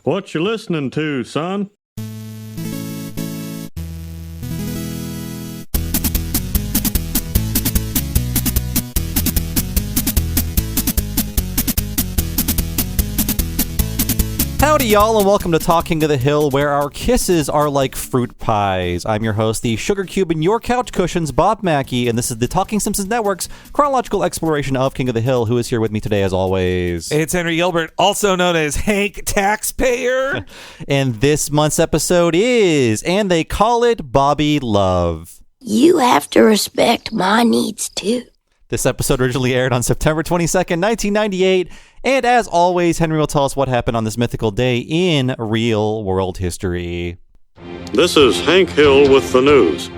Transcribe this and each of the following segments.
What you listening to, son? Howdy, y'all, and welcome to TalKing of the Hill, where our kisses are like fruit pies. I'm your host, the sugar cube in your couch cushions, Bob Mackey, and this is the Talking Simpsons Network's chronological exploration of King of the Hill, who is here with me today, as always. It's Henry Gilbert, also known as Hank Taxpayer. And this month's episode is, and they call it Bobby Love. You have to respect my needs, too. This episode originally aired on September 22nd, 1998, and as always, Henry will tell us what happened on this mythical day in real world history. This is Hank Hill with the news.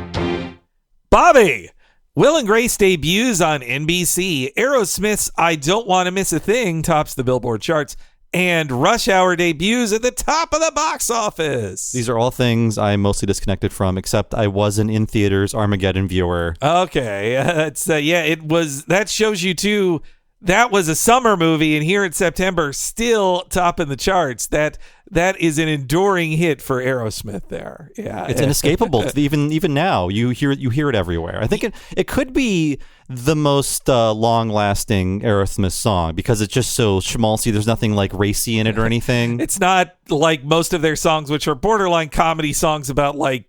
Bobby! Will and Grace debuts on NBC. Aerosmith's I Don't Want to Miss a Thing tops the Billboard charts. And Rush Hour debuts at the top of the box office. These are all things I'm mostly disconnected from, except I wasn't in theaters Armageddon viewer. Okay. It was. That shows you, too. That was a summer movie, and here in September, still topping the charts. That is an enduring hit for Aerosmith there. Yeah. It's inescapable. even now, you hear it everywhere. I think it could be the most long-lasting Aerosmith song because it's just so schmaltzy. There's nothing like racy in it or anything. It's not like most of their songs, which are borderline comedy songs about like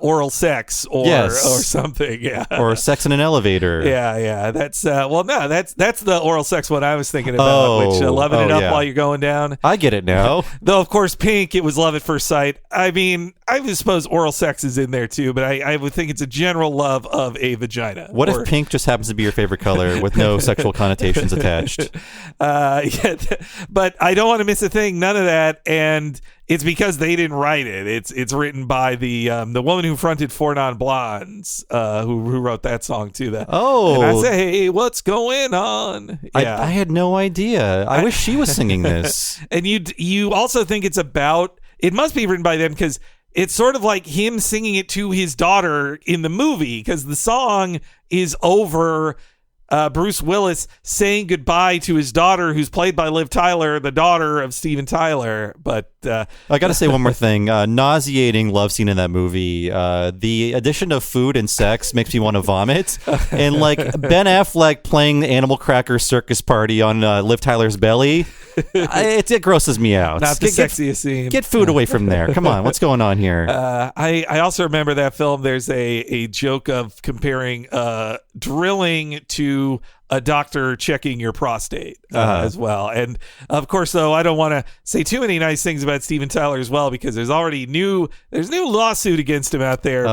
oral sex or something. Yeah, or sex in an elevator. Yeah. That's that's the oral sex one I was thinking about, which loving it up while you're going down. I get it now. Though of course, Pink, it was love at first sight. I mean, I would suppose oral sex is in there too, but I would think it's a general love of a vagina. What if pink just happens to be your favorite color with no sexual connotations attached? But I Don't Want to Miss a Thing, none of that, and it's because they didn't write it. It's written by the woman who fronted Four Non Blondes, who wrote that song too. And I say, hey, what's going on? Yeah. I had no idea. I wish she was singing this. And you also think it's about, it must be written by them because it's sort of like him singing it to his daughter in the movie, because the song is over Bruce Willis saying goodbye to his daughter, who's played by Liv Tyler, the daughter of Steven Tyler. But I got to say one more thing. Nauseating love scene in that movie. The addition of food and sex makes me want to vomit. And like Ben Affleck playing the Animal Cracker Circus Party on Liv Tyler's belly. It grosses me out. Not the sexiest scene. Get food away from there. Come on, what's going on here? I also remember that film. There's a joke of comparing drilling to a doctor checking your prostate as well. And of course, though, I don't want to say too many nice things about Steven Tyler as well, because there's already new lawsuit against him out there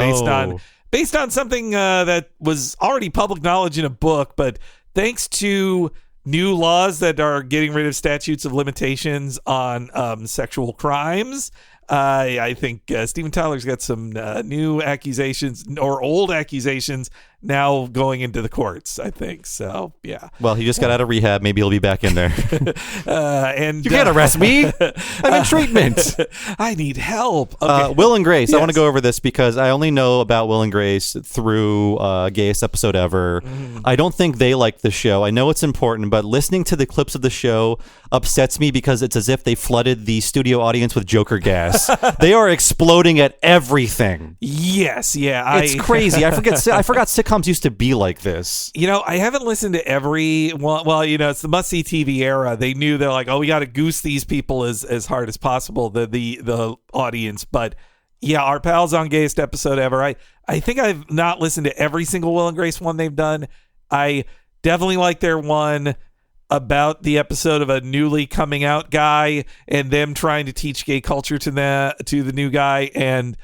based on something that was already public knowledge in a book, but thanks to new laws that are getting rid of statutes of limitations on sexual crimes. I think Steven Tyler's got some new accusations or old accusations now going into the courts, I think. So, yeah. Well, he just got out of rehab. Maybe he'll be back in there. And you can't arrest me. I'm in treatment. I need help. Okay. Will and Grace. Yes. I want to go over this because I only know about Will and Grace through Gayest Episode Ever. I don't think they like the show. I know it's important, but listening to the clips of the show upsets me because it's as if they flooded the studio audience with Joker gas. They are exploding at everything. Yes, yeah. It's crazy. I forgot sitcoms used to be like this. You know, I haven't listened to every well, you know, it's the must-see TV era. They knew they're like, oh, we got to goose these people as hard as possible, the audience. But yeah, our pals on Gayest Episode Ever. I think I've not listened to every single Will and Grace one they've done. I definitely like their one about the episode of a newly coming out guy and them trying to teach gay culture to the new guy, and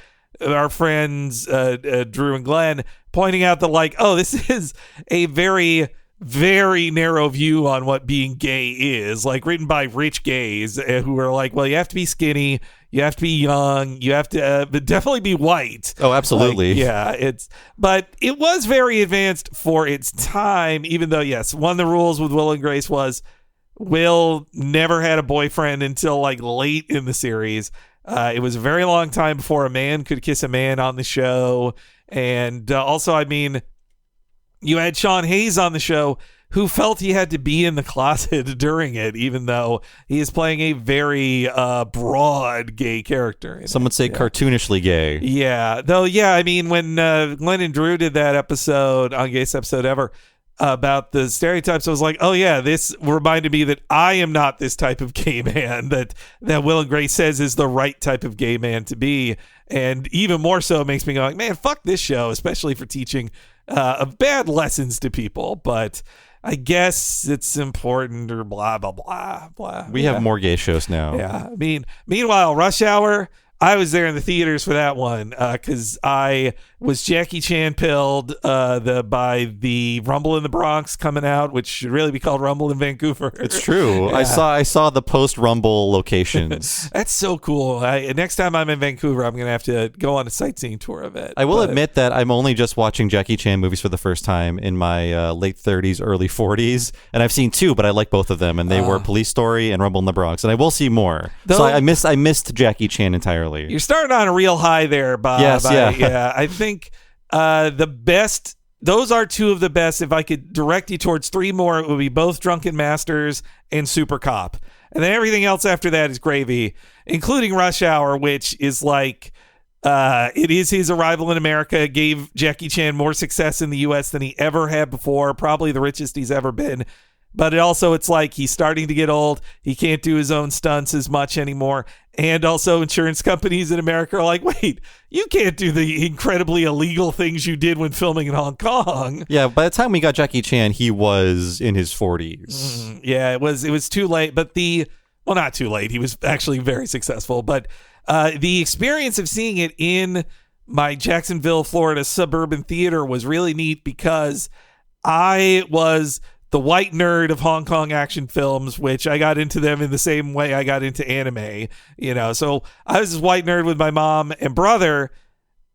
our friends Drew and Glenn pointing out that, like, oh, this is a very, very narrow view on what being gay is, like written by rich gays who are like, well, you have to be skinny, you have to be young, you have to definitely be white. Oh, absolutely. Like, yeah, but it was very advanced for its time, even though, yes, one of the rules with Will and Grace was Will never had a boyfriend until like late in the series. It was a very long time before a man could kiss a man on the show. And also, I mean, you had Sean Hayes on the show, who felt he had to be in the closet during it, even though he is playing a very broad gay character. Some would say cartoonishly gay. Yeah. Though, yeah, I mean, when Glenn and Drew did that episode on Gayest Episode Ever about the stereotypes, I was like, oh, yeah, this reminded me that I am not this type of gay man that Will and Grace says is the right type of gay man to be. And even more so, it makes me go like, man, fuck this show, especially for teaching bad lessons to people. But I guess it's important or blah, blah, blah, blah. We have more gay shows now. Yeah. I mean, meanwhile, Rush Hour, I was there in the theaters for that one because I was Jackie Chan pilled by the Rumble in the Bronx coming out, which should really be called Rumble in Vancouver. It's true. Yeah. I saw the post Rumble locations. That's so cool. Next time I'm in Vancouver, I'm gonna have to go on a sightseeing tour of it. I will admit that I'm only just watching Jackie Chan movies for the first time in my late 30s, early 40s, and I've seen two, but I like both of them, and they were Police Story and Rumble in the Bronx, and I will see more. So I missed Jackie Chan entirely. You're starting on a real high there, Bob. Yes, yeah. I think the best, those are two of the best. If I could direct you towards three more, it would be both Drunken Masters and Super Cop. And then everything else after that is gravy, including Rush Hour, which is like, it is his arrival in America. It gave Jackie Chan more success in the U.S. than he ever had before, probably the richest he's ever been. But it's like he's starting to get old. He can't do his own stunts as much anymore. And also insurance companies in America are like, wait, you can't do the incredibly illegal things you did when filming in Hong Kong. Yeah, by the time we got Jackie Chan, he was in his 40s. Yeah, it was too late. But not too late. He was actually very successful. But the experience of seeing it in my Jacksonville, Florida suburban theater was really neat because I was the white nerd of Hong Kong action films, which I got into them in the same way I got into anime, So I was this white nerd with my mom and brother,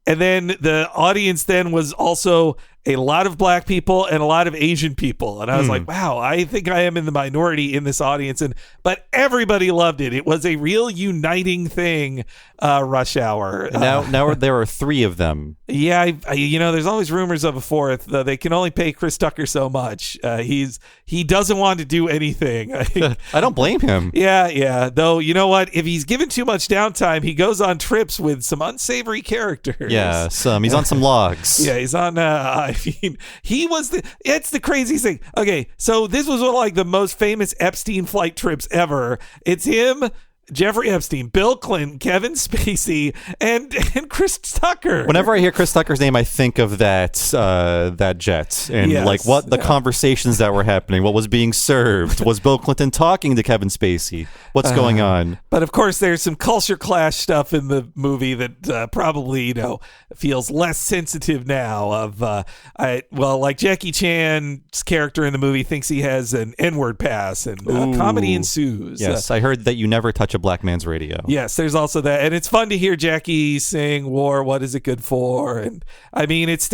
and then the audience then was also a lot of black people and a lot of Asian people. And I was like, wow, I think I am in the minority in this audience. But everybody loved it. It was a real uniting thing, Rush Hour. Now there are three of them. Yeah, there's always rumors of a fourth. They can only pay Chris Tucker so much. He doesn't want to do anything. I don't blame him. Yeah. Though, you know what? If he's given too much downtime, he goes on trips with some unsavory characters. Yeah, he's on some logs. Yeah, he's on... it's the craziest thing. Okay, so this was one of like the most famous Epstein flight trips ever. It's him, Jeffrey Epstein, Bill Clinton, Kevin Spacey, and Chris Tucker. Whenever I hear Chris Tucker's name, I think of that jet and like what the conversations that were happening, what was being served. Was Bill Clinton talking to Kevin Spacey? What's going on? But of course, there's some culture clash stuff in the movie that probably feels less sensitive now. Like Jackie Chan's character in the movie thinks he has an N-word pass, and comedy ensues. Yes, I heard that you never touch a black man's radio. Yes, there's also that, and it's fun to hear Jackie sing "War, What Is It Good For?" And I mean, it's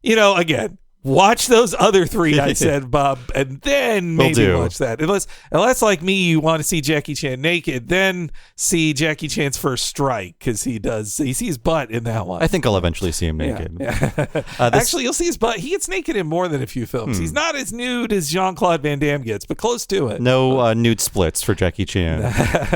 again. Watch those other three I said, Bob, and then maybe watch that. Unless like me, you want to see Jackie Chan naked, then see Jackie Chan's first strike because he sees his butt in that one. I think I'll eventually see him naked. Yeah. Actually, you'll see his butt. He gets naked in more than a few films. He's not as nude as Jean-Claude Van Damme gets, but close to it. No nude splits for Jackie Chan.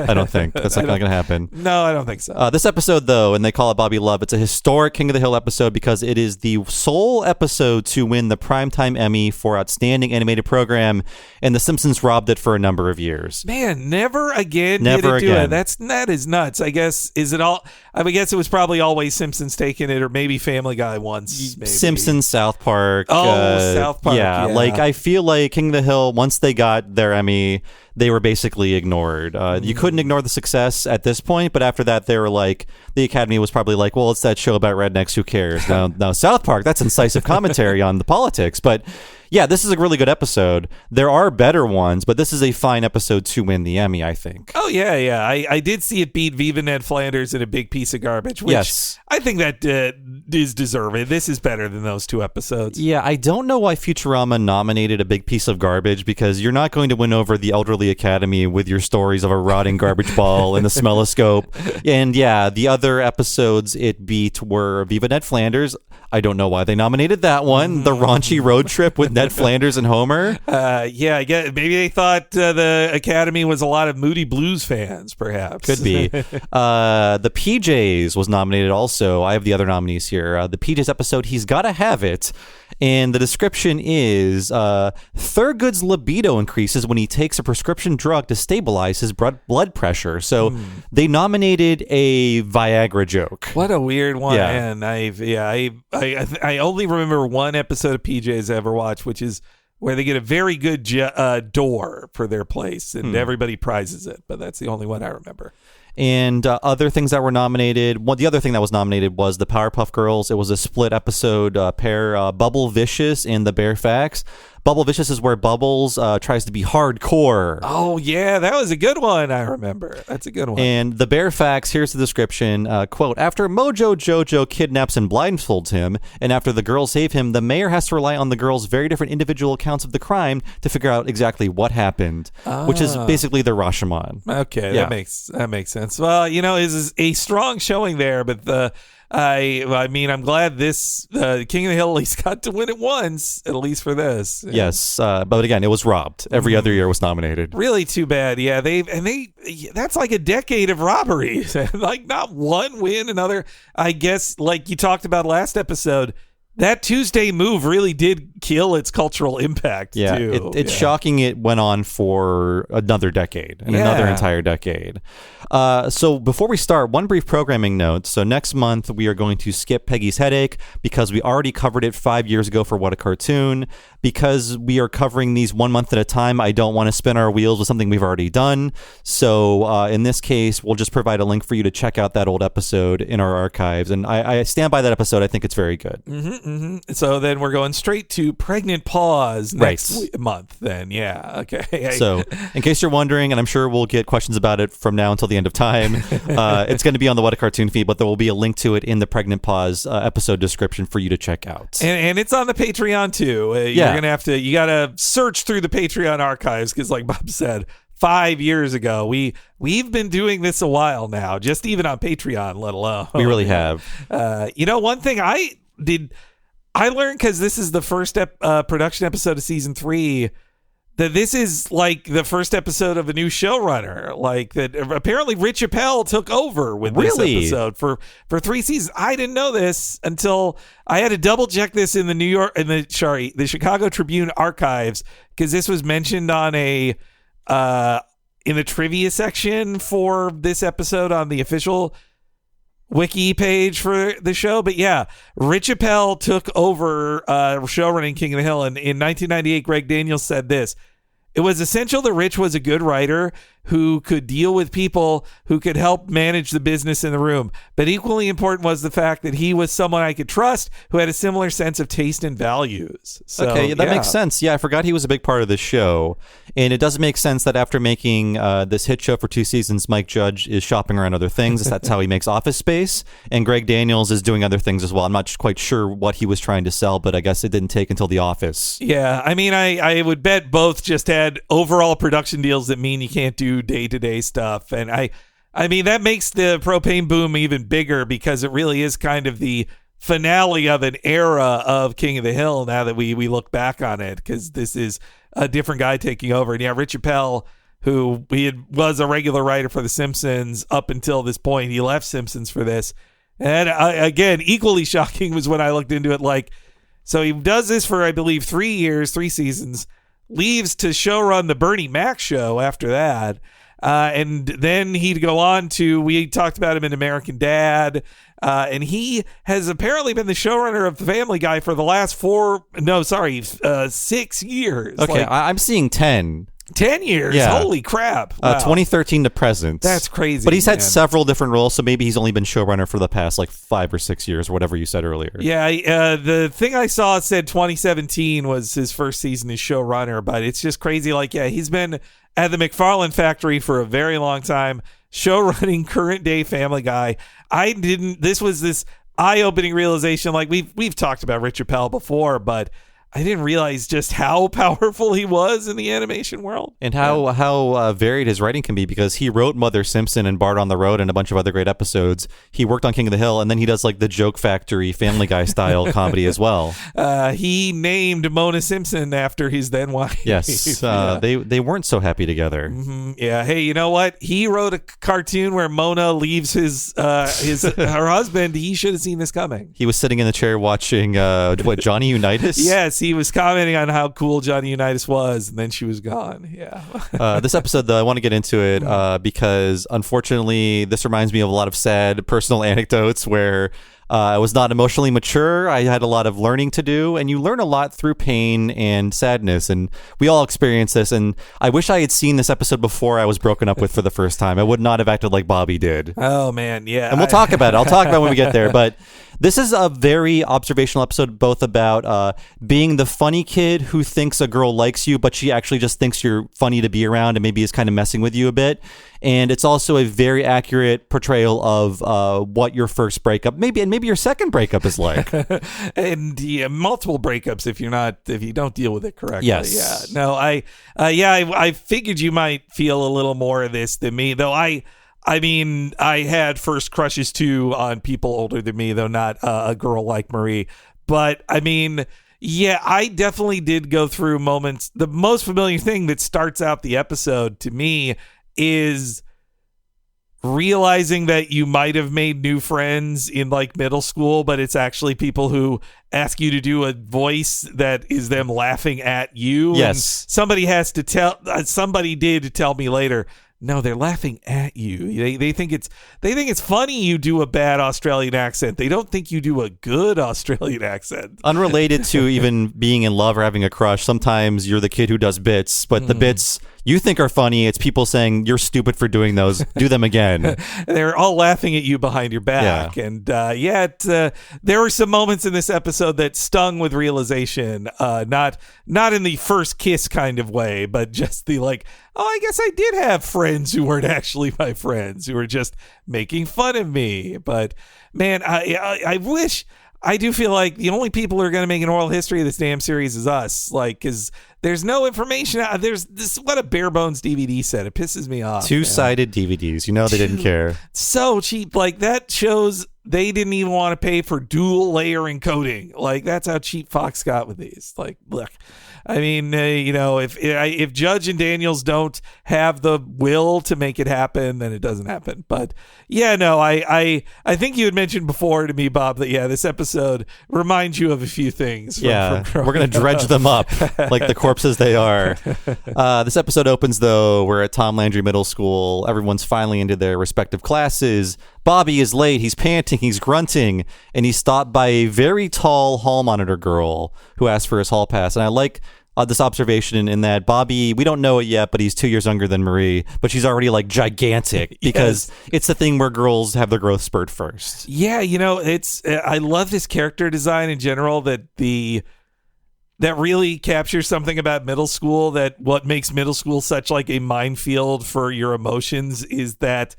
I don't think. That's not going to happen. No, I don't think so. This episode, though, and they call it Bobby Love, it's a historic King of the Hill episode because it is the sole episode to win the Primetime Emmy for Outstanding Animated Program, and The Simpsons robbed it for a number of years. Man, never again did it do it. That is nuts. I guess, is it all? I would guess it was probably always Simpsons taking it, or maybe Family Guy once. Maybe. Simpsons, South Park. South Park. Yeah, like I feel like King of the Hill, once they got their Emmy, they were basically ignored. You couldn't ignore the success at this point, but after that, they were like, the Academy was probably like, well, it's that show about rednecks, who cares? Now South Park, that's incisive commentary on the politics, but yeah, this is a really good episode. There are better ones, but this is a fine episode to win the Emmy, I think. Oh, yeah. I did see it beat Viva Ned Flanders in A Big Piece of Garbage, which I think that is deserving. This is better than those two episodes. Yeah, I don't know why Futurama nominated A Big Piece of Garbage, because you're not going to win over the elderly Academy with your stories of a rotting garbage ball and the smelloscope. And yeah, the other episodes it beat were Viva Ned Flanders. I don't know why they nominated that one. The raunchy road trip with Ned Flanders and Homer. Yeah, I guess maybe they thought the Academy was a lot of Moody Blues fans, perhaps. Could be. The PJs was nominated also. I have the other nominees here. The PJs episode, He's Gotta Have It. And the description is Thurgood's libido increases when he takes a prescription drug to stabilize his blood pressure. So they nominated a Viagra joke. What a weird one. Yeah. And I only remember one episode of PJs I ever watched, which is where they get a very good door for their place, and everybody prizes it. But that's the only one I remember. And other things that were nominated. The other thing that was nominated was the Powerpuff Girls. It was a split episode pair, Bubble Vicious and the Bear Facts. Bubble Vicious is where Bubbles tries to be hardcore. Oh, yeah, that was a good one. I remember. That's a good one. And the Bear Facts, here's the description, quote, after Mojo Jojo kidnaps and blindfolds him, and after the girls save him, the mayor has to rely on the girls' very different individual accounts of the crime to figure out exactly what happened, which is basically the Rashomon. Okay, Yeah. that makes sense. Well, is a strong showing there, but I mean, I'm glad this King of the Hill at least got to win it once, at least for this. Yes, but again, it was robbed. Every other year was nominated. Really too bad. Yeah, that's like a decade of robberies. Like not one win, another. I guess like you talked about last episode, that Tuesday move really did kill its cultural impact. Yeah, too. it's shocking it went on for another decade and another entire decade. So before we start, one brief programming note. So next month, we are going to skip Peggy's Headache because we already covered it 5 years ago for What a Cartoon. Because we are covering these 1 month at a time, I don't want to spin our wheels with something we've already done. So in this case, we'll just provide a link for you to check out that old episode in our archives. And I stand by that episode. I think it's very good. So then we're going straight to Pregnant Pause next month then. Yeah. Okay. So in case you're wondering, and I'm sure we'll get questions about it from now until the end of time, it's going to be on the What a Cartoon feed, but there will be a link to it in the Pregnant Pause episode description for you to check out. And it's on the Patreon too. You're going to have to, you got to search through the Patreon archives because like Bob said, 5 years ago, we've been doing this a while now, just even on Patreon, let alone. We really have. One thing I learned, because this is the first production episode of season 3, that this is like the first episode of a new showrunner. Like that, apparently Rich Appel took over with this episode for 3 seasons. I didn't know this until I had to double check this in the Chicago Tribune archives, because this was mentioned on in the trivia section for this episode on the official wiki page for the show. But yeah, Rich Appel took over showrunning King of the Hill, and in 1998 Greg Daniels said this: it was essential that Rich was a good writer who could deal with people, who could help manage the business in the room. But equally important was the fact that he was someone I could trust, who had a similar sense of taste and values. So, okay, that makes sense. Yeah, I forgot he was a big part of this show. And it does make sense that after making this hit show for 2 seasons, Mike Judge is shopping around other things. That's how he makes Office Space. And Greg Daniels is doing other things as well. I'm not quite sure what he was trying to sell, but I guess it didn't take until The Office. Yeah, I mean, I would bet both just had overall production deals that mean you can't do day-to-day stuff. And I mean, that makes the propane boom even bigger, because it really is kind of the finale of an era of King of the Hill now that we look back on it, because this is a different guy taking over. And yeah, Rich Appel, who was a regular writer for The Simpsons up until this point, he left Simpsons for this. And again, equally shocking was when I looked into it. Like, so he does this for, I believe, 3 years, 3 seasons, leaves to showrun the Bernie Mac show after that. And then he'd go on to, we talked about him in American Dad, and he has apparently been the showrunner of Family Guy for the last 6 years. Okay, I'm seeing 10. 10 years? Yeah. Holy crap. Wow. 2013 to present. That's crazy. But he's had several different roles, so maybe he's only been showrunner for the past 5 or 6 years, or whatever you said earlier. Yeah, the thing I saw said 2017 was his first season as showrunner, but it's just crazy. Like, yeah, he's been at the McFarlane Factory for a very long time, showrunning current day Family Guy. This was this eye-opening realization. Like, we've talked about Rich Appel before, but I didn't realize just how powerful he was in the animation world. And how varied his writing can be, because he wrote Mother Simpson and Bart on the Road and a bunch of other great episodes. He worked on King of the Hill, and then he does like the Joke Factory, Family Guy style comedy as well. He named Mona Simpson after his then wife. Yes, they weren't so happy together. Mm-hmm. Yeah. Hey, you know what? He wrote a cartoon where Mona leaves his her husband. He should have seen this coming. He was sitting in the chair watching Johnny Unitas. Yes, he was commenting on how cool Johnny Unitas was, and then she was gone. Yeah. This episode, though, I want to get into it because, unfortunately, this reminds me of a lot of sad personal anecdotes where I was not emotionally mature. I had a lot of learning to do, and you learn a lot through pain and sadness, and we all experience this. And I wish I had seen this episode before I was broken up with for the first time. I would not have acted like Bobby did. Oh, man, yeah. And we'll talk about it. I'll talk about it when we get there, but this is a very observational episode, both about being the funny kid who thinks a girl likes you, but she actually just thinks you're funny to be around and maybe is kind of messing with you a bit. And it's also a very accurate portrayal of what your first breakup, maybe your second breakup is like. And multiple breakups if you don't deal with it correctly. Yes. Yeah. No, I figured you might feel a little more of this than me, though. I mean, I had first crushes too on people older than me, though not a girl like Marie. But I mean, yeah, I definitely did go through moments. The most familiar thing that starts out the episode to me is realizing that you might have made new friends in like middle school, but it's actually people who ask you to do a voice that is them laughing at you. Yes. And somebody did tell me later, no, they're laughing at you. They think it's funny you do a bad Australian accent. They don't think you do a good Australian accent. Unrelated to even being in love or having a crush, sometimes you're the kid who does bits, but the bits you think are funny, it's people saying you're stupid for doing those. Do them again. They're all laughing at you behind your back. Yeah. And there were some moments in this episode that stung with realization, not in the first kiss kind of way, but just the like, oh, I guess I did have friends who weren't actually my friends, who were just making fun of me. But man, I wish. I do feel like the only people who are going to make an oral history of this damn series is us. Like, because there's no information. There's this, what a bare bones DVD set. It pisses me off. Two-sided DVDs. You know they didn't care. So cheap. Like, that shows they didn't even want to pay for dual layer encoding. Like, that's how cheap Fox got with these. Like, look. I mean, if Judge and Daniels don't have the will to make it happen, then it doesn't happen. But yeah, no, I think you had mentioned before to me, Bob, that this episode reminds you of a few things. We're gonna dredge them up like the corpses they are. This episode opens though. We're at Tom Landry Middle School. Everyone's finally into their respective classes. Bobby is late. He's panting. He's grunting, and he's stopped by a very tall hall monitor girl who asks for his hall pass. And I like this observation in that Bobby, we don't know it yet, but he's 2 years younger than Marie, but she's already like gigantic because it's the thing where girls have their growth spurt first. Yeah, I love this character design in general that really captures something about middle school, that what makes middle school such like a minefield for your emotions is that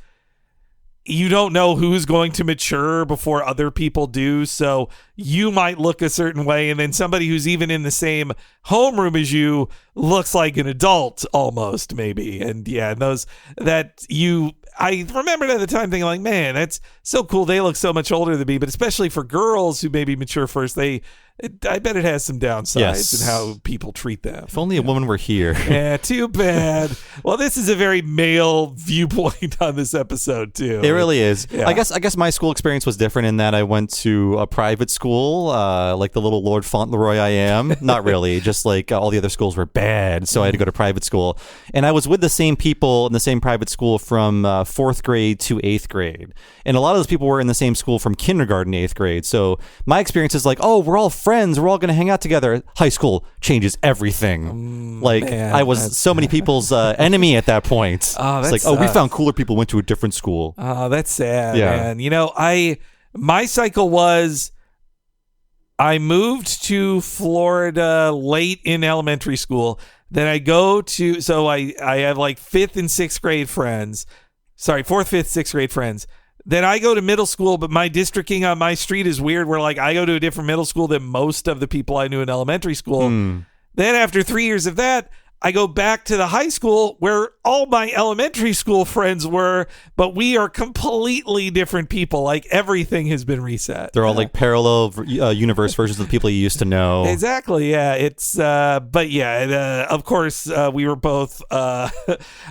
you don't know who's going to mature before other people do. So you might look a certain way, and then somebody who's even in the same homeroom as you looks like an adult almost, maybe. And I remembered at the time thinking like, man, that's so cool. They look so much older than me, but especially for girls who maybe mature first, I bet it has some downsides in how people treat them. If only a woman were here. Yeah, too bad. Well, this is a very male viewpoint on this episode too. It really is. Yeah. I guess my school experience was different in that I went to a private school, like the little Lord Fauntleroy I am. Not really, just like all the other schools were bad, so I had to go to private school. And I was with the same people in the same private school from 4th grade to 8th grade. And a lot of those people were in the same school from kindergarten to 8th grade. So my experience is like, oh, we're all friends. We're all going to hang out together. High school changes everything. I was so many people's enemy at that point. Oh, it's like, we found cooler people, went to a different school. Oh, that's sad, man. My cycle was I moved to Florida late in elementary school. Then I I have like 5th and 6th grade friends. Sorry, 4th, 5th, 6th grade friends. then I go to middle school, but my districting on my street is weird where like I go to a different middle school than most of the people I knew in elementary school. Then after 3 years of that, I go back to the high school where all my elementary school friends were, but we are completely different people. Like everything has been reset. They're all like parallel universe versions of the people you used to know. Exactly. Yeah. It's, but yeah, of course, we were both, I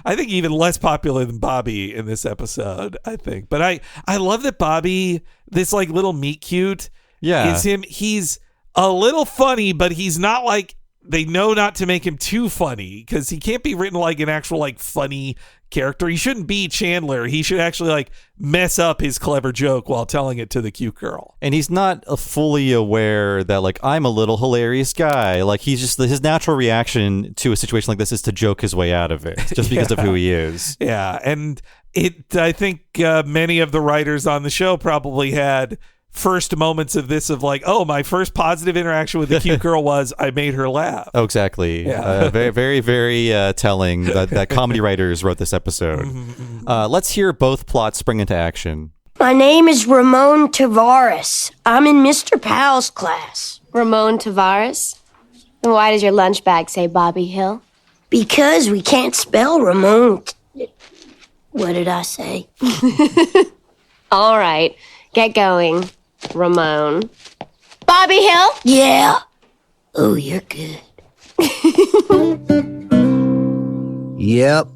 think even less popular than Bobby in this episode, I think. But I love that Bobby, this like little meet cute, is him. He's a little funny, but he's not like, they know not to make him too funny because he can't be written like an actual like funny character. He shouldn't be Chandler. He should actually like mess up his clever joke while telling it to the cute girl. And he's not fully aware that like I'm a little hilarious guy. Like he's just his natural reaction to a situation like this is to joke his way out of it just because of who he is. Yeah, and I think many of the writers on the show probably had first moments of this of like, oh, my first positive interaction with the cute girl was I made her laugh. Oh, exactly. Yeah. Very, very, very telling that comedy writers wrote this episode. Let's hear both plots spring into action. My name is Ramon Tavares. I'm in Mr. Powell's class. Ramon Tavares? And why does your lunch bag say Bobby Hill? Because we can't spell Ramon. What did I say? All right, get going, Ramon. Bobby Hill? Yeah. Oh, you're good. Yep.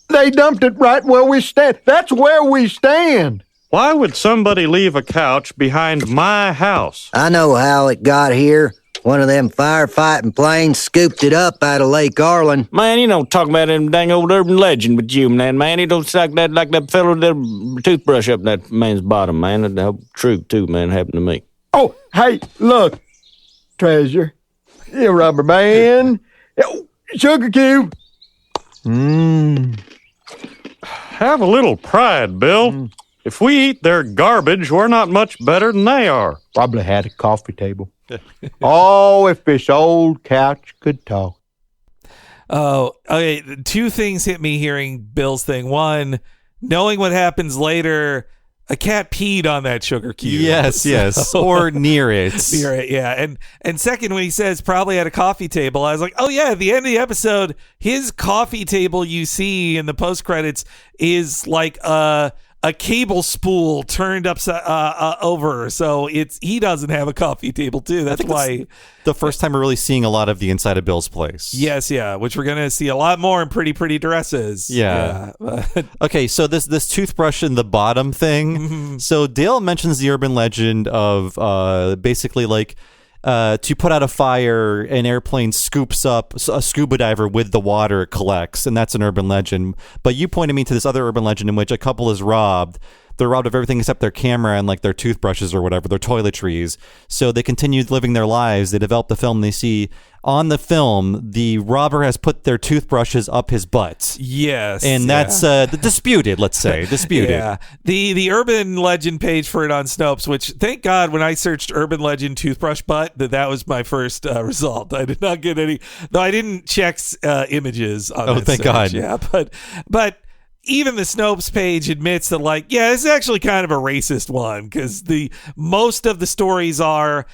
They dumped it right where we stand. That's where we stand. Why would somebody leave a couch behind my house? I know how it got here. One of them firefighting planes scooped it up out of Lake Arlen. Man, you don't talk about them dang old urban legend with you, man. You don't suck that like that fellow with the toothbrush up that man's bottom, man. That's true, too, man. Happened to me. Oh, hey, look, Treasure. You rubber band. Oh, sugar cube. Have a little pride, Bill. If we eat their garbage, we're not much better than they are. Probably had a coffee table. Oh, if this old couch could talk. Oh, okay. Two things hit me hearing Bill's thing. One, knowing what happens later, a cat peed on that sugar cube. Yes, or near it. Near it, yeah. And second, when he says probably at a coffee table, I was like, oh yeah, at the end of the episode, his coffee table you see in the post credits is like a cable spool turned upside over, so he doesn't have a coffee table too. That's why the first time we're really seeing a lot of the inside of Bill's place. Yes, yeah, which we're gonna see a lot more in Pretty Dresses. Yeah. Okay, so this toothbrush in the bottom thing. So Dale mentions the urban legend of basically like to put out a fire, an airplane scoops up a scuba diver with the water it collects, and that's an urban legend. But you pointed me to this other urban legend in which a couple is robbed. They're robbed of everything except their camera and like their toothbrushes or whatever, their toiletries. So they continue living their lives. They develop the film. They see on the film the robber has put their toothbrushes up his butt. Yes, and that's disputed. Let's say disputed. Yeah, the urban legend page for it on Snopes, which thank God when I searched urban legend toothbrush butt that was my first result. I did not get any, though I didn't check images on. Oh, thank God. Yeah, but. Even the Snopes page admits that, like, yeah, this is actually kind of a racist one because most of the stories are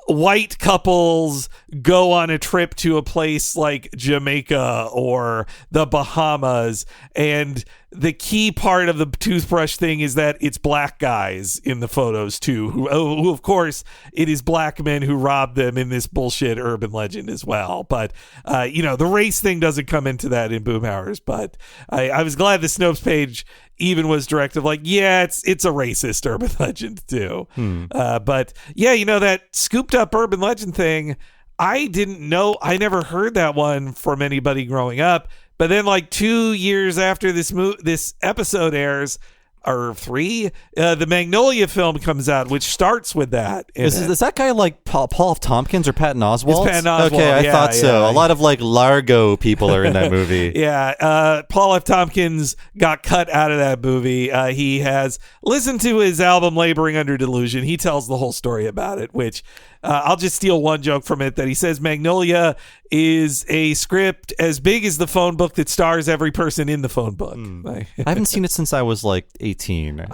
white couples go on a trip to a place like Jamaica or the Bahamas, and the key part of the toothbrush thing is that it's black guys in the photos too, who of course it is black men who robbed them in this bullshit urban legend as well. But the race thing doesn't come into that in Boomhauers. But I was glad the Snopes page even was directed like, yeah, it's a racist urban legend too. But yeah, that scooped up urban legend thing, I didn't know. I never heard that one from anybody growing up. But then, like 2 years after this episode airs, or 3, the Magnolia film comes out, which starts with that. Is that guy like Paul F. Tompkins or Patton Oswalt? It's Patton Oswalt. Okay, I thought so. Yeah. A lot of like Largo people are in that movie. Yeah, Paul F. Tompkins got cut out of that movie. He has listened to his album Laboring Under Delusion. He tells the whole story about it, which I'll just steal one joke from it that he says Magnolia is a script as big as the phone book that stars every person in the phone book. I haven't seen it since I was like 18.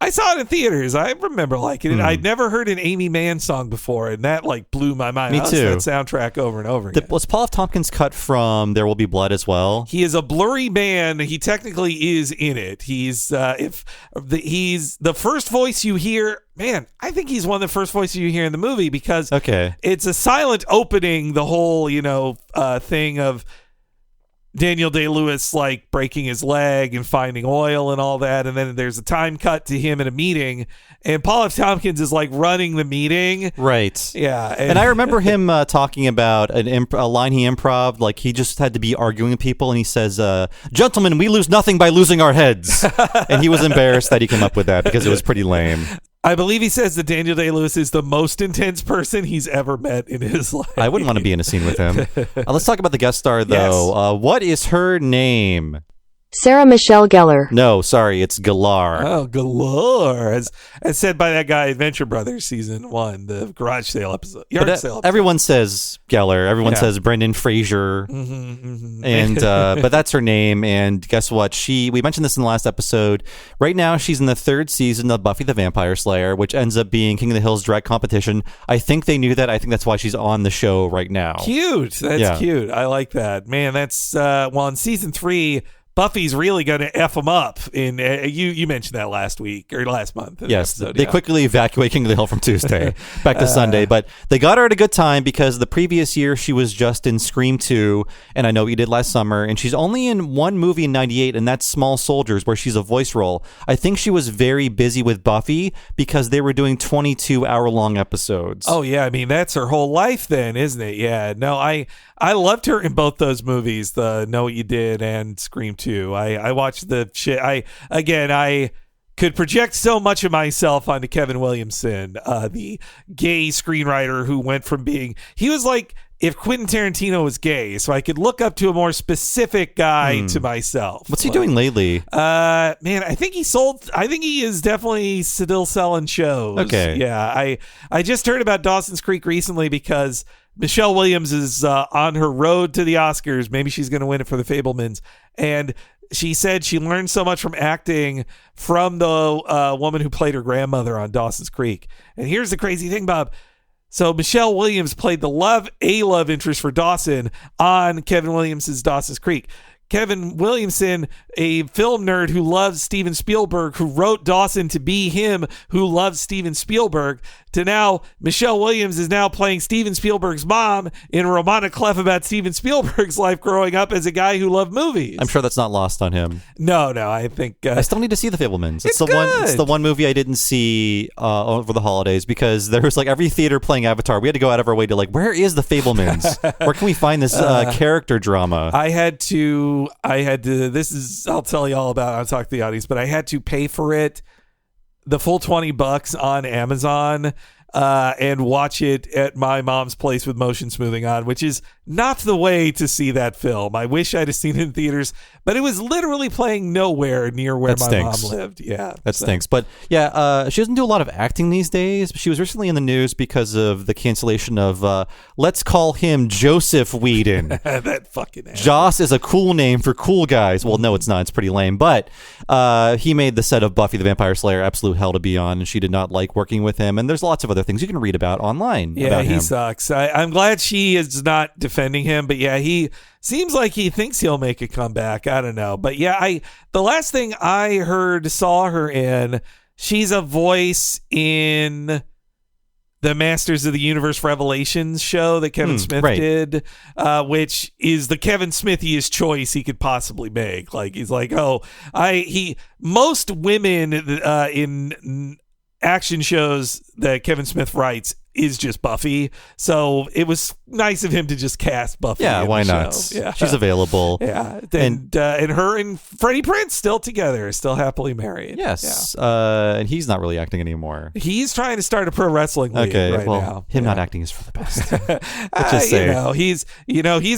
I saw it in theaters. I remember liking it. I'd never heard an Amy Mann song before, and that like blew my mind. Me I too. That soundtrack over and over again. Was Paul F. Tompkins cut from There Will Be Blood as well? He is a blurry man. He technically is in it. He's he's the first voice you hear. Man, I think he's one of the first voices you hear in the movie because it's a silent opening. The whole thing of Daniel Day-Lewis like breaking his leg and finding oil and all that, and then there's a time cut to him in a meeting, and Paul F. Tompkins is like running the meeting. Right. Yeah. And I remember him talking about a line he improv, like he just had to be arguing with people, and he says, "Gentlemen, we lose nothing by losing our heads." And he was embarrassed that he came up with that because it was pretty lame. I believe he says that Daniel Day-Lewis is the most intense person he's ever met in his life. I wouldn't want to be in a scene with him. Let's talk about the guest star, though. Yes. What is her name? Sarah Michelle Gellar. No, sorry, it's Galar. Oh, galore. As said by that guy, Adventure Brothers season 1, the garage sale episode. Yard sale episode. Everyone says Geller. Everyone says Brendan Fraser. And but that's her name. And guess what? We mentioned this in the last episode. Right now, she's in the 3rd season of Buffy the Vampire Slayer, which ends up being King of the Hill's direct competition. I think they knew that. I think that's why she's on the show right now. Cute. That's cute. I like that. Man, that's in season 3, Buffy's really going to F them up. You mentioned that last week or last month. Yes, episode, they quickly evacuate King of the Hill from Tuesday back to Sunday. But they got her at a good time because the previous year she was just in Scream 2, and I Know What You Did Last Summer, and she's only in one movie in 98, and that's Small Soldiers, where she's a voice role. I think she was very busy with Buffy because they were doing 22-hour-long episodes. Oh, yeah. I mean, that's her whole life then, isn't it? Yeah. No, I loved her in both those movies, the Know What You Did and Scream 2. I watched the shit. I could project so much of myself onto Kevin Williamson, the gay screenwriter who went from he was like if Quentin Tarantino was gay, so I could look up to a more specific guy to myself. What's he doing lately? Man, I think he is definitely still selling shows. Okay. Yeah. I just heard about Dawson's Creek recently because Michelle Williams is on her road to the Oscars. Maybe she's going to win it for The Fabelmans. And she said she learned so much from acting from the woman who played her grandmother on Dawson's Creek. And here's the crazy thing, Bob. So Michelle Williams played the love interest for Dawson on Kevin Williamson's Dawson's Creek. Kevin Williamson, a film nerd who loves Steven Spielberg, who wrote Dawson to be him who loves Steven Spielberg, to now Michelle Williams is now playing Steven Spielberg's mom in a romantic clef about Steven Spielberg's life growing up as a guy who loved movies. I'm sure that's not lost on him. No, I think I still need to see The Fabelmans. It's the one movie I didn't see over the holidays because there was like every theater playing Avatar. We had to go out of our way to like, where is The Fabelmans? Where can we find this character drama? I had to, I'll tell you all about it. I'll talk to the audience, but I had to pay for it, the full $20 on Amazon, and watch it at my mom's place with motion smoothing on, which is not the way to see that film. I wish I'd have seen it in theaters, but it was literally playing nowhere near where my mom lived. Yeah. That stinks. But yeah, she doesn't do a lot of acting these days. She was recently in the news because of the cancellation of, let's call him Joseph Whedon. That fucking ass. Joss is a cool name for cool guys. Well, no, it's not. It's pretty lame. But he made the set of Buffy the Vampire Slayer absolute hell to be on, and she did not like working with him. And there's lots of other things you can read about online. Yeah, about he him. sucks. I'm glad she is not defending him, but yeah, he seems like he thinks he'll make a comeback. I don't know. But yeah, the last thing I saw her in, she's a voice in the Masters of the Universe Revelations show that Kevin Smith did, which is the Kevin Smithiest choice he could possibly make. Like, he's like, most women in action shows that Kevin Smith writes is just Buffy, so it was nice of him to just cast Buffy. Yeah, why not? Yeah. She's available. Yeah, and her and Freddie Prinze still together, still happily married. Yes, and he's not really acting anymore. He's trying to start a pro wrestling league right now. Him not acting is for the best. Let's just say, he's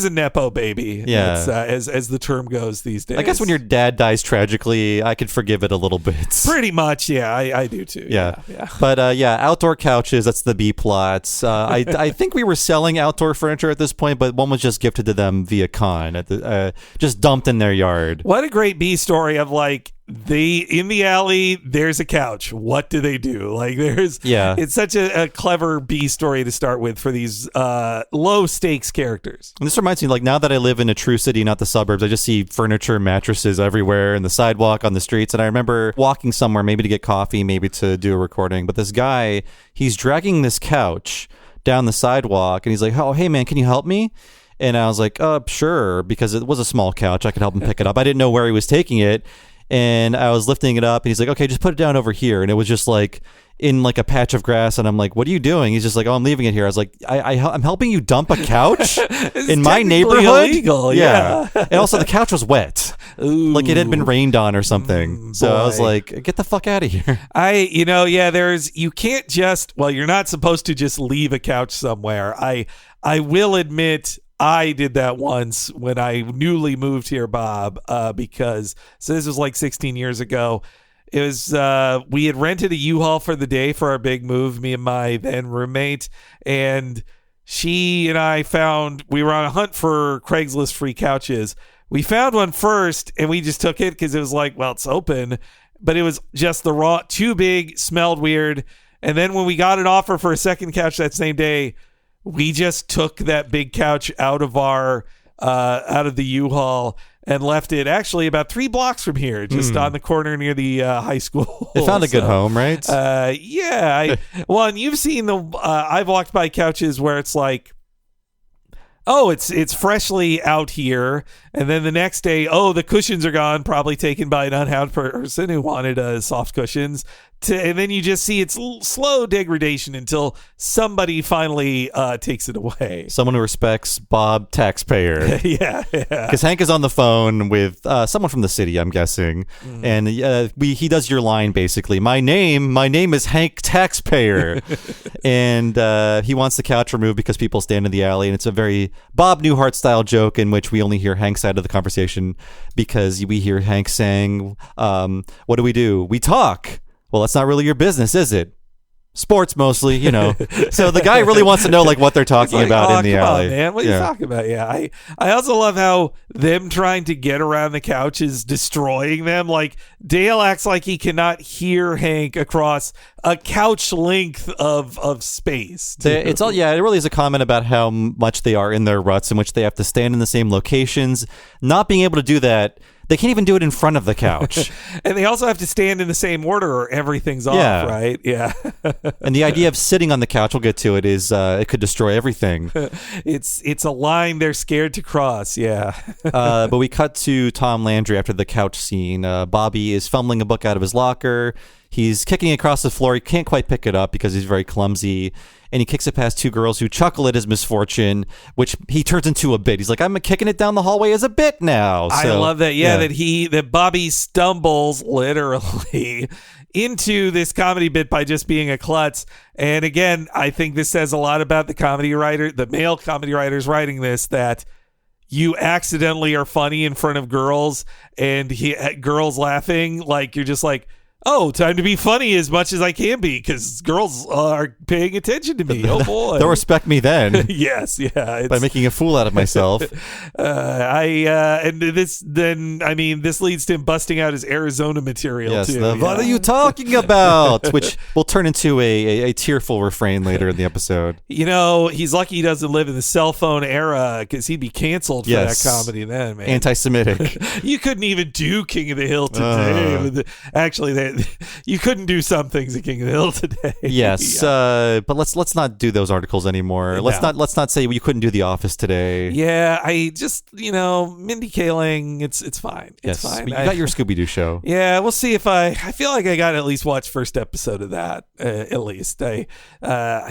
a nepo baby. Yeah, as the term goes these days. I guess when your dad dies tragically, I could forgive it a little bit. Pretty much, yeah, I do too. Yeah. But outdoor couches. That's the B+. lots. I think we were selling outdoor furniture at this point, but one was just gifted to them via con, just dumped in their yard. What a great B story of like, in the alley, there's a couch. What do they do? Like, it's such a clever B story to start with for these low stakes characters. And this reminds me, like, now that I live in a true city, not the suburbs, I just see furniture, mattresses everywhere in the sidewalk, on the streets. And I remember walking somewhere, maybe to get coffee, maybe to do a recording. But this guy, he's dragging this couch down the sidewalk, and he's like, "Oh, hey man, can you help me?" And I was like, sure, because it was a small couch. I could help him pick it up. I didn't know where he was taking it. And I was lifting it up, and he's like, "Okay, just put it down over here." And it was just like in like a patch of grass. And I'm like, "What are you doing?" He's just like, "Oh, I'm leaving it here." I was like, I'm helping you dump a couch in my neighborhood. Illegal, yeah. And also the couch was wet. Ooh. Like it had been rained on or something. So I was like, "Get the fuck out of here." You can't just, you're not supposed to just leave a couch somewhere. I will admit, I did that once when I newly moved here, Bob, because this was like 16 years ago. It was, we had rented a U-Haul for the day for our big move, me and my then roommate, and she and I we were on a hunt for Craigslist free couches. We found one first, and we just took it because it was like, well, it's open, but it was just too big, smelled weird. And then when we got an offer for a second couch that same day, we just took that big couch out of the U-Haul and left it actually about 3 blocks from here, just on the corner near the high school. It found a good home, right? Yeah. And you've seen I've walked by couches where it's like, oh, it's freshly out here, and then the next day, oh, the cushions are gone, probably taken by an unhoused person who wanted soft cushions. And then you just see its slow degradation until somebody finally takes it away. Someone who respects Bob, taxpayer. Yeah. Because Hank is on the phone with someone from the city, I'm guessing, and he does your line basically. My name is Hank Taxpayer, and he wants the couch removed because people stand in the alley, and it's a very Bob Newhart style joke in which we only hear Hank's side of the conversation because we hear Hank saying, "What do? We talk." Well, that's not really your business, is it? Sports mostly, So the guy really wants to know like what they're talking about in the alley. On, man. What are you talking about? Yeah. I also love how them trying to get around the couch is destroying them. Like Dale acts like he cannot hear Hank across a couch length of space. It really is a comment about how much they are in their ruts in which they have to stand in the same locations. Not being able to do that, they can't even do it in front of the couch. And they also have to stand in the same order or everything's off, right? Yeah. And the idea of sitting on the couch, we'll get to it, is it could destroy everything. It's a line they're scared to cross, yeah. But we cut to Tom Landry after the couch scene. Bobby is fumbling a book out of his locker. He's kicking it across the floor. He can't quite pick it up because he's very clumsy. And he kicks it past 2 girls who chuckle at his misfortune, which he turns into a bit. He's like, "I'm kicking it down the hallway as a bit now." So, I love that. Yeah, that Bobby stumbles literally into this comedy bit by just being a klutz. And again, I think this says a lot about the male comedy writers writing this, that you accidentally are funny in front of girls and girls laughing. Like, you're just like, oh, time to be funny as much as I can be because girls are paying attention to me. Oh boy, they'll respect me then. Yes, yeah, by making a fool out of myself. This leads to him busting out his Arizona material. Yes, too. What are you talking about? Which will turn into a tearful refrain later in the episode. He's lucky he doesn't live in the cell phone era because he'd be canceled for that comedy then, man. Anti-Semitic. You couldn't even do King of the Hill today. Actually, you couldn't do some things at King of the Hill today. Yes, but let's not do those articles anymore. No. Let's not say you couldn't do The Office today. Yeah, I just Mindy Kaling, it's fine. It's fine. You got your Scooby-Doo show. Yeah, we'll see if I feel like I got to at least watch first episode of that. At least I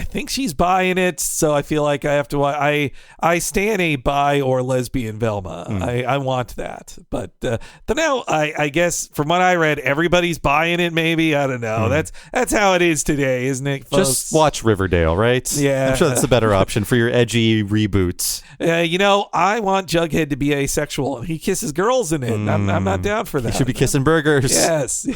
think she's buying it, so I feel like I have to. I stan a bi or lesbian Velma. I want that, but now I guess from what I read, everybody's buying playing it. Maybe I don't know. That's how it is today, isn't it, folks? Just watch Riverdale, right? Yeah. I'm sure that's the better option for your edgy reboots. I want Jughead to be asexual and he kisses girls in it. I'm not down for that. He should be kissing burgers. Yes.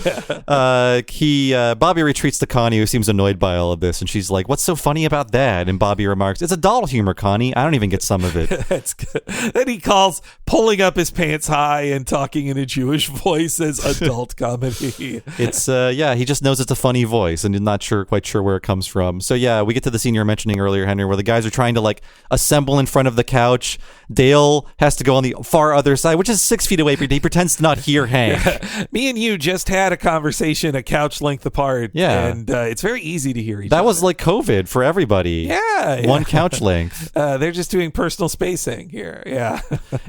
Yeah. Bobby retreats to Connie, who seems annoyed by all of this, and she's like, "What's so funny about that?" And Bobby remarks, "It's adult humor, Connie. I don't even get some of it." That's good. Then he calls pulling up his pants high and talking in a Jewish voice as adult comedy. It's he just knows it's a funny voice and is not quite sure where it comes from. So yeah, we get to the scene you were mentioning earlier, Henry, where the guys are trying to like assemble in front of the couch. Dale has to go on the far other side, which is 6 feet away. He pretends to not hear Hank. Me and you just had a conversation a couch length apart. Yeah. And it's very easy to hear each other. That was like COVID for everybody. Yeah. One couch length. They're just doing personal spacing here. Yeah.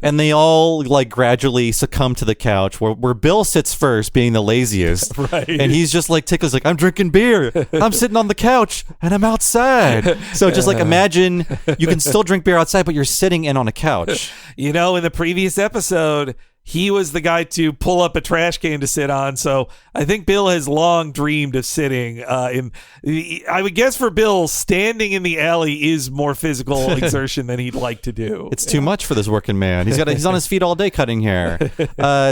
And they all like gradually succumb to the couch where Bill sits first, being the laziest. Right. And he's just like tickles, like, "I'm drinking beer. I'm sitting on the couch and I'm outside." So just like imagine you can still drink beer outside, but you're sitting in on a couch. In the previous episode, he was the guy to pull up a trash can to sit on. So I think Bill has long dreamed of sitting I would guess for Bill, standing in the alley is more physical exertion than he'd like to do. It's too much for this working man. He's on his feet all day cutting hair.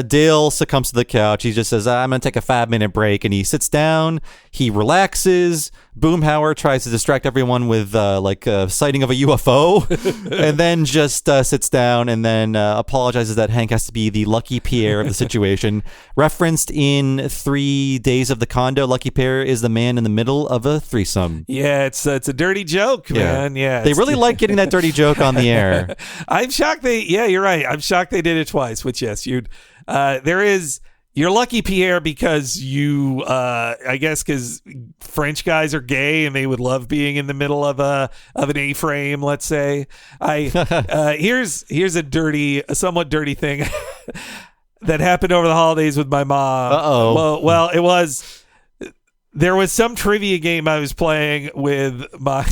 Dale succumbs to the couch. He just says, "I'm going to take a 5-minute break." And he sits down. He relaxes. Boomhauer tries to distract everyone with a sighting of a UFO, and then just sits down and then apologizes that Hank has to be the Lucky Pierre of the situation. Referenced in 3 Days of the Condo, Lucky Pierre is the man in the middle of a threesome. Yeah, it's a dirty joke, man. Yeah, they really like getting that dirty joke on the air. I'm shocked you're right. I'm shocked they did it twice, which yes, you're lucky, Pierre, because I guess because French guys are gay and they would love being in the middle of an A-frame, let's say. Here's a somewhat dirty thing that happened over the holidays with my mom. Uh-oh. Well, there was some trivia game I was playing with my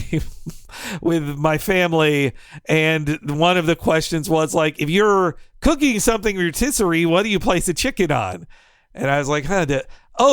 family, and one of the questions was like, if you're cooking something rotisserie, what do you place a chicken on? And I was like,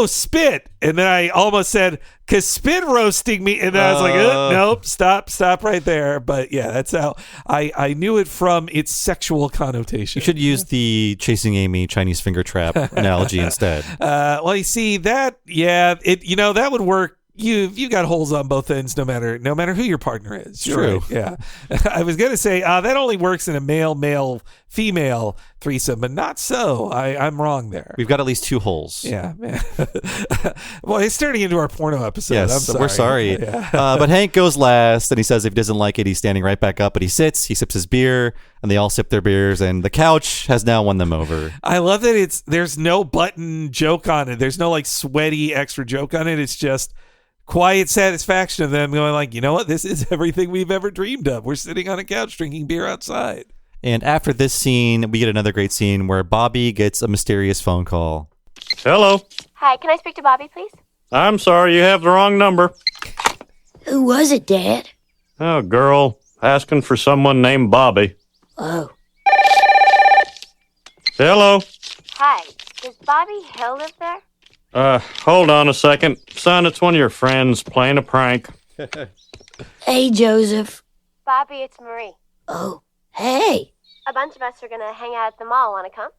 spit. And then I almost said, "'cause spit roasting me." And then I was like, nope, stop right there. But yeah, that's how I knew it from its sexual connotation. You should use the Chasing Amy Chinese finger trap analogy instead. Well, you see that, that would work. You got holes on both ends, no matter who your partner is. True. Right. Yeah. I was gonna say that only works in a male female threesome, but not so. I'm wrong there. We've got at least 2 holes. Yeah, man. Well, it's turning into our porno episode. Yes, I'm we're sorry. Yeah. But Hank goes last, and he says if he doesn't like it, he's standing right back up. But he sips his beer, and they all sip their beers, and the couch has now won them over. I love that there's no button joke on it. There's no like sweaty extra joke on it. It's just quiet satisfaction of them going like, you know what? This is everything we've ever dreamed of. We're sitting on a couch drinking beer outside. And after this scene, we get another great scene where Bobby gets a mysterious phone call. Hello. Hi, can I speak to Bobby, please? I'm sorry, you have the wrong number. Who was it, Dad? Oh, girl, asking for someone named Bobby. Oh. Hello. Hi, does Bobby Hill live there? Hold on a second. Son, it's one of your friends playing a prank. Hey, Joseph. Bobby, it's Marie. Oh, hey. A bunch of us are gonna hang out at the mall. Wanna come?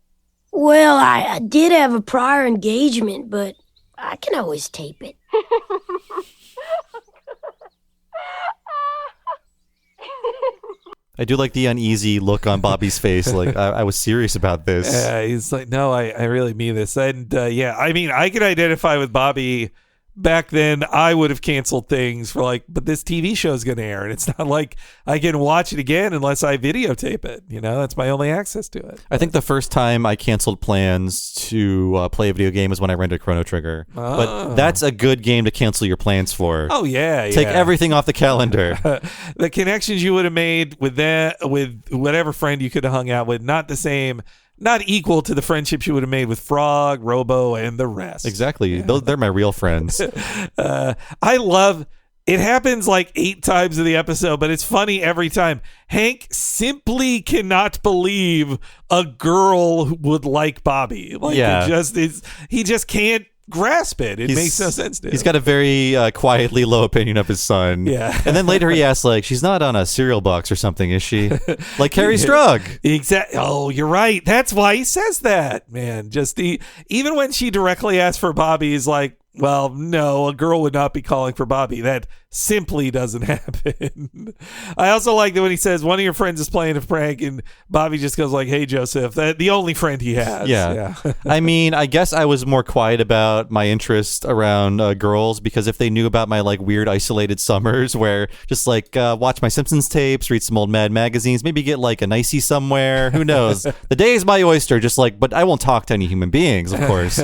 Well, I did have a prior engagement, but I can always tape it. I do like the uneasy look on Bobby's face. Like, I was serious about this. Yeah, he's like, no, I really mean this. And I mean, I could identify with Bobby. Back then, I would have canceled things for but this TV show is going to air, and it's not like I can watch it again unless I videotape it. That's my only access to it. I think the first time I canceled plans to play a video game was when I rented Chrono Trigger. Oh. But that's a good game to cancel your plans for. Oh, yeah. Take everything off the calendar. The connections you would have made with whatever friend you could have hung out with, not the same. Not equal to the friendships you would have made with Frog, Robo, and the rest. Exactly. Yeah. They're my real friends. I love it. Happens like 8 times in the episode, but it's funny every time. Hank simply cannot believe a girl would like Bobby. He just can't grasp it. It makes no sense to him. He's got a very quietly low opinion of his son. Yeah. And then later he asks, like, she's not on a cereal box or something, is she? Like Carrie Strug. Exactly. Oh, you're right. That's why he says that, man. Just even when she directly asks for Bobby, he's like, well, no, a girl would not be calling for Bobby. That simply doesn't happen. I also like that when he says one of your friends is playing a prank and Bobby just goes like, hey, Joseph, the only friend he has. Yeah. I mean, I guess I was more quiet about my interest around girls because if they knew about my like weird isolated summers where just like watch my Simpsons tapes, read some old Mad magazines, maybe get like an icy somewhere, who knows? The day is my oyster, just like, but I won't talk to any human beings, of course.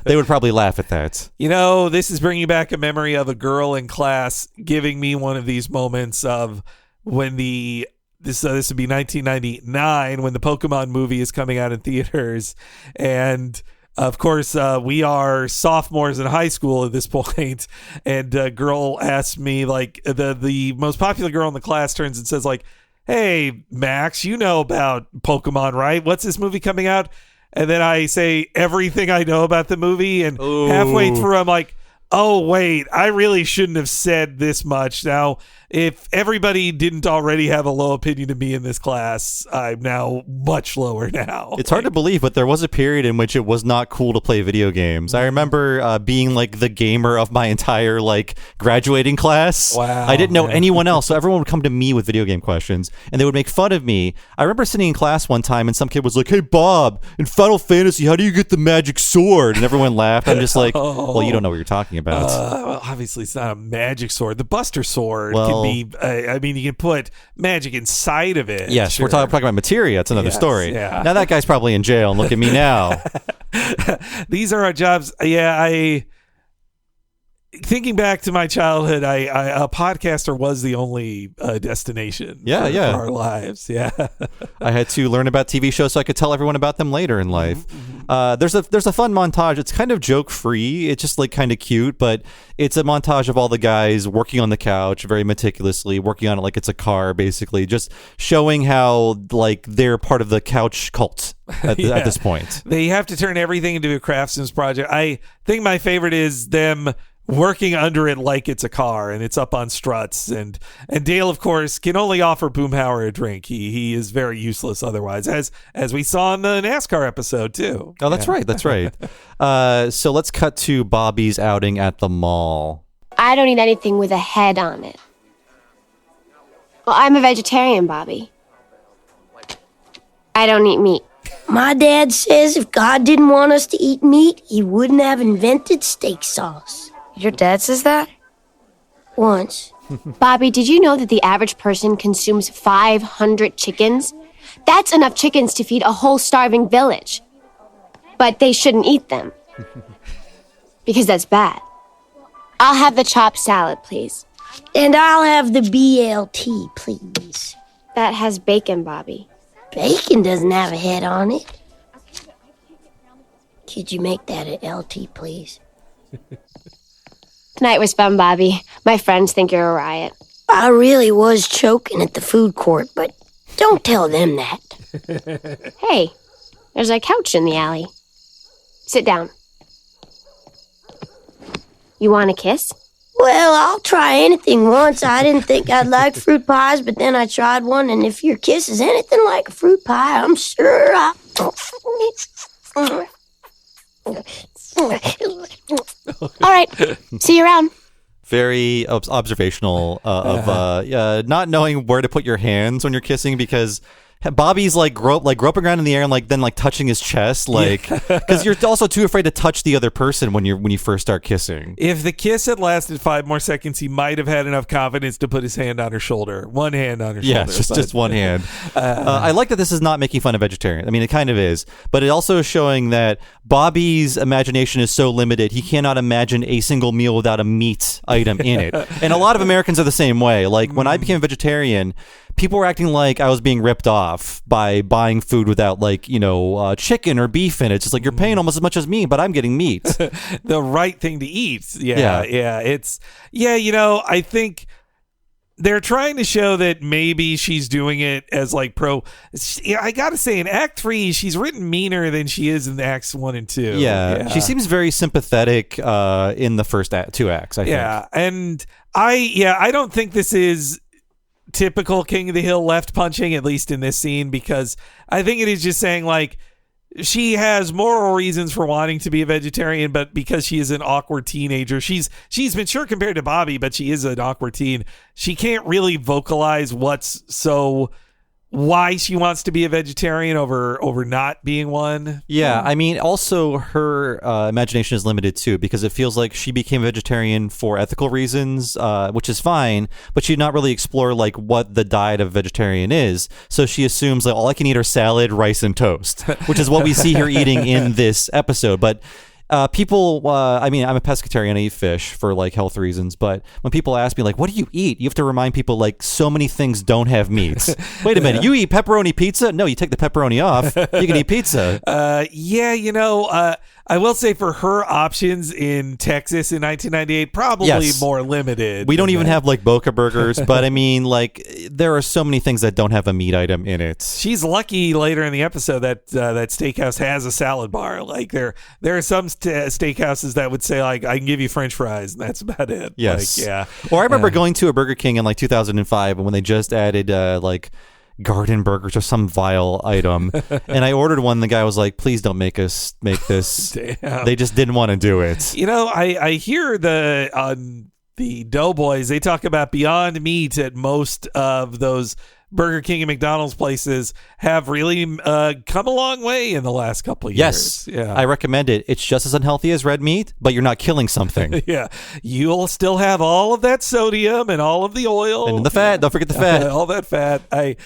They would probably laugh at that. You know, this is bringing back a memory of a girl in class giving me one of these moments of when this would be 1999 when the Pokemon movie is coming out in theaters, and of course we are sophomores in high school at this point, and a girl asked me, like, the most popular girl in the class turns and says like, hey Max, you know about Pokemon, right? What's this movie coming out? And then I say everything I know about the movie, and halfway through I'm like, oh, wait, I really shouldn't have said this much. Now, if everybody didn't already have a low opinion of me in this class, I'm now much lower now. It's hard to believe, but there was a period in which it was not cool to play video games. I remember being like the gamer of my entire like graduating class. Wow. I didn't know anyone else, so everyone would come to me with video game questions, and they would make fun of me. I remember sitting in class one time, and some kid was like, hey, Bob, in Final Fantasy, how do you get the magic sword? And everyone laughed. I'm just like, well, you don't know what you're talking about. Well, obviously, it's not a magic sword. The Buster Sword can be, I mean, you can put magic inside of it. Yes, sure. we're talking about materia. It's another story. Yeah. Now that guy's probably in jail, and look at me now. These are our jobs. Yeah, thinking back to my childhood, a podcaster was the only destination for our lives. Yeah. I had to learn about TV shows so I could tell everyone about them later in life. There's a fun montage. It's kind of joke free. It's just like kind of cute, but it's a montage of all the guys working on the couch very meticulously, working on it like it's a car, basically, just showing how like they're part of the couch cult at this point. They have to turn everything into a craftsman's project. I think my favorite is them working under it like it's a car, and it's up on struts, and Dale, of course, can only offer Boomhauer a drink. He is very useless otherwise, as we saw in the NASCAR episode too. Oh, that's right. So let's cut to Bobby's outing at the mall. I don't eat anything with a head on it. Well, I'm a vegetarian, Bobby. I don't eat meat. My dad says if God didn't want us to eat meat, he wouldn't have invented steak sauce. Your dad says that? Once. Bobby, did you know that the average person consumes 500 chickens? That's enough chickens to feed a whole starving village. But they shouldn't eat them. Because that's bad. I'll have the chopped salad, please. And I'll have the BLT, please. That has bacon, Bobby. Bacon doesn't have a head on it. Could you make that an LT, please? Tonight was fun, Bobby. My friends think you're a riot. I really was choking at the food court, but don't tell them that. Hey, there's a couch in the alley. Sit down. You want a kiss? Well, I'll try anything once. I didn't think I'd like fruit pies, but then I tried one, and if your kiss is anything like a fruit pie, I'm sure I... All right. See you around. Very observational of not knowing where to put your hands when you're kissing, because Bobby's groping around in the air and then touching his chest, because you're also too afraid to touch the other person when you first start kissing. If the kiss had lasted 5 more seconds, he might have had enough confidence to put his hand on her shoulder. One hand on her shoulder. Yeah, just one hand. I like that this is not making fun of vegetarians. I mean, it kind of is, but it also is showing that Bobby's imagination is so limited, he cannot imagine a single meal without a meat item in it. And a lot of Americans are the same way. Like, when I became a vegetarian, people were acting like I was being ripped off by buying food without, chicken or beef in it. It's just like, you're paying almost as much as me, but I'm getting meat. The right thing to eat. Yeah. I think they're trying to show that maybe she's doing it as like I gotta say, in Act 3, she's written meaner than she is in Acts 1 and 2. Yeah. She seems very sympathetic in the first 2 acts, I think. Yeah, and I don't think this is typical King of the Hill left punching, at least in this scene, because I think it is just saying, like, she has moral reasons for wanting to be a vegetarian, but because she is an awkward teenager, she's mature compared to Bobby, but she is an awkward teen. She can't really vocalize why she wants to be a vegetarian over not being one. Yeah, I mean, also her imagination is limited too, because it feels like she became a vegetarian for ethical reasons, which is fine, but she did not really explore like what the diet of a vegetarian is. So she assumes like all I can eat are salad, rice, and toast, which is what we see her eating in this episode. But people, I mean, I'm a pescatarian, I eat fish for like health reasons, but when people ask me like, what do you eat? You have to remind people like so many things don't have meat. Wait a minute, you eat pepperoni pizza? No, you take the pepperoni off, you can eat pizza. I will say for her options in Texas in 1998, probably more limited. We don't even have like Boca Burgers, but I mean, like, there are so many things that don't have a meat item in it. She's lucky later in the episode that that steakhouse has a salad bar. Like there are some steakhouses that would say like, I can give you French fries, and that's about it. Yes. Like, yeah. Or I remember going to a Burger King in like 2005, and when they just added like garden burgers or some vile item, and I ordered one. The guy was like, please don't make us make this. Damn. They just didn't want to do it. You know, I hear the Doughboys, they talk about Beyond Meat at most of those Burger King and McDonald's places have really come a long way in the last couple of years. Yes, I recommend it. It's just as unhealthy as red meat, but you're not killing something. Yeah, you'll still have all of that sodium and all of the oil and the fat. Don't forget the fat. All that fat. I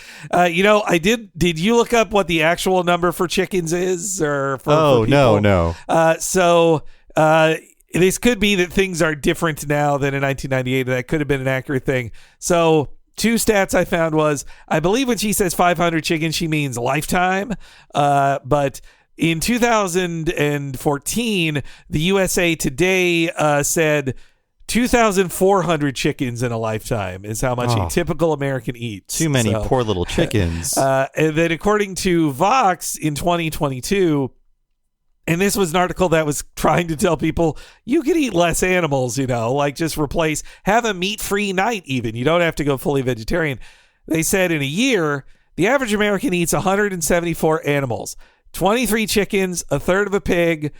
did. Did you look up what the actual number for chickens is, or for people? No. This could be that things are different now than in 1998. That could have been an accurate thing. So 2 stats I found was, I believe when she says 500 chickens, she means lifetime. But in 2014, the USA Today said 2,400 chickens in a lifetime is how much a typical American eats. Too many poor little chickens. And then according to Vox in 2022, and this was an article that was trying to tell people you can eat less animals, like just have a meat-free night even. You don't have to go fully vegetarian. They said in a year, the average American eats 174 animals, 23 chickens, a third of a pig,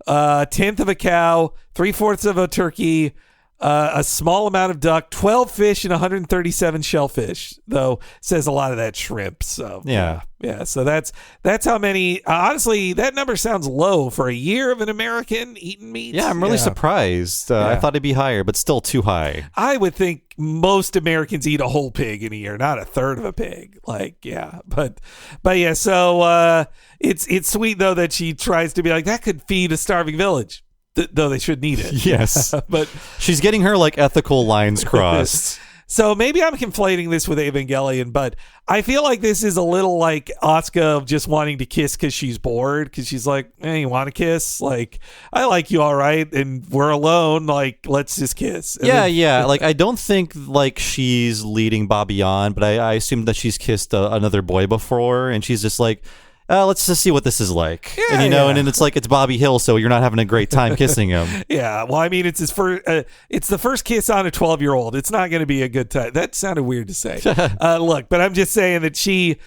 a tenth of a cow, 3/4 of a turkey, a small amount of duck, 12 fish, and 137 shellfish, though says a lot of that shrimp. So yeah. So that's how many. Honestly, that number sounds low for a year of an American eating meat. Yeah, I'm really surprised. I thought it'd be higher, but still too high. I would think most Americans eat a whole pig in a year, not a third of a pig. But yeah. So it's sweet though that she tries to be like, that could feed a starving village. Though they shouldn't eat it. Yes. But she's getting her like ethical lines crossed. So maybe I'm conflating this with Evangelion, but I feel like this is a little like Asuka just wanting to kiss because she's bored, because she's like, hey, you want to kiss? Like, I like you all right, and we're alone. Like, let's just kiss. And yeah. Like, I don't think like she's leading Bobby on, but I assume that she's kissed another boy before, and she's just like, let's just see what this is like. Yeah, and and then it's like, it's Bobby Hill, so you're not having a great time kissing him. Yeah, well, I mean, it's his first. It's the first kiss on a 12-year-old. It's not going to be a good time. That sounded weird to say. Look, but I'm just saying that she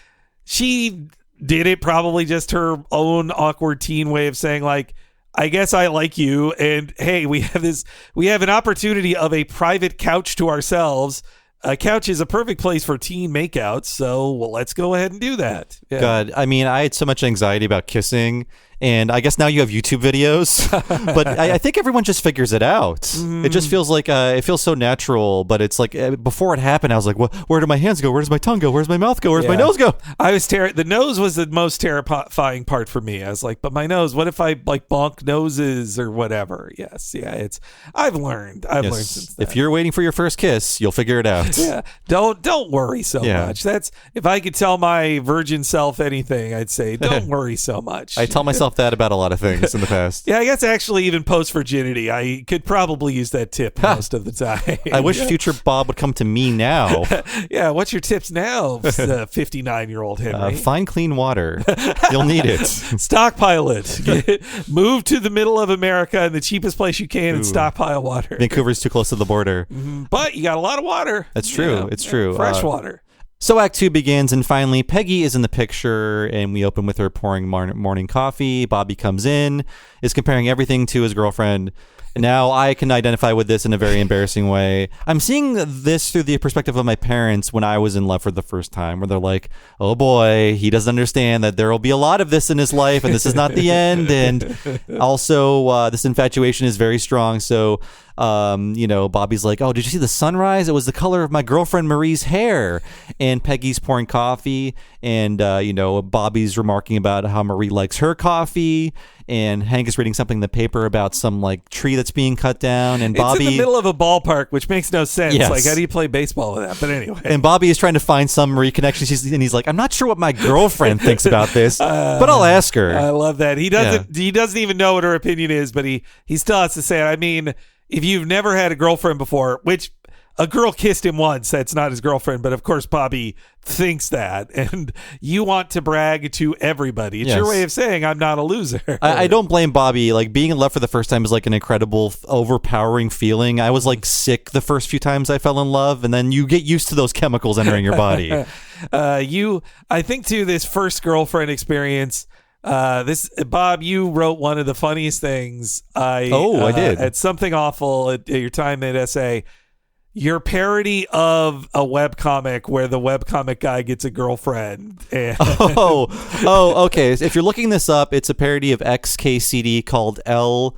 did it probably just her own awkward teen way of saying like, I guess I like you, and hey, we have an opportunity of a private couch to ourselves. A couch is a perfect place for teen makeouts, so let's go ahead and do that. Yeah. God, I mean, I had so much anxiety about kissing, and I guess now you have YouTube videos, but I think everyone just figures it out. It just feels like, it feels so natural, but it's like, before it happened, I was like, where do my hands go? Where does my tongue go? Where's my mouth go? Where's my nose go? I was the nose was the most terrifying part for me. I was like, but my nose, what if I like bonk noses or whatever? Yes, yeah, I've learned since then. If you're waiting for your first kiss, you'll figure it out. Yeah, don't worry so much. That's, if I could tell my virgin self anything, I'd say don't worry so much. I tell myself myself that about a lot of things in the past. Yeah, I guess actually even post virginity, I could probably use that tip most of the time. I wish future Bob would come to me now. Yeah, what's your tips now, 59-year-old Henry? Find clean water. You'll need it. Stockpile it. Move to the middle of America in the cheapest place you can and stockpile water. Vancouver's too close to the border. But you got a lot of water. That's true. It's true. Fresh water. So Act 2 begins, and finally Peggy is in the picture, and we open with her pouring morning coffee. Bobby comes in, is comparing everything to his girlfriend. Now I can identify with this in a very embarrassing way. I'm seeing this through the perspective of my parents when I was in love for the first time, where they're like, oh boy, he doesn't understand that there will be a lot of this in his life, and this is not the end. And also, this infatuation is very strong. So, Bobby's like, oh, did you see the sunrise? It was the color of my girlfriend Marie's hair. And Peggy's pouring coffee, and, Bobby's remarking about how Marie likes her coffee. And Hank is reading something in the paper about some like tree that's being cut down, and Bobby, it's in the middle of a ballpark, which makes no sense. Yes. Like, how do you play baseball with that? But anyway, and Bobby is trying to find some Marie connection. And he's like, I'm not sure what my girlfriend thinks about this, but I'll ask her. I love that he doesn't. Yeah. He doesn't even know what her opinion is, but he still has to say it. I mean, if you've never had a girlfriend before, which a girl kissed him once, that's not his girlfriend, but of course Bobby thinks that, and you want to brag to everybody. It's your way of saying I'm not a loser. I don't blame Bobby. Like, being in love for the first time is like an incredible, overpowering feeling. I was like sick the first few times I fell in love, and then you get used to those chemicals entering your body. I think too, this first girlfriend experience. Bob, you wrote one of the funniest things. I did at Something Awful at your time at SA. Your parody of a webcomic where the webcomic guy gets a girlfriend. And Okay. If you're looking this up, it's a parody of XKCD called LMND,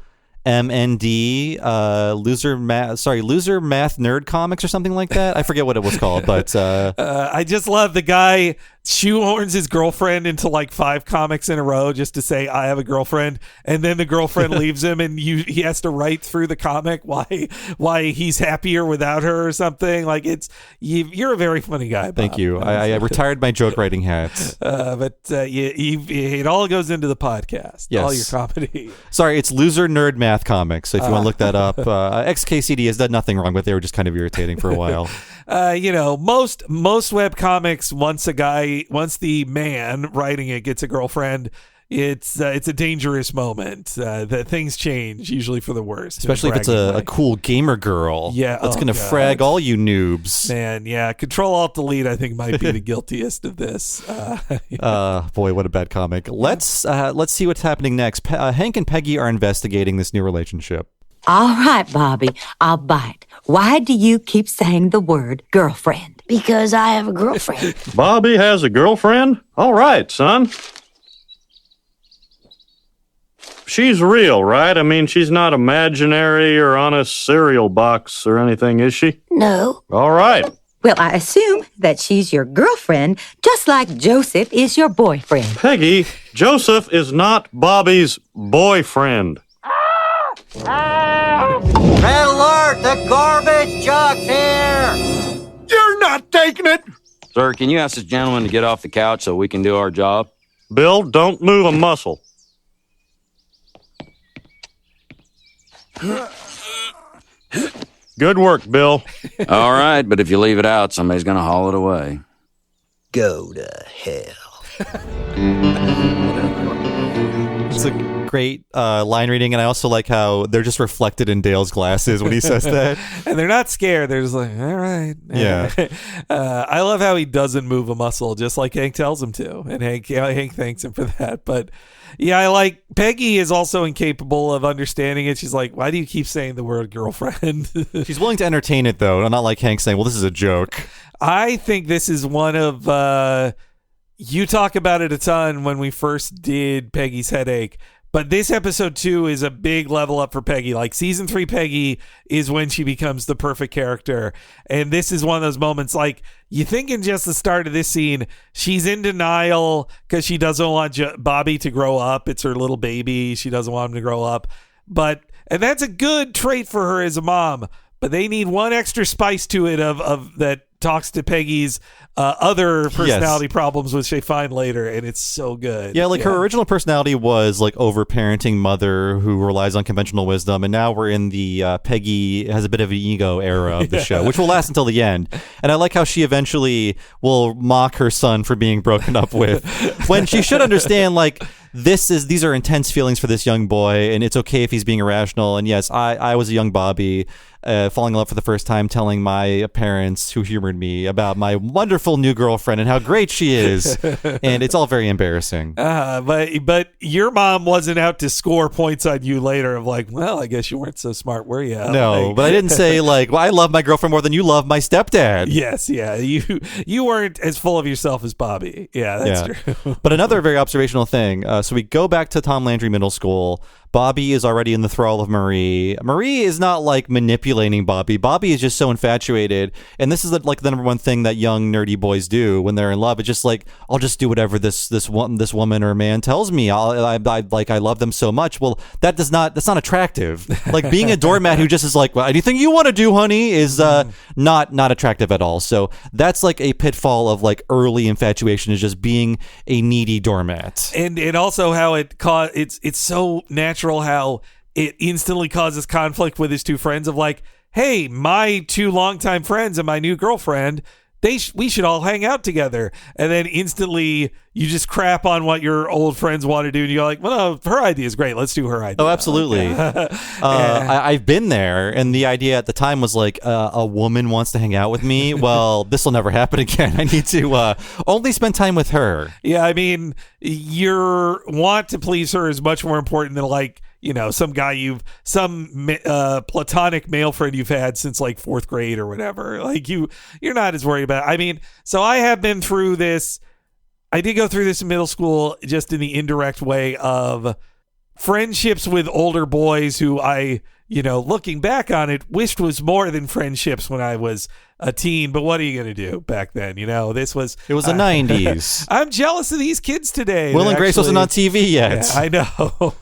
Loser Math Nerd Comics or something like that. I forget what it was called, but I just love the guy shoehorns his girlfriend into like 5 comics in a row just to say I have a girlfriend, and then the girlfriend leaves him, and he has to write through the comic why he's happier without her or something. Like, you're a very funny guy, Bob. Thank you. I retired my joke writing hat. It all goes into the podcast. Yes. All your comedy. Sorry, it's Loser Nerd Math Comics. So if you want to look that up, XKCD has done nothing wrong, but they were just kind of irritating for a while. Most web comics, once the man writing it gets a girlfriend, it's a dangerous moment. That things change, usually for the worst. Especially if it's a cool gamer girl. Yeah, that's gonna frag all you noobs. Man, yeah. Control Alt Delete, I think, might be the guiltiest of this. Boy, what a bad comic. Let's see what's happening next. Hank and Peggy are investigating this new relationship. All right, Bobby, I'll bite. Why do you keep saying the word girlfriend? Because I have a girlfriend. Bobby has a girlfriend? All right, son. She's real, right? I mean, she's not imaginary or on a cereal box or anything, is she? No. All right. Well, I assume that she's your girlfriend, just like Joseph is your boyfriend. Peggy, Joseph is not Bobby's boyfriend. Red alert! The garbage truck's here! You're not taking it! Sir, can you ask this gentleman to get off the couch so we can do our job? Bill, don't move a muscle. Good work, Bill. All right, but if you leave it out, somebody's going to haul it away. Go to hell. It's a great line reading, and I also like how they're just reflected in Dale's glasses when he says that. And they're not scared. They're just like, all right. Yeah. I love how he doesn't move a muscle, just like Hank tells him to. And Hank thanks him for that. But yeah, I like Peggy is also incapable of understanding it. She's like, why do you keep saying the word girlfriend? She's willing to entertain it, though, not like Hank saying, well, this is a joke. I think this is one of... you talk about it a ton when we first did Peggy's Headache, but this episode 2 is a big level up for Peggy. Like, season 3 Peggy is when she becomes the perfect character. And this is one of those moments, like, you think in just the start of this scene, she's in denial because she doesn't want Bobby to grow up. It's her little baby. She doesn't want him to grow up. And that's a good trait for her as a mom. But they need one extra spice to it of that talks to Peggy's other personality problems, which they find later, and it's so good. Yeah, like her original personality was like overparenting mother who relies on conventional wisdom, and now we're in the Peggy has a bit of an ego era of the show, which will last until the end. And I like how she eventually will mock her son for being broken up with, when she should understand like these are intense feelings for this young boy, and it's okay if he's being irrational. And yes, I was a young Bobby. Falling in love for the first time, telling my parents who humored me about my wonderful new girlfriend and how great she is, and it's all very embarrassing. But your mom wasn't out to score points on you later of like, well, I guess you weren't so smart, were you? No, like, but I didn't say like, well, I love my girlfriend more than you love my stepdad. Yes, yeah, you weren't as full of yourself as Bobby. Yeah, that's true. But another very observational thing. So we go back to Tom Landry Middle School. Bobby is already in the thrall of Marie. Marie is not like manipulating Bobby. Bobby is just so infatuated, and this is like the number one thing that young nerdy boys do when they're in love. It's just like, I'll just do whatever this woman or man tells me. I love them so much. Well, that's not attractive. Like being a doormat who just is like, well, anything you want to do, honey, is not attractive at all. So that's like a pitfall of like early infatuation, is just being a needy doormat. And also how it's so natural how it instantly causes conflict with his two friends of like, hey, my two longtime friends and my new girlfriend, we should all hang out together. And then instantly you just crap on what your old friends want to do, and you're like, well, no, her idea is great. Let's do her idea. Oh, absolutely. I've been there, and the idea at the time was like, a woman wants to hang out with me. Well, this will never happen again. I need to only spend time with her. Yeah, I mean, your want to please her is much more important than like, you know, some platonic male friend you've had since like fourth grade or whatever. Like you're not as worried about it. I mean, so I have been through this. I did go through this in middle school, just in the indirect way of friendships with older boys who I, you know, looking back on it, wished was more than friendships when I was a teen. But what are you going to do back then? You know, it was the 90s. I'm jealous of these kids today. Will and Grace wasn't on TV yet. Yeah, I know.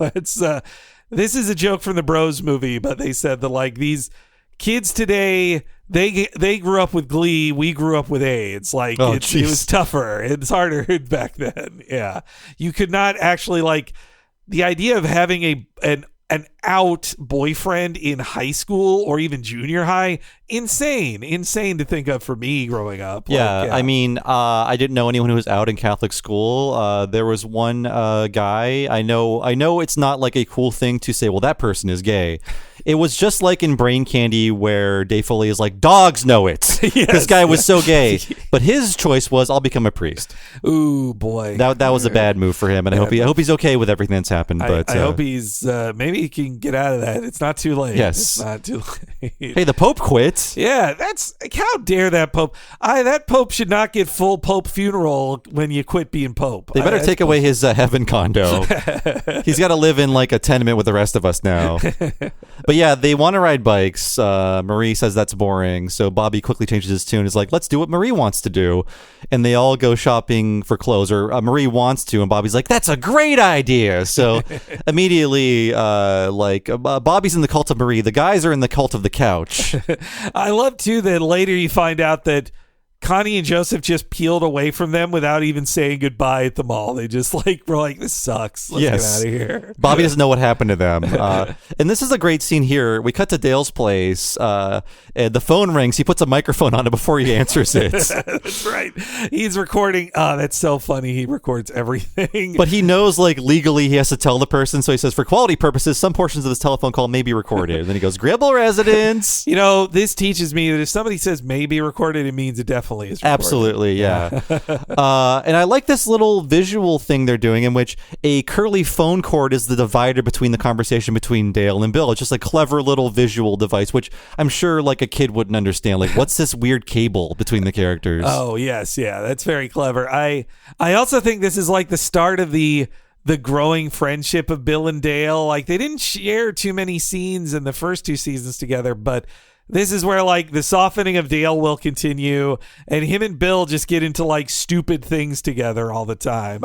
This is a joke from the Bros movie, but they said that like these kids today, they grew up with Glee. We grew up with AIDS. Like it was tougher. It's harder back then. Yeah, you could not actually like the idea of having an out boyfriend in high school or even junior high. Insane to think of for me growing up. Yeah, like, I mean, I didn't know anyone who was out in Catholic school. There was one guy I know it's not like a cool thing to say, well, that person is gay. It was just like in Brain Candy where Dave Foley is like, dogs know it. Yes, this guy was so gay. But his choice was, I'll become a priest. Ooh, boy. That was a bad move for him, and I hope he's okay with everything that's happened. But I hope he's maybe he can get out of that. It's not too late. Yes. It's not too late. Hey, the Pope quit. Yeah, that's how dare that Pope. That Pope should not get full Pope funeral when you quit being Pope. They better take away his heaven condo. He's got to live in like a tenement with the rest of us now. But yeah, they want to ride bikes. Marie says that's boring, so Bobby quickly changes his tune. Is like, let's do what Marie wants to do, and they all go shopping for clothes, or Marie wants to, and Bobby's like, that's a great idea. So immediately, Bobby's in the cult of Marie. The guys are in the cult of the couch. I love too that later you find out that Connie and Joseph just peeled away from them without even saying goodbye at the mall. They just were like, this sucks. Let's get out of here. Bobby doesn't know what happened to them. And this is a great scene here. We cut to Dale's place. And the phone rings. He puts a microphone on it before he answers it. That's right. He's recording. That's so funny. He records everything. But he knows, like, legally he has to tell the person. So he says, for quality purposes, some portions of this telephone call may be recorded. And then he goes, Gribble residence. You know, this teaches me that if somebody says may be recorded, it means it definitely is recorded. Absolutely, yeah. And I like this little visual thing they're doing in which a curly phone cord is the divider between the conversation between Dale and Bill. It's just a clever little visual device, which I'm sure like a kid wouldn't understand. Like, what's this weird cable between the characters? Oh, yes, yeah. That's very clever. I also think this is like the start of the growing friendship of Bill and Dale. Like, they didn't share too many scenes in the first two seasons together, but this is where like the softening of Dale will continue, and him and Bill just get into like stupid things together all the time.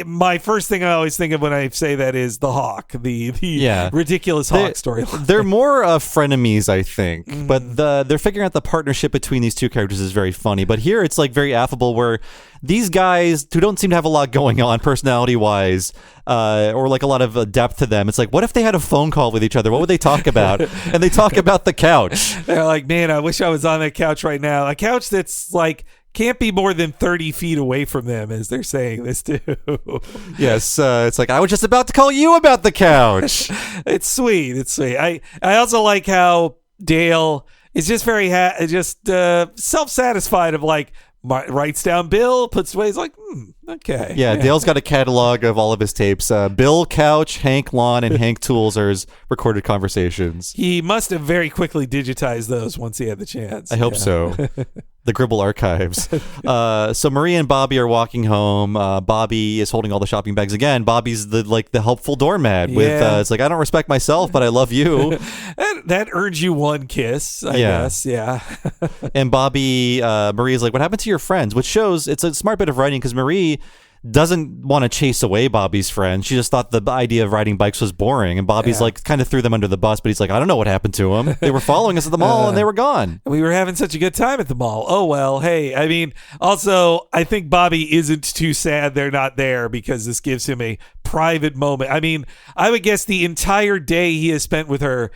My first thing I always think of when I say that is the Hawk, the ridiculous Hawk storyline. They're more frenemies, I think, but they're figuring out the partnership between these two characters is very funny. But here it's like very affable, where these guys who don't seem to have a lot going on personality-wise, or like a lot of depth to them, it's like, what if they had a phone call with each other? What would they talk about? And they talk about the couch. They're like, man, I wish I was on that couch right now. A couch that's like can't be more than 30 feet away from them, as they're saying this too. Yes, it's like, I was just about to call you about the couch. It's sweet. It's sweet. I also like how Dale is just very self-satisfied of like, writes down Bill, puts away, he's like, okay. Yeah, Dale's got a catalog of all of his tapes. Bill Couch, Hank Lawn, and Hank Tools are his recorded conversations. He must have very quickly digitized those once he had the chance. I hope so. The Gribble archives. So Marie and Bobby are walking home. Bobby is holding all the shopping bags again. Bobby's the helpful doormat with it's like, I don't respect myself, but I love you. that earns you one kiss, I guess. Yeah. And Marie is like, what happened to your friends? Which shows it's a smart bit of writing, because Marie doesn't want to chase away Bobby's friends. She just thought the idea of riding bikes was boring, and Bobby's like kind of threw them under the bus, but he's like, I don't know what happened to them. They were following us at the mall and they were gone. We were having such a good time at the mall. Oh well, hey, I mean, also I think Bobby isn't too sad they're not there, because this gives him a private moment. I mean, I would guess the entire day he has spent with her,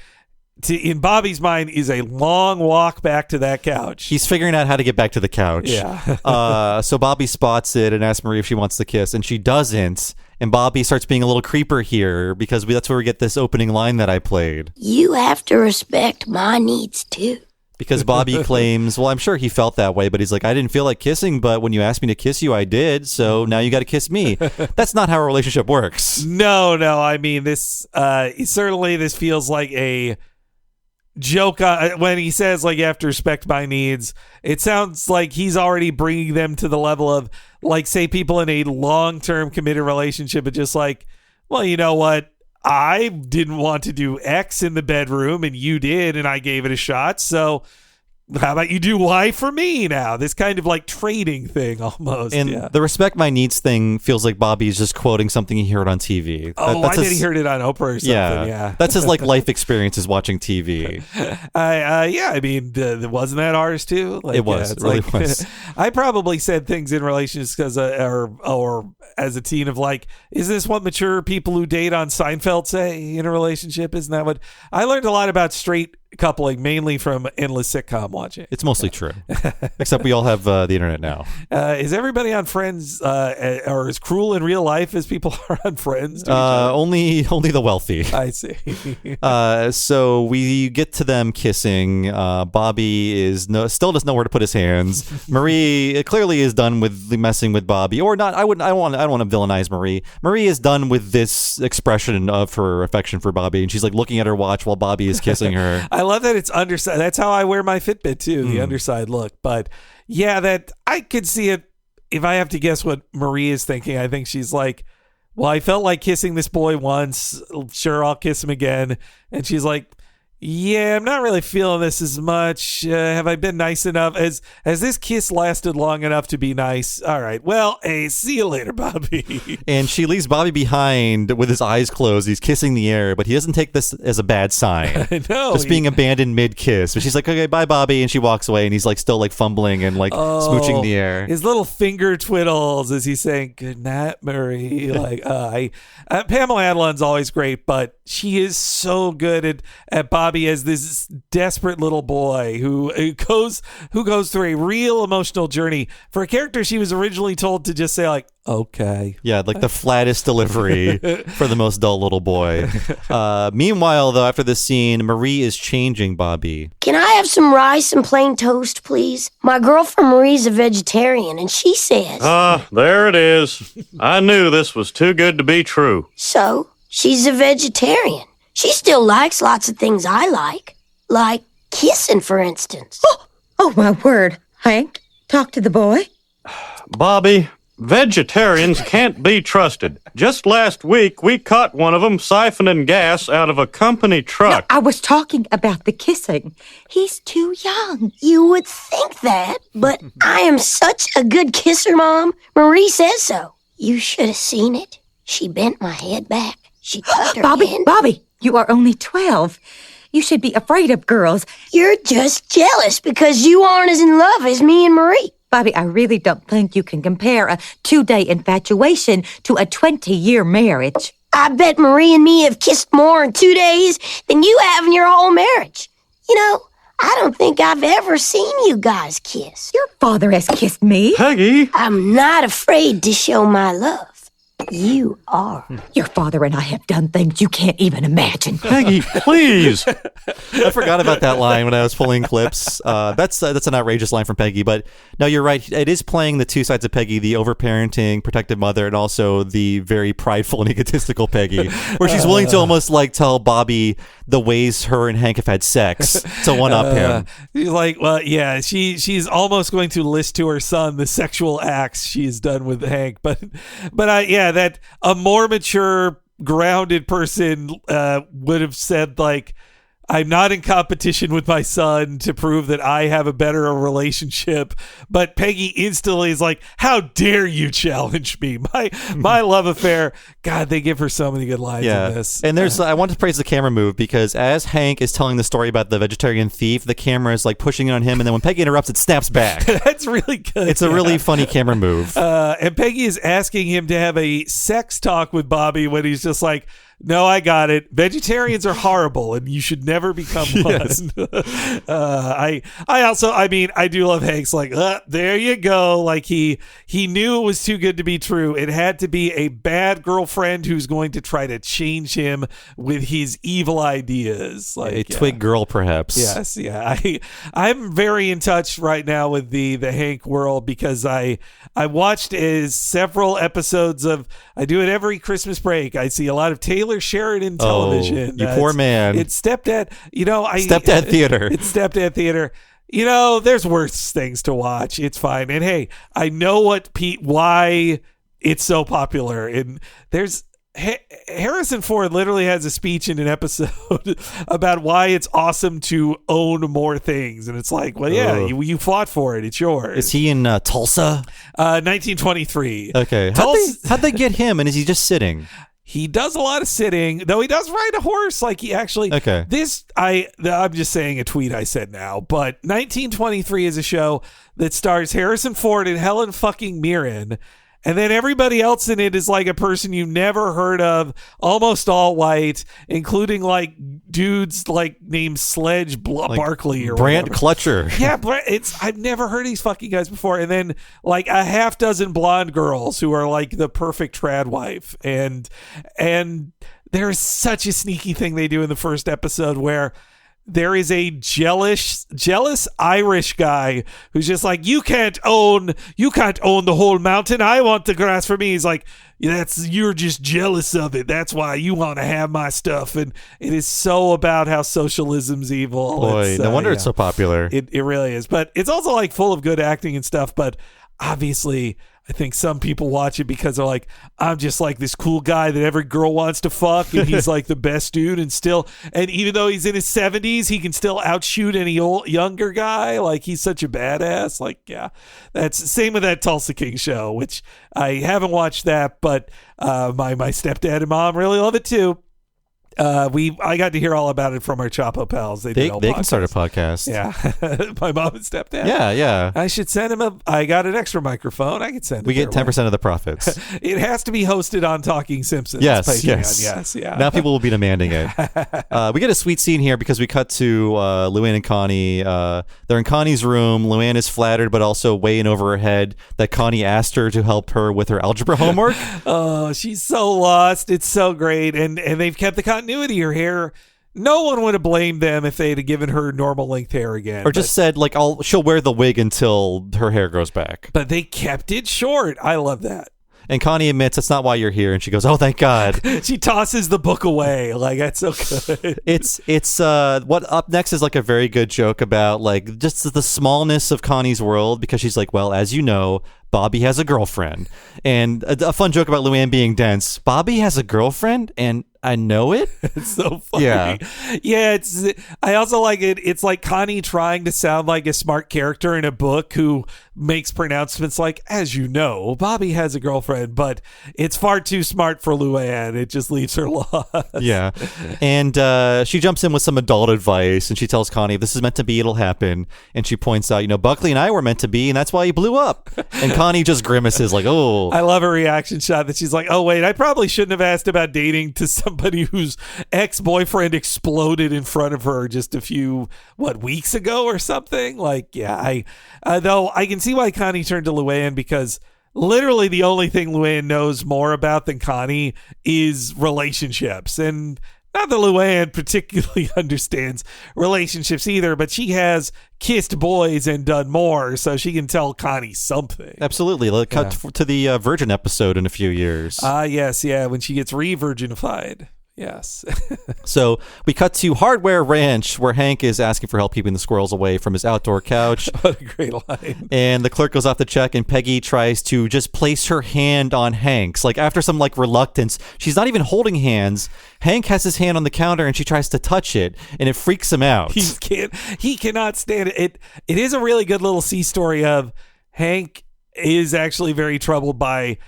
in Bobby's mind, is a long walk back to that couch. He's figuring out how to get back to the couch. Yeah. So Bobby spots it and asks Marie if she wants to kiss, and she doesn't. And Bobby starts being a little creeper here, because that's where we get this opening line that I played. You have to respect my needs too. Because Bobby claims, well, I'm sure he felt that way, but he's like, I didn't feel like kissing, but when you asked me to kiss you, I did. So now you got to kiss me. That's not how a relationship works. No. I mean, this feels like a joke when he says like, you have to respect my needs. It sounds like he's already bringing them to the level of like, say, people in a long-term committed relationship are just like, well, you know what, I didn't want to do X in the bedroom and you did, and I gave it a shot, so how about you do Y for me now? This kind of like trading thing almost. And the respect my needs thing feels like Bobby's just quoting something he heard on TV. I did he heard it on Oprah or something. Yeah. That's his like life experiences watching TV. I mean, wasn't that ours too? Like, it was. It really was. I probably said things in relationships because, or as a teen of like, is this what mature people who date on Seinfeld say in a relationship? Isn't that what I learned a lot about straight coupling, mainly from endless sitcom watching. It's mostly true, except we all have the internet now. Is everybody on Friends or as cruel in real life as people are on Friends? Only the wealthy. I see. So we get to them kissing. Bobby is still doesn't know where to put his hands. Marie clearly is done with messing with Bobby, or not. I don't want to villainize Marie. Marie is done with this expression of her affection for Bobby, and she's like looking at her watch while Bobby is kissing her. I love that it's underside. That's how I wear my Fitbit too, the underside look. But yeah, that I could see it. If I have to guess what Marie is thinking, I think she's like, well, I felt like kissing this boy once. Sure, I'll kiss him again. And she's like, yeah, I'm not really feeling this as much. Have I been nice enough? Has this kiss lasted long enough to be nice? All right. Well, hey, see you later, Bobby. And she leaves Bobby behind with his eyes closed. He's kissing the air, but he doesn't take this as a bad sign. No, just being abandoned mid-kiss. But she's like, okay, bye, Bobby. And she walks away, and he's like still like fumbling and like smooching the air. His little finger twiddles as he's saying, good night, Marie. Like, Pamela Adlon's always great, but she is so good at Bobby as this desperate little boy who goes through a real emotional journey for a character she was originally told to just say like, okay. Yeah, like the flattest delivery for the most dull little boy. Meanwhile, though, after this scene, Marie is changing Bobby. Can I have some rice and plain toast, please? My girlfriend Marie's a vegetarian, and she says... there it is. I knew this was too good to be true. So, she's a vegetarian. She still likes lots of things I like kissing, for instance. Oh, my word. Hank, talk to the boy. Bobby, Vegetarians can't be trusted. Just last week, we caught one of them siphoning gas out of a company truck. I was talking about the kissing. He's too young. You would think that, but I am such a good kisser, Mom. Marie says so. You should have seen it. She bent my head back. She tucked her hand. Bobby, you are only 12. You should be afraid of girls. You're just jealous because you aren't as in love as me and Marie. Bobby, I really don't think you can compare a 2-day infatuation to a 20-year marriage. I bet Marie and me have kissed more in 2 days than you have in your whole marriage. You know, I don't think I've ever seen you guys kiss. Your father has kissed me. Peggy! I'm not afraid to show my love. You are. Your father and I have done things you can't even imagine. Peggy, please. I forgot about that line when I was pulling clips. That's an outrageous line from Peggy. But no, you're right. It is playing the two sides of Peggy, the overparenting, protective mother, and also the very prideful and egotistical Peggy, where she's willing to almost like tell Bobby the ways her and Hank have had sex to one-up him. She's like, well, yeah, she's almost going to list to her son the sexual acts she's done with Hank. But that a more mature, grounded person would have said, like, I'm not in competition with my son to prove that I have a better relationship. But Peggy instantly is like, how dare you challenge me? My love affair. God, they give her so many good lines in this. And I want to praise the camera move because as Hank is telling the story about the vegetarian thief, the camera is like pushing it on him. And then when Peggy interrupts, it snaps back. That's really good. It's a really funny camera move. And Peggy is asking him to have a sex talk with Bobby when he's just like, no, I got it. Vegetarians are horrible, and you should never become one. I do love Hank's like, there you go. Like he knew it was too good to be true. It had to be a bad girlfriend who's going to try to change him with his evil ideas. Like a twig girl, perhaps. Yes, yeah. I'm very in touch right now with the Hank world because I watched several episodes of. I do it every Christmas break. I see a lot of Taylor Sheridan television. You poor man. It's stepdad. Stepdad theater. It's stepdad theater. There's worse things to watch. It's fine. And hey, I know why it's so popular. And there's Harrison Ford literally has a speech in an episode about why it's awesome to own more things. And it's like, well, yeah, you fought for it. It's yours. Is he in Tulsa? 1923. Okay. How'd they get him? And is he just sitting? He does a lot of sitting, though he does ride a horse. Like he actually, I'm just saying a tweet I said now, but 1923 is a show that stars Harrison Ford and Helen fucking Mirren. And then everybody else in it is like a person you never heard of, almost all white, including like dudes like named Sledge Barkley or Brant whatever. Clutcher. Yeah, I've never heard of these fucking guys before. And then like a half dozen blonde girls who are like the perfect trad wife. And there's such a sneaky thing they do in the first episode where there is a jealous Irish guy who's just like, you can't own the whole mountain. I want the grass for me. He's like, you're just jealous of it. That's why you want to have my stuff. And it is so about how socialism's evil. Boy, no wonder it's so popular. It really is. But it's also like full of good acting and stuff. But obviously, I think some people watch it because they're like, I'm just like this cool guy that every girl wants to fuck, and he's like the best dude, and even though he's in his 70s, he can still outshoot any younger guy. Like he's such a badass. Like, yeah, that's the same with that Tulsa King show, which I haven't watched that, but my stepdad and mom really love it too. I got to hear all about it from our Chapo pals. They can start a podcast. Yeah. My mom and stepdad. Yeah. I should send him I got an extra microphone. I could send it. We get 10% of the profits. It has to be hosted on TalKing Simpsons. Yes. Yeah. Now people will be demanding it. We get a sweet scene here because we cut to Luann and Connie. They're in Connie's room. Luann is flattered, but also way in over her head that Connie asked her to help her with her algebra homework. Oh, she's so lost. It's so great. And they've kept the continuity. Her hair, no one would have blamed them if they'd have given her normal length hair again. Or just said, like, she'll wear the wig until her hair grows back. But they kept it short. I love that. And Connie admits that's not why you're here, and she goes, "Oh, thank God." She tosses the book away. Like, that's so good. It's what up next is like a very good joke about like just the smallness of Connie's world, because she's like, well, as you know, Bobby has a girlfriend. And a fun joke about Luann being dense. Bobby has a girlfriend, and I know it. It's so funny. Yeah. Yeah, I also like it. It's like Connie trying to sound like a smart character in a book who makes pronouncements like, as you know, Bobby has a girlfriend, but it's far too smart for Luann. It just leaves her lost. Yeah. And she jumps in with some adult advice, and she tells Connie, if this is meant to be, it'll happen. And she points out, Buckley and I were meant to be, and that's why he blew up. And Connie just grimaces like, oh. I love her reaction shot that she's like, oh, wait, I probably shouldn't have asked about dating to somebody whose ex-boyfriend exploded in front of her just a few, weeks ago or something? Like, yeah, though I can see why Connie turned to Luann, because literally the only thing Luann knows more about than Connie is relationships. And not that Luann particularly understands relationships either, but she has kissed boys and done more, so she can tell Connie something. Absolutely. Let's cut to the Virgin episode in a few years. Yes, yeah, when she gets re-virginified. Yes. So we cut to Hardware Ranch, where Hank is asking for help keeping the squirrels away from his outdoor couch. What a great line. And the clerk goes off to check, and Peggy tries to just place her hand on Hank's. Like, after some reluctance, she's not even holding hands. Hank has his hand on the counter, and she tries to touch it, and it freaks him out. He cannot stand it. It is a really good little C story of Hank is actually very troubled by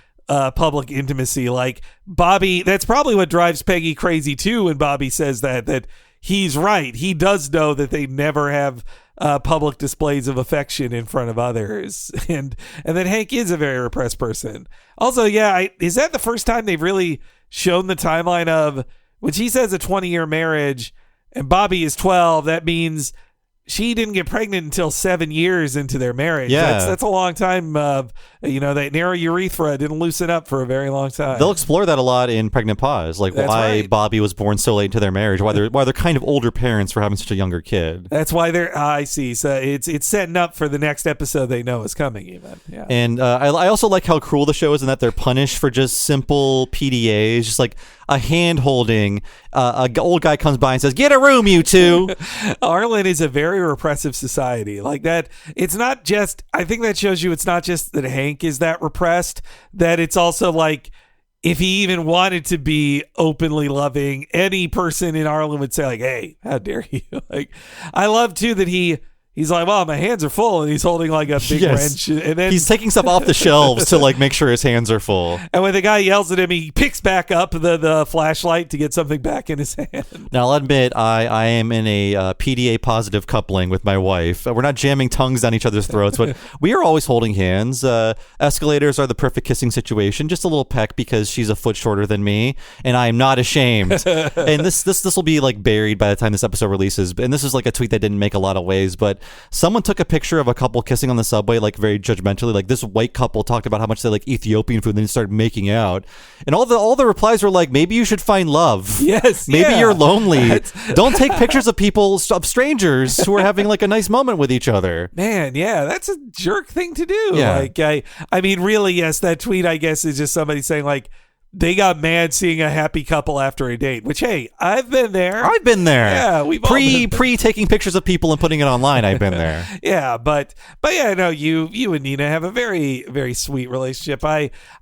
public intimacy. Like, Bobby, that's probably what drives Peggy crazy too when Bobby says that he's right. He does know that they never have public displays of affection in front of others, and that Hank is a very repressed person. Also, is that the first time they've really shown the timeline of when she says a 20-year marriage and Bobby is 12? That means she didn't get pregnant until 7 years into their marriage. Yeah. That's a long time. That narrow urethra didn't loosen up for a very long time. They'll explore that a lot in Pregnant Pause, like why Bobby was born so late into their marriage, why they're kind of older parents for having such a younger kid. That's why they're. I see. So it's setting up for the next episode they know is coming. Even. Yeah. And I also like how cruel the show is in that they're punished for just simple PDAs, just like a hand holding. A old guy comes by and says, "Get a room, you two." Ireland is a very repressive society. Like that. It's not just. I think that shows you it's not just that Hank is that repressed. That it's also like, if he even wanted to be openly loving, any person in Ireland would say like, "Hey, how dare you?" Like, I love too that he's like, well, my hands are full, and he's holding like a big wrench, and then he's taking stuff off the shelves to like make sure his hands are full. And when the guy yells at him, he picks back up the flashlight to get something back in his hand. Now, I'll admit, I am in a PDA positive coupling with my wife. We're not jamming tongues down each other's throats, but we are always holding hands. Escalators are the perfect kissing situation. Just a little peck because she's a foot shorter than me, and I am not ashamed. And this will be like buried by the time this episode releases. And this is like a tweet that didn't make a lot of waves, but someone took a picture of a couple kissing on the subway, like very judgmentally. Like, this white couple talked about how much they like Ethiopian food, and then started making out. And all the replies were like, maybe you should find love. Yes, maybe you're lonely. Don't take pictures of of strangers who are having like a nice moment with each other. Man, yeah, that's a jerk thing to do. Yeah. Like, I mean, really, yes, that tweet, I guess, is just somebody saying like, they got mad seeing a happy couple after a date, which, hey, I've been there. Yeah, we've all been pre taking pictures of people and putting it online. I've been there. Yeah, but yeah, no, you and Nina have a very, very sweet relationship.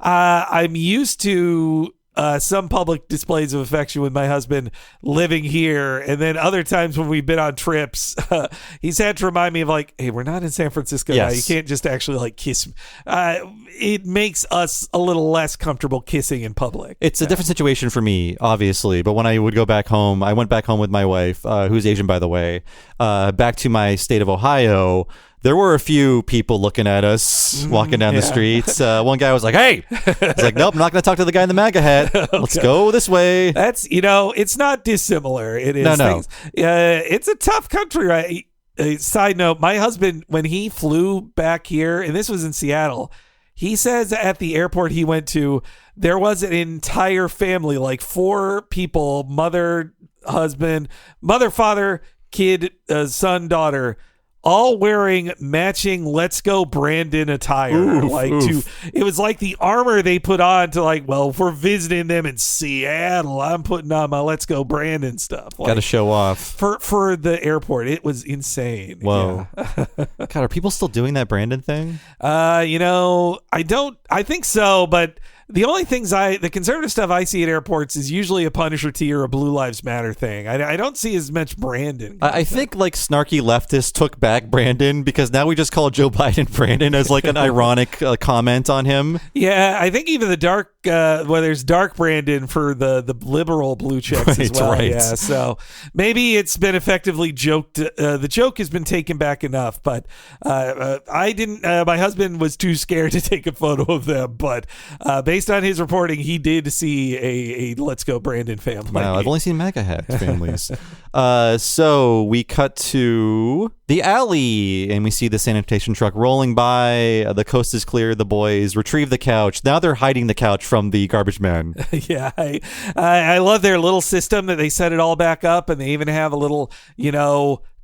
I'm used to some public displays of affection with my husband living here, and then other times when we've been on trips, he's had to remind me of like, hey, we're not in San Francisco now. You can't just actually like kiss. It makes us a little less comfortable kissing in public. It's a different situation for me, obviously, but when I would go back home, I went back home with my wife, who's Asian, by the way, back to my state of Ohio. There were a few people looking at us walking down the streets. One guy was like, "Hey," I was like, "Nope, I'm not going to talk to the guy in the MAGA hat. Let's go this way." That's it's not dissimilar. It is. No. It's a tough country, right? Side note: my husband, when he flew back here, and this was in Seattle, he says at the airport he went to, there was an entire family, like 4 people: mother, husband, mother, father, kid, son, daughter, all wearing matching Let's Go Brandon attire. It was like the armor they put on to like, well, if we're visiting them in Seattle, I'm putting on my Let's Go Brandon stuff. Got to show off. For the airport. It was insane. Whoa. Yeah. God, are people still doing that Brandon thing? I think so, but the only the conservative stuff I see at airports is usually a Punisher tee or a Blue Lives Matter thing. I don't see as much Brandon. I think like snarky leftists took back Brandon because now we just call Joe Biden Brandon as like an ironic comment on him. Yeah, I think even the dark, there's dark Brandon for the liberal blue checks as well. Right. Yeah, so maybe it's been effectively joked. The joke has been taken back enough, but I didn't. My husband was too scared to take a photo of them, but based on his reporting, he did see a Let's Go Brandon family. Wow, I've only seen MAGA hat families. So we cut to the alley, and we see the sanitation truck rolling by. The coast is clear. The boys retrieve the couch. Now they're hiding the couch from the garbage man. Yeah, I love their little system that they set it all back up, and they even have a little,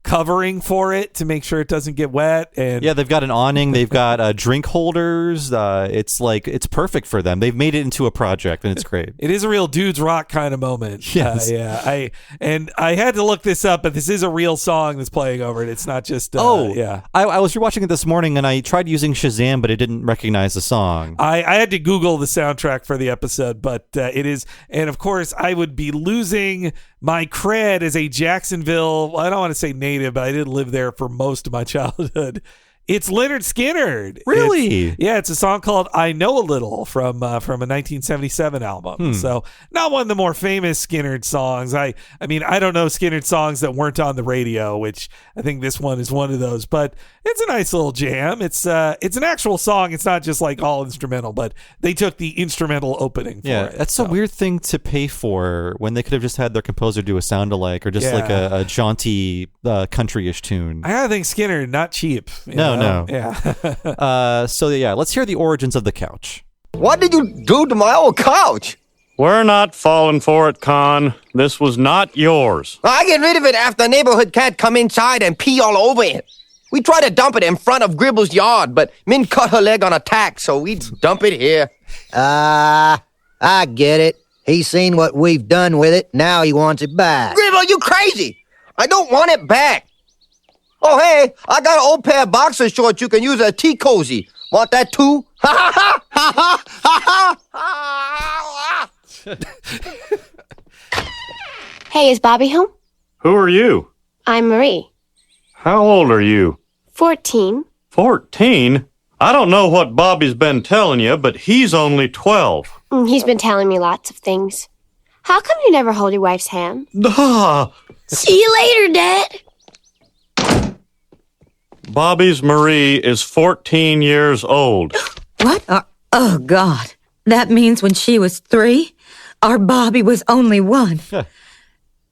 covering for it to make sure it doesn't get wet. And yeah, they've got an awning. They've got drink holders. It's perfect for them. They've made it into a project, and it's great. It is a real dudes rock kind of moment. Yes. I had to look this up, but this is a real song that's playing over it. It's not just. Yeah. I was rewatching it this morning, and I tried using Shazam, but it didn't recognize the song. I had to Google the soundtrack for the episode, but it is, and of course, I would be losing my cred as a Jacksonville. I don't want to say native, but I did live there for most of my childhood. It's Leonard Skinner. Really? It's a song called "I Know a Little" from a 1977 album. So not one of the more famous Skinner songs. I mean, I don't know Skinner songs that weren't on the radio, which I think this one is one of those. But it's a nice little jam. It's an actual song. It's not just like all instrumental, but they took the instrumental opening for it. That's a weird thing to pay for when they could have just had their composer do a sound alike or just like a jaunty country-ish tune. I gotta think Skinner, not cheap. No. Yeah. So let's hear the origins of the couch. What did you do to my old couch? We're not falling for it, Con. This was not yours. I get rid of it after a neighborhood cat come inside and pee all over it. We tried to dump it in front of Gribble's yard, but Min cut her leg on a tack, so we dump it here. I get it. He's seen what we've done with it. Now he wants it back. Gribble, you crazy? I don't want it back. Oh, hey, I got an old pair of boxer shorts you can use as a tea cozy. Want that too? Ha ha ha ha ha ha! Hey, is Bobby home? Who are you? I'm Marie. How old are you? 14. 14? I don't know what Bobby's been telling you, but he's only 12. He's been telling me lots of things. How come you never hold your wife's hand? See you later, Dad. Bobby's Marie is 14 years old. What? Oh, God. That means when she was 3, our Bobby was only 1.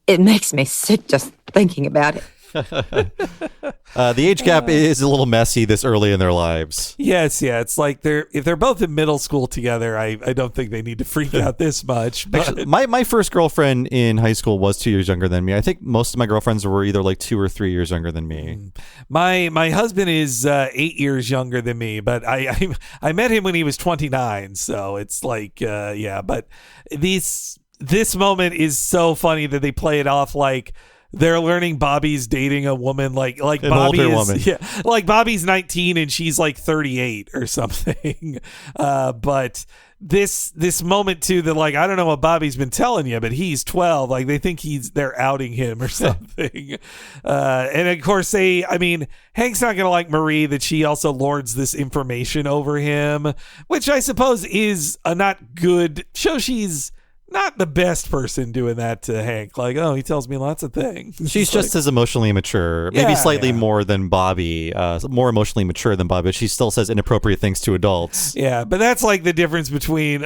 It makes me sick just thinking about it. The age gap is a little messy this early in their lives. Yes, it's like if they're both in middle school together, I don't think they need to freak out this much. But. Actually, my first girlfriend in high school was 2 years younger than me. I think most of my girlfriends were either like 2 or 3 years younger than me. My husband is 8 years younger than me, but I met him when he was 29, so it's like but this moment is so funny that they play it off like they're learning Bobby's dating a woman like an Bobby older is, woman. Yeah, like Bobby's 19 and she's like 38 or something. But this moment too, that like, I don't know what Bobby's been telling you, but he's 12. Like they think they're outing him or something. And of course Hank's not going to like Marie that she also lords this information over him, which I suppose is a not good show. She's not the best person doing that to Hank. Like, oh, he tells me lots of things. She's just as emotionally immature, maybe slightly more than Bobby, more emotionally mature than Bobby, but she still says inappropriate things to adults. Yeah, but that's like the difference between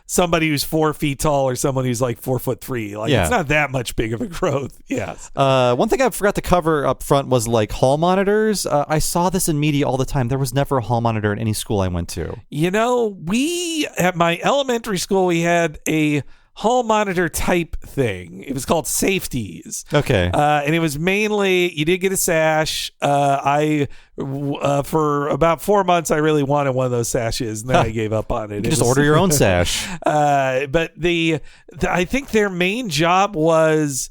somebody who's 4 feet tall or someone who's like 4'3". Like, it's not that much big of a growth. Yes. One thing I forgot to cover up front was like hall monitors. I saw this in media all the time. There was never a hall monitor in any school I went to. We at my elementary school, we had a hall monitor type thing. It was called Safeties. Okay. And it was mainly, you did get a sash. For about 4 months, I really wanted one of those sashes, and then I gave up on it. You can just order your own sash. But I think their main job was,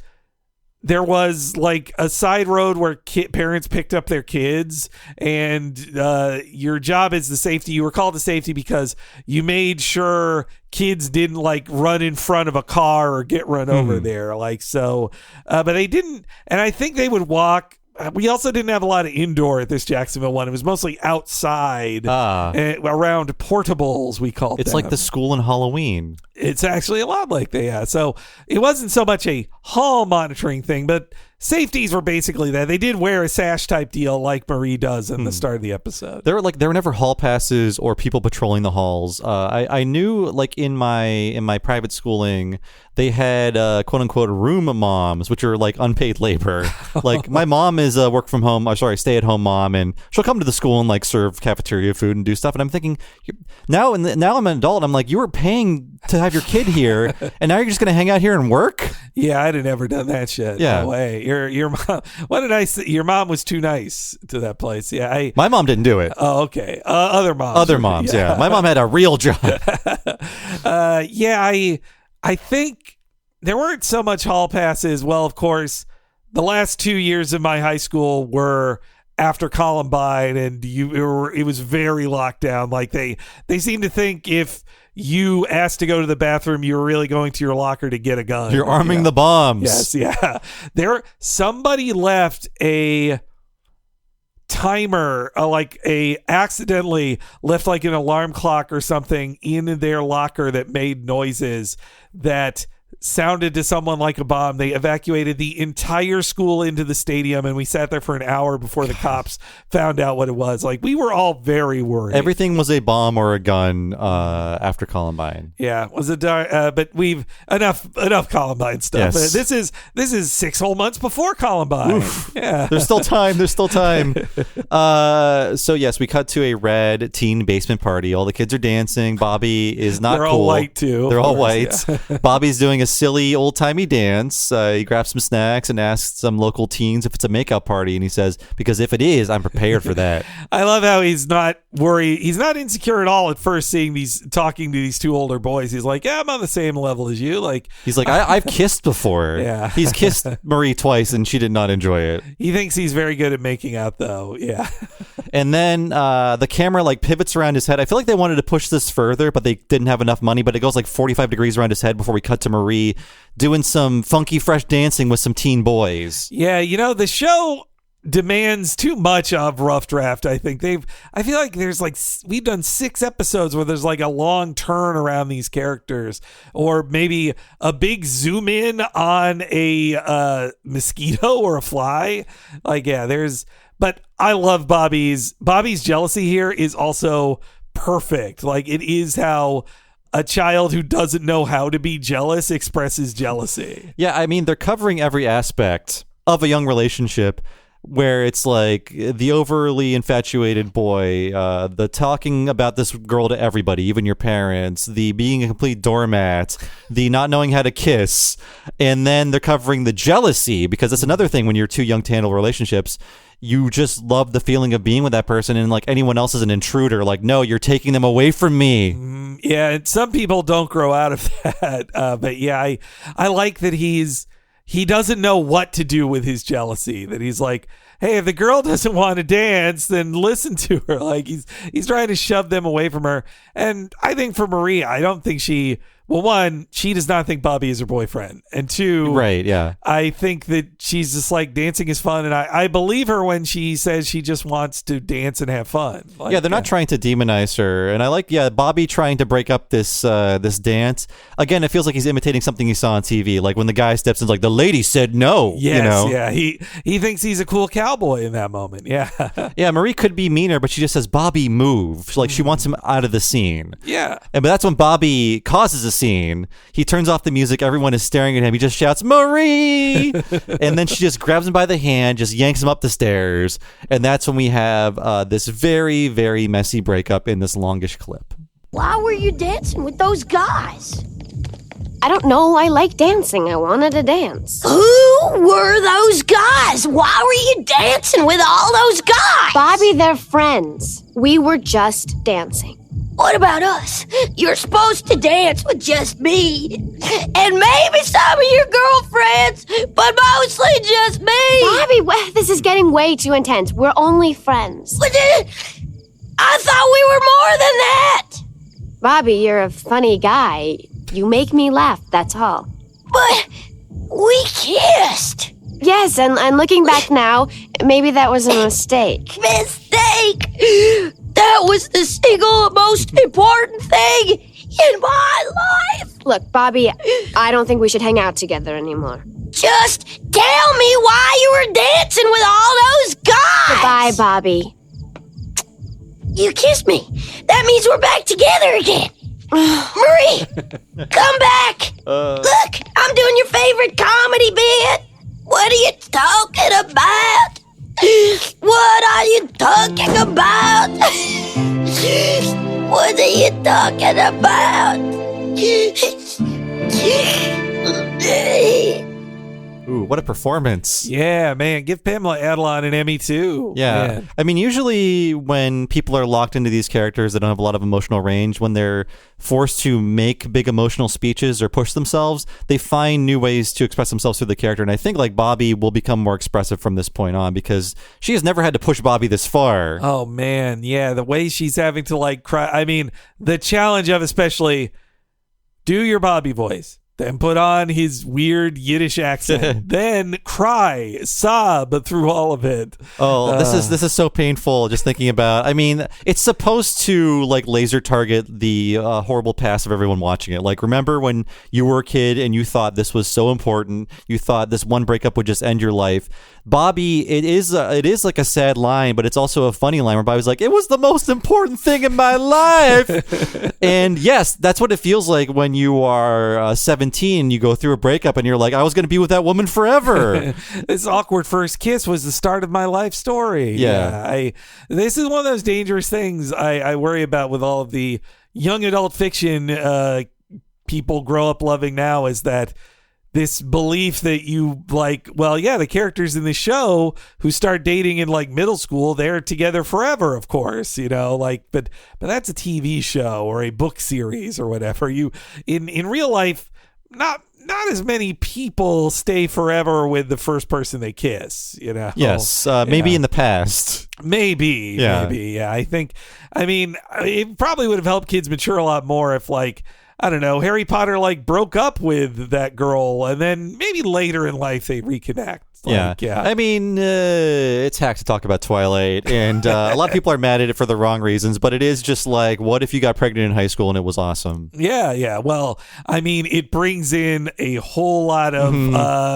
there was like a side road where parents picked up their kids, and your job is the safety. You were called to safety because you made sure kids didn't like run in front of a car or get run over there. Like, so, but they didn't. And I think they would walk. We also didn't have a lot of indoor at this Jacksonville one. It was mostly outside around portables, we called It's them. like the school in Halloween. It's actually a lot like that. Yeah. So it wasn't so much a hall monitoring thing, but safeties were basically that. They did wear a sash type deal like Marie does in the start of the episode. There were never hall passes or people patrolling the halls. I knew like in my private schooling, they had quote unquote room moms, which are like unpaid labor. Like my mom is a stay at home mom, and she'll come to the school and like serve cafeteria food and do stuff. And I'm thinking now I'm an adult. I'm like, you were paying to have your kid here, and now you're just gonna hang out here and work? Yeah, I'd have never done that shit. Yeah. No way. Your mom. What did I say? Your mom was too nice to that place. Yeah. My mom didn't do it. Oh, okay. Other moms. Other moms. Yeah. My mom had a real job. I think there weren't so much hall passes. Well, of course, the last 2 years of my high school were after Columbine, and it was very locked down. Like they seemed to think if you asked to go to the bathroom, you were really going to your locker to get a gun. You're arming the bombs. Yes, yeah. Somebody left a timer, accidentally left like an alarm clock or something in their locker that made noises that sounded to someone like a bomb. They evacuated the entire school into the stadium, and we sat there for an hour before the cops found out what it was. Like, we were all very worried. Everything was a bomb or a gun after Columbine. Yeah, was it? But we've enough Columbine stuff. Yes. This is 6 whole months before Columbine. Oof. Yeah, there's still time. So yes, we cut to a red teen basement party. All the kids are dancing. Bobby is not They're cool. all white too. They're all course, white. yeah. Bobby's doing a silly old-timey dance. He grabs some snacks and asks some local teens if it's a makeout party, and he says, because if it is, I'm prepared for that. I love how he's not worried. He's not insecure at all at first talking to these two older boys. He's like, yeah, I'm on the same level as you. Like, he's like, I've kissed before. Yeah. He's kissed Marie twice, and she did not enjoy it. He thinks he's very good at making out, though. Yeah. And then the camera like pivots around his head. I feel like they wanted to push this further, but they didn't have enough money. But it goes like 45 degrees around his head before we cut to Marie doing some funky, fresh dancing with some teen boys. Yeah, the show demands too much of Rough Draft. I think I feel like there's like, we've done 6 episodes where there's like a long turn around these characters, or maybe a big zoom in on a mosquito or a fly. Like, yeah, but I love Bobby's jealousy here is also perfect. Like, it is how a child who doesn't know how to be jealous expresses jealousy. Yeah, I mean, they're covering every aspect of a young relationship, where it's like the overly infatuated boy, the talking about this girl to everybody, even your parents, the being a complete doormat, the not knowing how to kiss, and then they're covering the jealousy, because that's another thing when you're too young to handle relationships. You just love the feeling of being with that person, and like anyone else is an intruder. Like, no, you're taking them away from me. Yeah, and some people don't grow out of that. But yeah, I like that he doesn't know what to do with his jealousy. That he's like, hey, if the girl doesn't want to dance, then listen to her. Like, he's trying to shove them away from her. And I think for Marie, I don't think she does not think Bobby is her boyfriend. And 2, right, yeah, I think that she's just like, dancing is fun. And I believe her when she says she just wants to dance and have fun. Like, yeah, they're not trying to demonize her. And I like, Bobby trying to break up this dance. Again, it feels like he's imitating something he saw on TV. Like when the guy steps in, like, the lady said no. Yes, yeah. He thinks he's a cool cowboy in that moment. Yeah. Yeah, Marie could be meaner, but she just says, Bobby, move. Like, she wants him out of the scene. Yeah. But that's when Bobby causes a scene. He turns off the music. Everyone is staring at him. He just shouts, Marie! And then she just grabs him by the hand, just yanks him up the stairs. And that's when we have this very, very messy breakup in this longish clip. Why were you dancing with those guys? I don't know. I like dancing. I wanted to dance. Who were those guys? Why were you dancing with all those guys? Bobby, they're friends. We were just dancing. What about us? You're supposed to dance with just me. And maybe some of your girlfriends, but mostly just me. Bobby, this is getting way too intense. We're only friends. But I thought we were more than that. Bobby, you're a funny guy. You make me laugh, that's all. But we kissed. Yes, and looking back now, maybe that was a mistake. Mistake? That was the single most important thing in my life. Look, Bobby, I don't think we should hang out together anymore. Just tell me why you were dancing with all those guys. Goodbye, Bobby. You kissed me. That means we're back together again. Marie, come back. Look, I'm doing your favorite comedy bit. What are you talking about? What are you talking about? What are you talking about? Ooh, what a performance. Yeah, man. Give Pamela Adlon an Emmy, too. Yeah. Man. I mean, usually when people are locked into these characters that don't have a lot of emotional range, when they're forced to make big emotional speeches or push themselves, they find new ways to express themselves through the character. And I think like Bobby will become more expressive from this point on because she has never had to push Bobby this far. Oh, man. Yeah, the way she's having to like cry. I mean, the challenge of especially do your Bobby voice. Then put on his weird Yiddish accent. Then cry, sob through all of it. Oh, this is so painful just thinking about. I mean, it's supposed to like laser target the horrible past of everyone watching it. Like, remember when you were a kid and you thought this was so important? You thought this one breakup would just end your life. Bobby, it is like a sad line, but it's also a funny line where Bobby's like, "It was the most important thing in my life." And yes, that's what it feels like when you are 17. You go through a breakup and you're like, "I was going to be with that woman forever." This awkward first kiss was the start of my life story. Yeah. This is one of those dangerous things I worry about with all of the young adult fiction people grow up loving now, is that this belief that you like, well, yeah, the characters in the show who start dating in like middle school, they're together forever, of course, you know, like, but that's a TV show or a book series or whatever. You in real life, not as many people stay forever with the first person they kiss, you know? Yes, maybe in the past. Maybe. Yeah. I mean, it probably would have helped kids mature a lot more if, like, I don't know, Harry Potter like broke up with that girl and then maybe later in life they reconnect. Like, yeah. I mean, it's hack to talk about Twilight, and a lot of people are mad at it for the wrong reasons, but it is just like, what if you got pregnant in high school and it was awesome? Yeah. Well, I mean, it brings in a whole lot of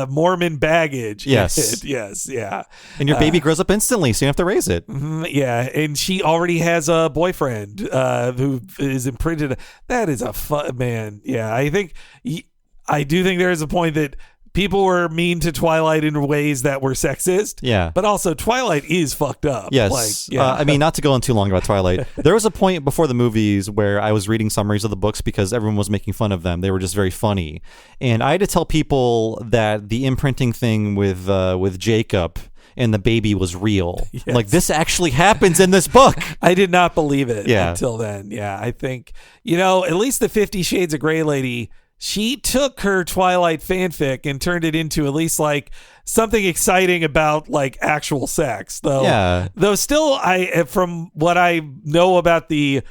Mormon baggage. Yes. Yes, yeah. And your baby grows up instantly, so you have to raise it. Yeah, and she already has a boyfriend who is imprinted. That is a fun, man. Yeah, I do think there is a point that people were mean to Twilight in ways that were sexist. Yeah. But also, Twilight is fucked up. Yes. Like, yeah. I mean, not to go on too long about Twilight. There was a point before the movies where I was reading summaries of the books because everyone was making fun of them. They were just very funny. And I had to tell people that the imprinting thing with Jacob and the baby was real. Yes. Like, this actually happens in this book. I did not believe it Yeah. until then. Yeah, I think, at least the 50 Shades of Grey lady, she took her Twilight fanfic and turned it into at least like something exciting about like actual sex. Though still, from what I know about the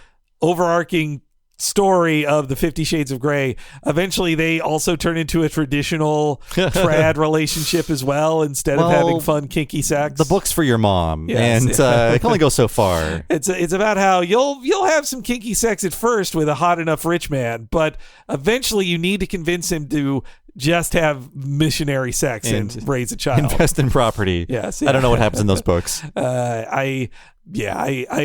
overarching story of the 50 Shades of Grey, eventually they also turn into a traditional trad relationship as well, instead of having fun kinky sex. The book's for your mom, Yes. and it can only go so far. It's about how you'll have some kinky sex at first with a hot enough rich man, but eventually you need to convince him to just have missionary sex and raise a child. Invest in property. Yes. I don't know what happens in those books. I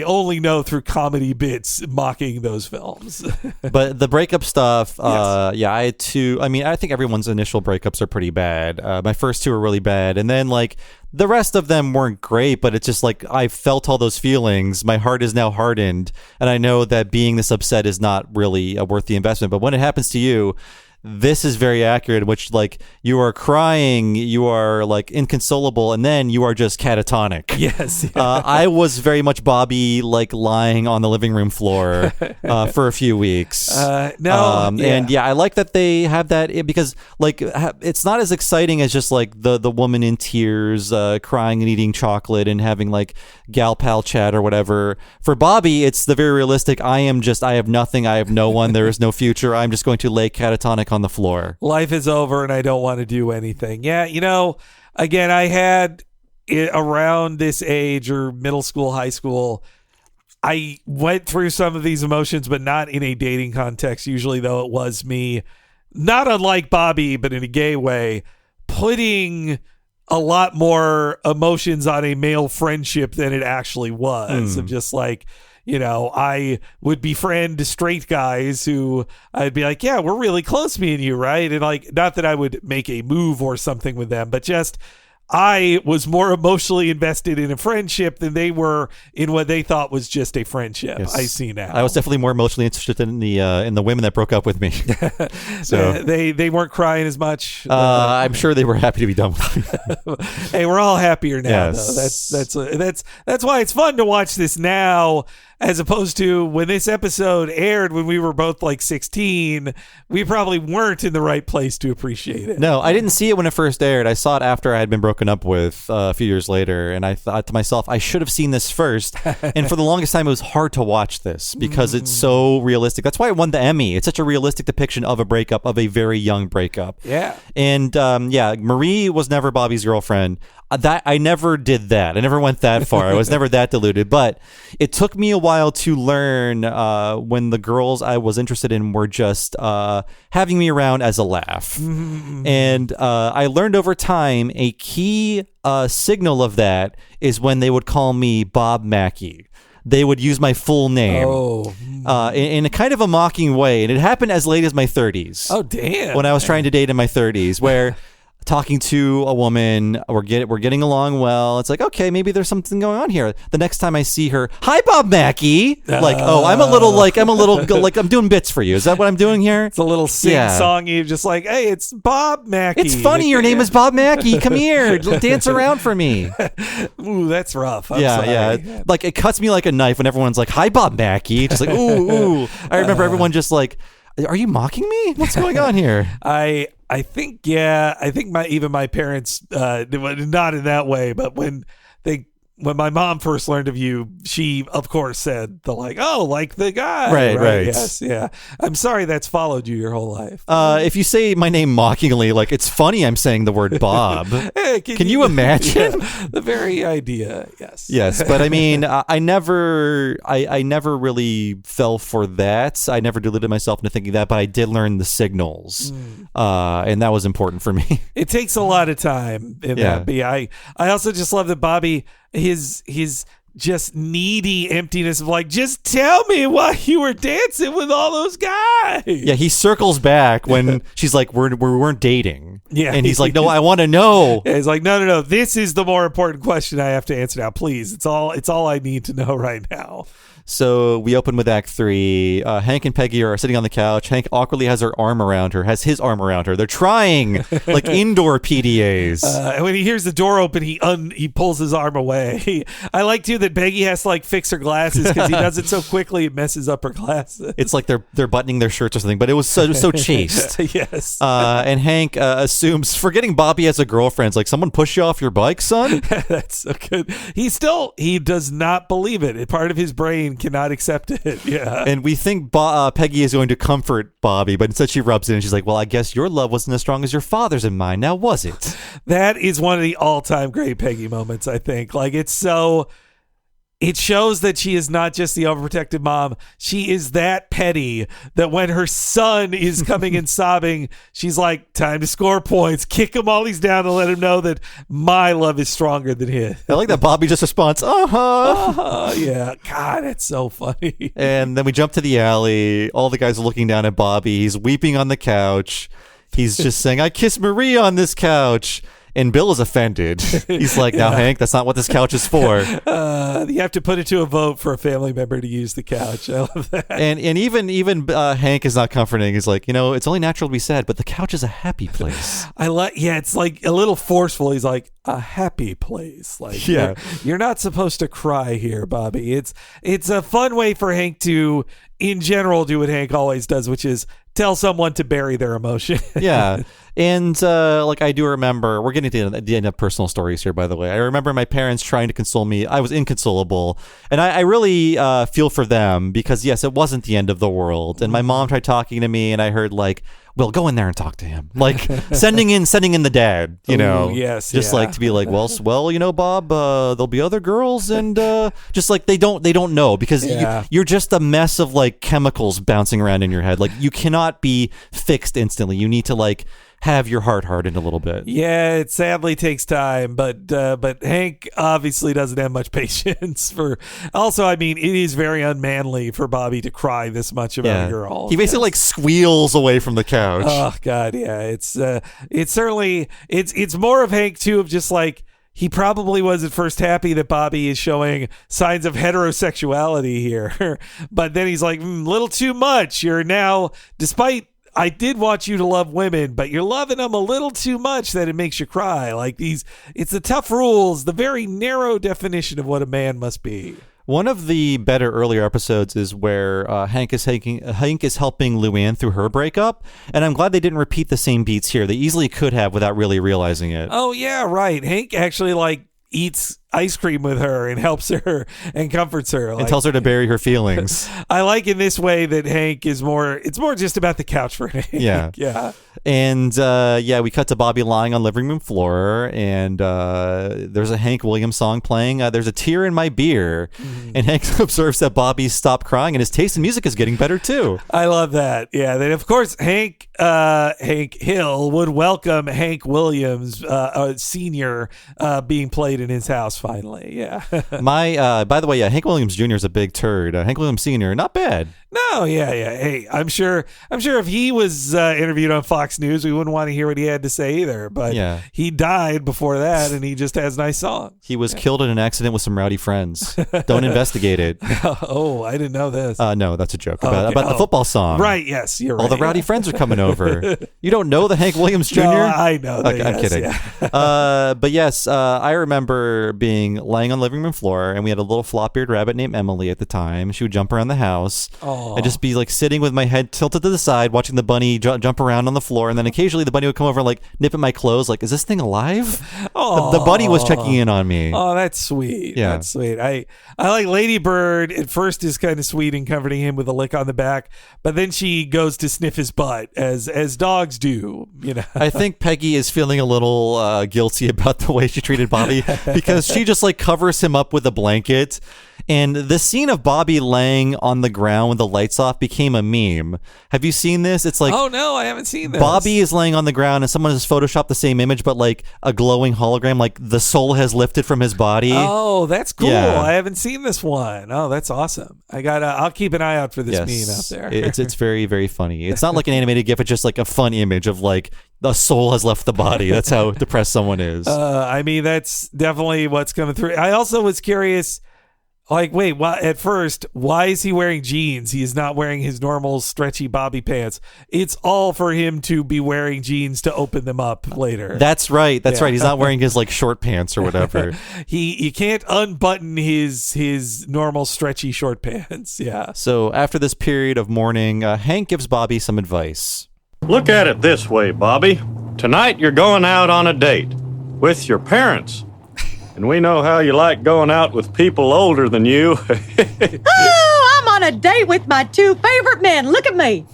only know through comedy bits mocking those films. But the breakup stuff, Yes. I had two. I mean, I think everyone's initial breakups are pretty bad. My first two were really bad. And then, like, the rest of them weren't great, but it's just like I felt all those feelings. My heart is now hardened. And I know that being this upset is not really worth the investment. But when it happens to you, this is very accurate, in which like you are crying, you are like inconsolable, and then you are just catatonic. Yes. I was very much Bobby, like lying on the living room floor for a few weeks. And I like that they have that, because like it's not as exciting as just like the woman in tears crying and eating chocolate and having like gal pal chat or whatever. For Bobby, it's the very realistic, I have nothing, I have no one, there is no future, I'm just going to lay catatonic on the floor. Life is over and I don't want to do anything. Yeah, again, I had it around this age, or middle school, high school, I went through some of these emotions, but not in a dating context. Usually, though, it was me, not unlike Bobby, but in a gay way, putting a lot more emotions on a male friendship than it actually was. Of just like, I would befriend straight guys who I'd be like, yeah, we're really close, me and you, right? And like, not that I would make a move or something with them, but just I was more emotionally invested in a friendship than they were in what they thought was just a friendship. Yes. I see now. I was definitely more emotionally interested in the women that broke up with me. So they weren't crying as much. I'm sure they were happy to be done with me. Hey, we're all happier now. Yes. Though. That's why it's fun to watch this now, as opposed to when this episode aired when we were both like 16. We probably weren't in the right place to appreciate it. No, I didn't see it when it first aired. I saw it after I had been broken up with a few years later, and I thought to myself, I should have seen this first. And for the longest time, it was hard to watch this because it's so realistic. That's why it won the Emmy. It's such a realistic depiction of a breakup, of a very young breakup. Yeah. And Marie was never Bobby's girlfriend. That I never did that. I never went that far. I was never that deluded. But it took me a while to learn when the girls I was interested in were just having me around as a laugh. And I learned over time a key signal of that is when they would call me Bob Mackey. They would use my full name in a kind of a mocking way. And it happened as late as my 30s. Oh, damn. When I was trying to date in my 30s, where talking to a woman, we're getting along well. It's like, okay, maybe there's something going on here. The next time I see her, hi, Bob Mackey. Like, I'm a little like I'm doing bits for you. Is that what I'm doing here? It's a little sing-songy, just like, hey, it's Bob Mackey. It's funny. Your name is Bob Mackey. Come here, dance around for me. Ooh, that's rough. I'm sorry. Yeah. Like, it cuts me like a knife when everyone's like, hi, Bob Mackey. Just like, ooh. I remember everyone just like, are you mocking me? What's going on here? I think my parents, not in that way, but when my mom first learned of you, she of course said like the guy. Right. Yes, yeah. I'm sorry that's followed you your whole life. If you say my name mockingly, like, it's funny I'm saying the word Bob. Hey, can you imagine? Yeah, the very idea, yes. Yes, but I mean, I never really fell for that. I never deluded myself into thinking that, but I did learn the signals, and that was important for me. It takes a lot of time in that. But I also just love that Bobby, his just needy emptiness of like, just tell me why you were dancing with all those guys. Yeah, he circles back when she's like, we weren't dating. Yeah. And he's like, no, I want to know. Yeah, he's like, no. This is the more important question I have to answer now. Please. It's all I need to know right now. So we open with Act 3. Hank and Peggy are sitting on the couch. Hank awkwardly has his arm around her. They're trying like indoor PDAs. And when he hears the door open, he pulls his arm away. I like too that Peggy has to like fix her glasses because he does it so quickly it messes up her glasses. It's like they're buttoning their shirts or something, but it was so chaste. Yes. And Hank assumes, forgetting Bobby has a girlfriend, it's like, someone push you off your bike, son? That's so good. He does not believe it. Part of his brain cannot accept it. Yeah. And we think Peggy is going to comfort Bobby, but instead she rubs in and she's like, well, I guess your love wasn't as strong as your father's and mine. Now, was it? That is one of the all-time great Peggy moments, I think. Like, it shows that she is not just the overprotective mom. She is that petty that when her son is coming and sobbing, she's like, time to score points. Kick him while he's down and let him know that my love is stronger than his. I like that Bobby just responds, yeah. God, it's so funny. And then we jump to the alley. All the guys are looking down at Bobby. He's weeping on the couch. He's just saying, I kissed Marie on this couch. And Bill is offended. He's like, now, Hank, that's not what this couch is for. You have to put it to a vote for a family member to use the couch. I love that. And even Hank is not comforting. He's like, it's only natural to be sad, but the couch is a happy place. It's like a little forceful. He's like, a happy place. Like, yeah, you're not supposed to cry here, Bobby. It's a fun way for Hank to, in general, do what Hank always does, which is tell someone to bury their emotion. Yeah. And I do remember, we're getting to the end of personal stories here, by the way. I remember my parents trying to console me. I was inconsolable. And I really feel for them because, yes, it wasn't the end of the world. And my mom tried talking to me and I heard well, go in there and talk to him. Like sending in the dad, Yes, just to be like, well, Bob, there'll be other girls, and just like they don't know because you're just a mess of chemicals bouncing around in your head. Like you cannot be fixed instantly. You need to have your heart hardened a little bit. Yeah, it sadly takes time, but Hank obviously doesn't have much patience for. Also, it is very unmanly for Bobby to cry this much about a girl. He basically squeals away from the couch. Oh God, yeah, it's certainly it's more of Hank too, of just he probably was at first happy that Bobby is showing signs of heterosexuality here, but then he's like, little too much. You're now, despite. I did want you to love women, but you're loving them a little too much that it makes you cry. It's the tough rules, the very narrow definition of what a man must be. One of the better earlier episodes is where Hank is helping Luann through her breakup, and I'm glad they didn't repeat the same beats here. They easily could have without really realizing it. Oh yeah, right. Hank actually eats ice cream with her and helps her and comforts her and tells her to bury her feelings. I like in this way that Hank is it's more just about the couch for Hank. Yeah. And we cut to Bobby lying on living room floor, and there's a Hank Williams song playing. There's a tear in my beer, and Hank observes that Bobby stopped crying and his taste in music is getting better too. I love that. Yeah, then of course Hank Hill would welcome Hank Williams Senior being played in his house finally. Yeah. By the way, Hank Williams Jr. is a big turd. Hank Williams Senior, not bad. No, yeah. Hey, I'm sure if he was interviewed on Fox News, we wouldn't want to hear what he had to say either. But he died before that, and he just has nice songs. He was killed in an accident with some rowdy friends. Don't investigate it. Oh, I didn't know this. No, that's a joke about the football song. Right? Yes, you're right. All the rowdy friends are coming over. You don't know the Hank Williams Jr.? No, I know. Okay, I'm kidding. Yeah. But yes, I remember laying on the living room floor, and we had a little flop-eared rabbit named Emily at the time. She would jump around the house. I'd just be sitting with my head tilted to the side, watching the bunny jump around on the floor, and then occasionally the bunny would come over and nip at my clothes. Is this thing alive? The bunny was checking in on me. Oh, that's sweet. Yeah. That's sweet. I like Lady Bird. At first is kind of sweet and comforting him with a lick on the back, but then she goes to sniff his butt as dogs do. I think Peggy is feeling a little guilty about the way she treated Bobby because she just covers him up with a blanket. And the scene of Bobby laying on the ground with the lights off became a meme. Have you seen this? It's oh no, I haven't seen this. Bobby is laying on the ground and someone has photoshopped the same image, but a glowing hologram, the soul has lifted from his body. Oh, that's cool. Yeah. I haven't seen this one. Oh, that's awesome. I'll keep an eye out for this meme out there. It's very, very funny. It's not like an animated GIF. It's just a fun image of the soul has left the body. That's how depressed someone is. That's definitely what's coming through. I also was curious. Wait, at first, why is he wearing jeans? He is not wearing his normal stretchy Bobby pants. It's all for him to be wearing jeans to open them up later. That's right. That's right. He's not wearing his short pants or whatever. You can't unbutton his normal stretchy short pants. Yeah. So after this period of mourning, Hank gives Bobby some advice. Look at it this way, Bobby. Tonight you're going out on a date with your parents. And we know how you like going out with people older than you. Oh, I'm on a date with my two favorite men. Look at me.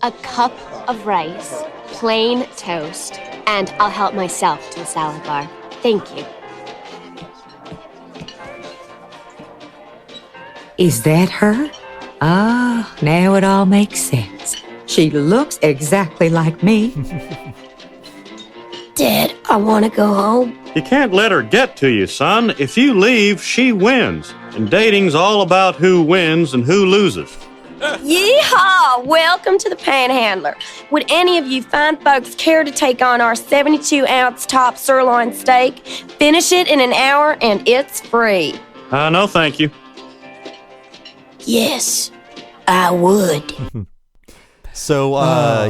A cup of rice, plain toast, and I'll help myself to a salad bar. Thank you. Is that her? Ah, now it all makes sense. She looks exactly like me. Dad, I want to go home. You can't let her get to you, son. If you leave, she wins. And dating's all about who wins and who loses. Yeehaw! Welcome to the Panhandler. Would any of you fine folks care to take on our 72-ounce top sirloin steak? Finish it in an hour, and it's free. No, thank you. Yes, I would. So,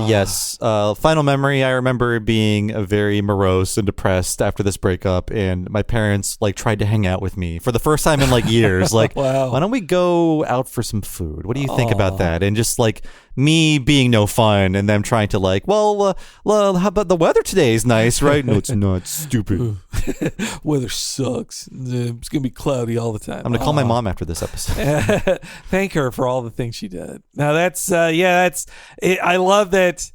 yes, final memory, I remember being very morose and depressed after this breakup, and my parents, tried to hang out with me for the first time in, years. Wow. Why don't we go out for some food? What do you think about that? And just, me being no fun, and them trying to, well, how about the weather today is nice, right? No, it's not. Stupid. Weather sucks. It's going to be cloudy all the time. I'm going to call my mom after this episode. Thank her for all the things she did. Now, that's I love that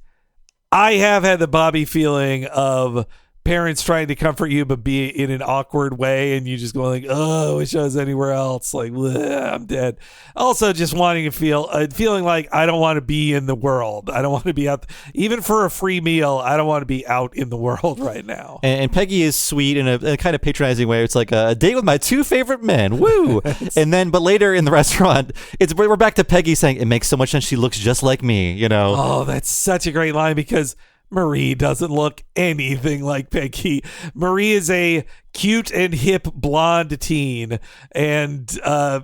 I have had the Bobby feeling of parents trying to comfort you but be in an awkward way, and you just going oh, I wish I was anywhere else, I'm dead. Also just wanting to feeling like I don't want to be in the world. I don't want to be out, even for a free meal. I don't want to be out in the world right now. And Peggy is sweet in a kind of patronizing way. It's like a date with my two favorite men. Woo! But later in the restaurant, we're back to Peggy saying it makes so much sense. She looks just like me, Oh, that's such a great line, because Marie doesn't look anything like Peggy. Marie is a cute and hip blonde teen, and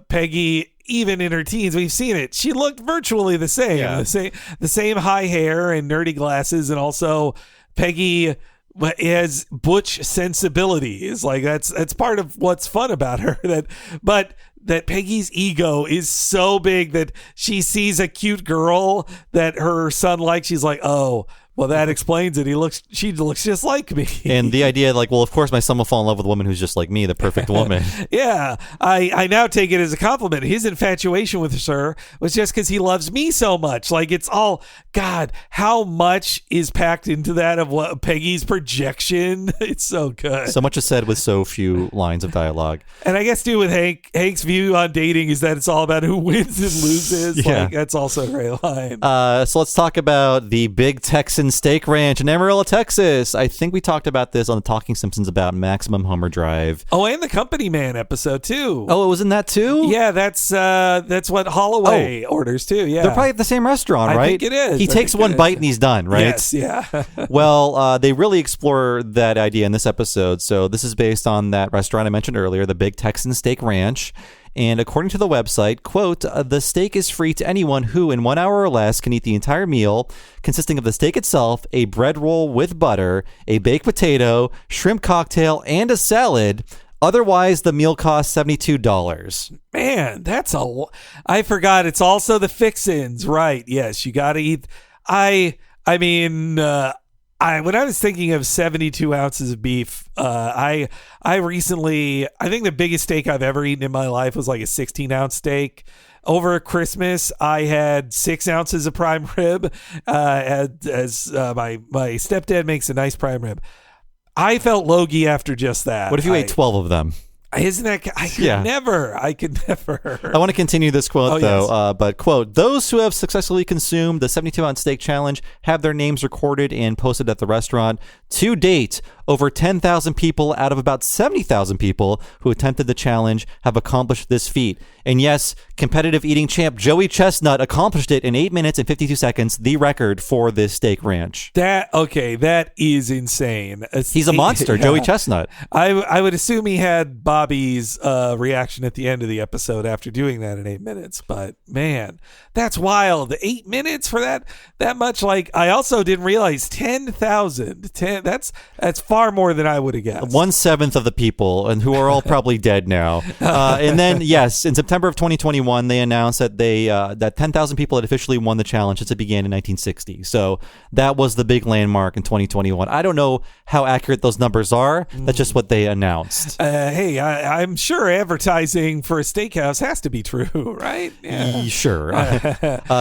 Peggy, even in her teens, we've seen it, she looked virtually the same. Yeah. The same high hair and nerdy glasses, and also Peggy has butch sensibilities. That's part of what's fun about her. That Peggy's ego is so big that she sees a cute girl that her son likes. She's like, oh, well, that explains it. She looks just like me. And the idea, well, of course, my son will fall in love with a woman who's just like me, the perfect woman. Yeah, I now take it as a compliment. His infatuation with her was just because he loves me so much. It's all, God, how much is packed into that of what Peggy's projection? It's so good. So much is said with so few lines of dialogue. And I guess, too, with Hank's view on dating is that it's all about who wins and loses. Yeah. That's also a great line. So let's talk about the Big Texan Steak Ranch in Amarillo, Texas. I think we talked about this on the Talking Simpsons about Maximum Homer Drive. Oh, and the Company Man episode too. Oh, it was in that too? Yeah, that's what Holloway orders too. Yeah, they're probably at the same restaurant, right? I think it is. He takes one bite and he's done, right? Yes, yeah. Well, they really explore that idea in this episode. So this is based on that restaurant I mentioned earlier, the Big Texan Steak Ranch. And according to the website, quote, the steak is free to anyone who in 1 hour or less can eat the entire meal, consisting of the steak itself, a bread roll with butter, a baked potato, shrimp cocktail, and a salad. Otherwise, the meal costs $72. Man, that's I forgot. It's also the fixins, right? Yes, you got to eat. When I was thinking of 72 ounces of beef, I recently, I think the biggest steak I've ever eaten in my life was like a 16-ounce steak. Over Christmas, I had 6 ounces of prime rib, as my stepdad makes a nice prime rib. I felt logy after just that. What if you ate 12 of them? Isn't that? I could never. I want to continue this quote, though. Yes. But, quote, those who have successfully consumed the 72-ounce steak challenge have their names recorded and posted at the restaurant. To date, over 10,000 people out of about 70,000 people who attempted the challenge have accomplished this feat. And yes, competitive eating champ Joey Chestnut accomplished it in 8 minutes and 52 seconds, the record for this steak ranch. That is insane. He's a monster, yeah. Joey Chestnut. I would assume he had Bobby's reaction at the end of the episode after doing that in 8 minutes. But man, that's wild. 8 minutes for that much. I also didn't realize 10,000. That's far more than I would have guessed. 1/7 of the people, and who are all probably dead now. And then, yes, in September of 2021, they announced that that 10,000 people had officially won the challenge since it began in 1960. So that was the big landmark in 2021. I don't know how accurate those numbers are. That's just what they announced. Hey, I'm sure advertising for a steakhouse has to be true, right? Yeah. Sure.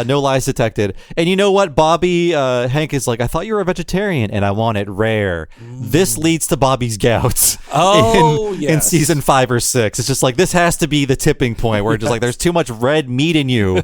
No lies detected. And you know what? Bobby, Hank is like, I thought you were a vegetarian, and I want it rare. This leads to Bobby's gout. In season 5 or 6. It's just like, this has to be the tipping point where it's just like, there's too much red meat in you.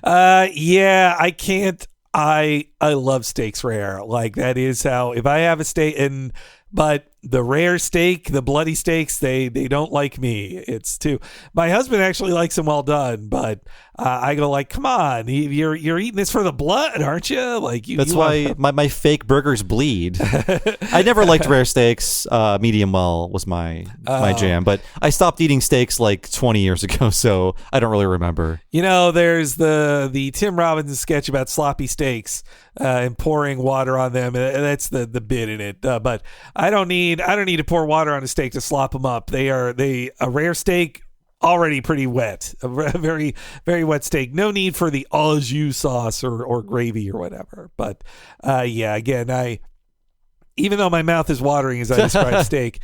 Yeah, I can't. I love steaks rare. That is how, if I have a steak, and But the rare steak, the bloody steaks, they don't like me. It's too. My husband actually likes them well done, but I go like, come on, you're eating this for the blood, aren't you? Like That's why my fake burgers bleed. I never liked rare steaks. Medium well was my jam, but I stopped eating steaks like 20 years ago, so I don't really remember. There's the Tim Robbins sketch about sloppy steaks and pouring water on them, and that's the bit in it. But I don't need to pour water on a steak to slop them up. A rare steak already pretty wet, a very, very wet steak. No need for the au jus sauce or gravy or whatever. But again, even though my mouth is watering as I describe steak,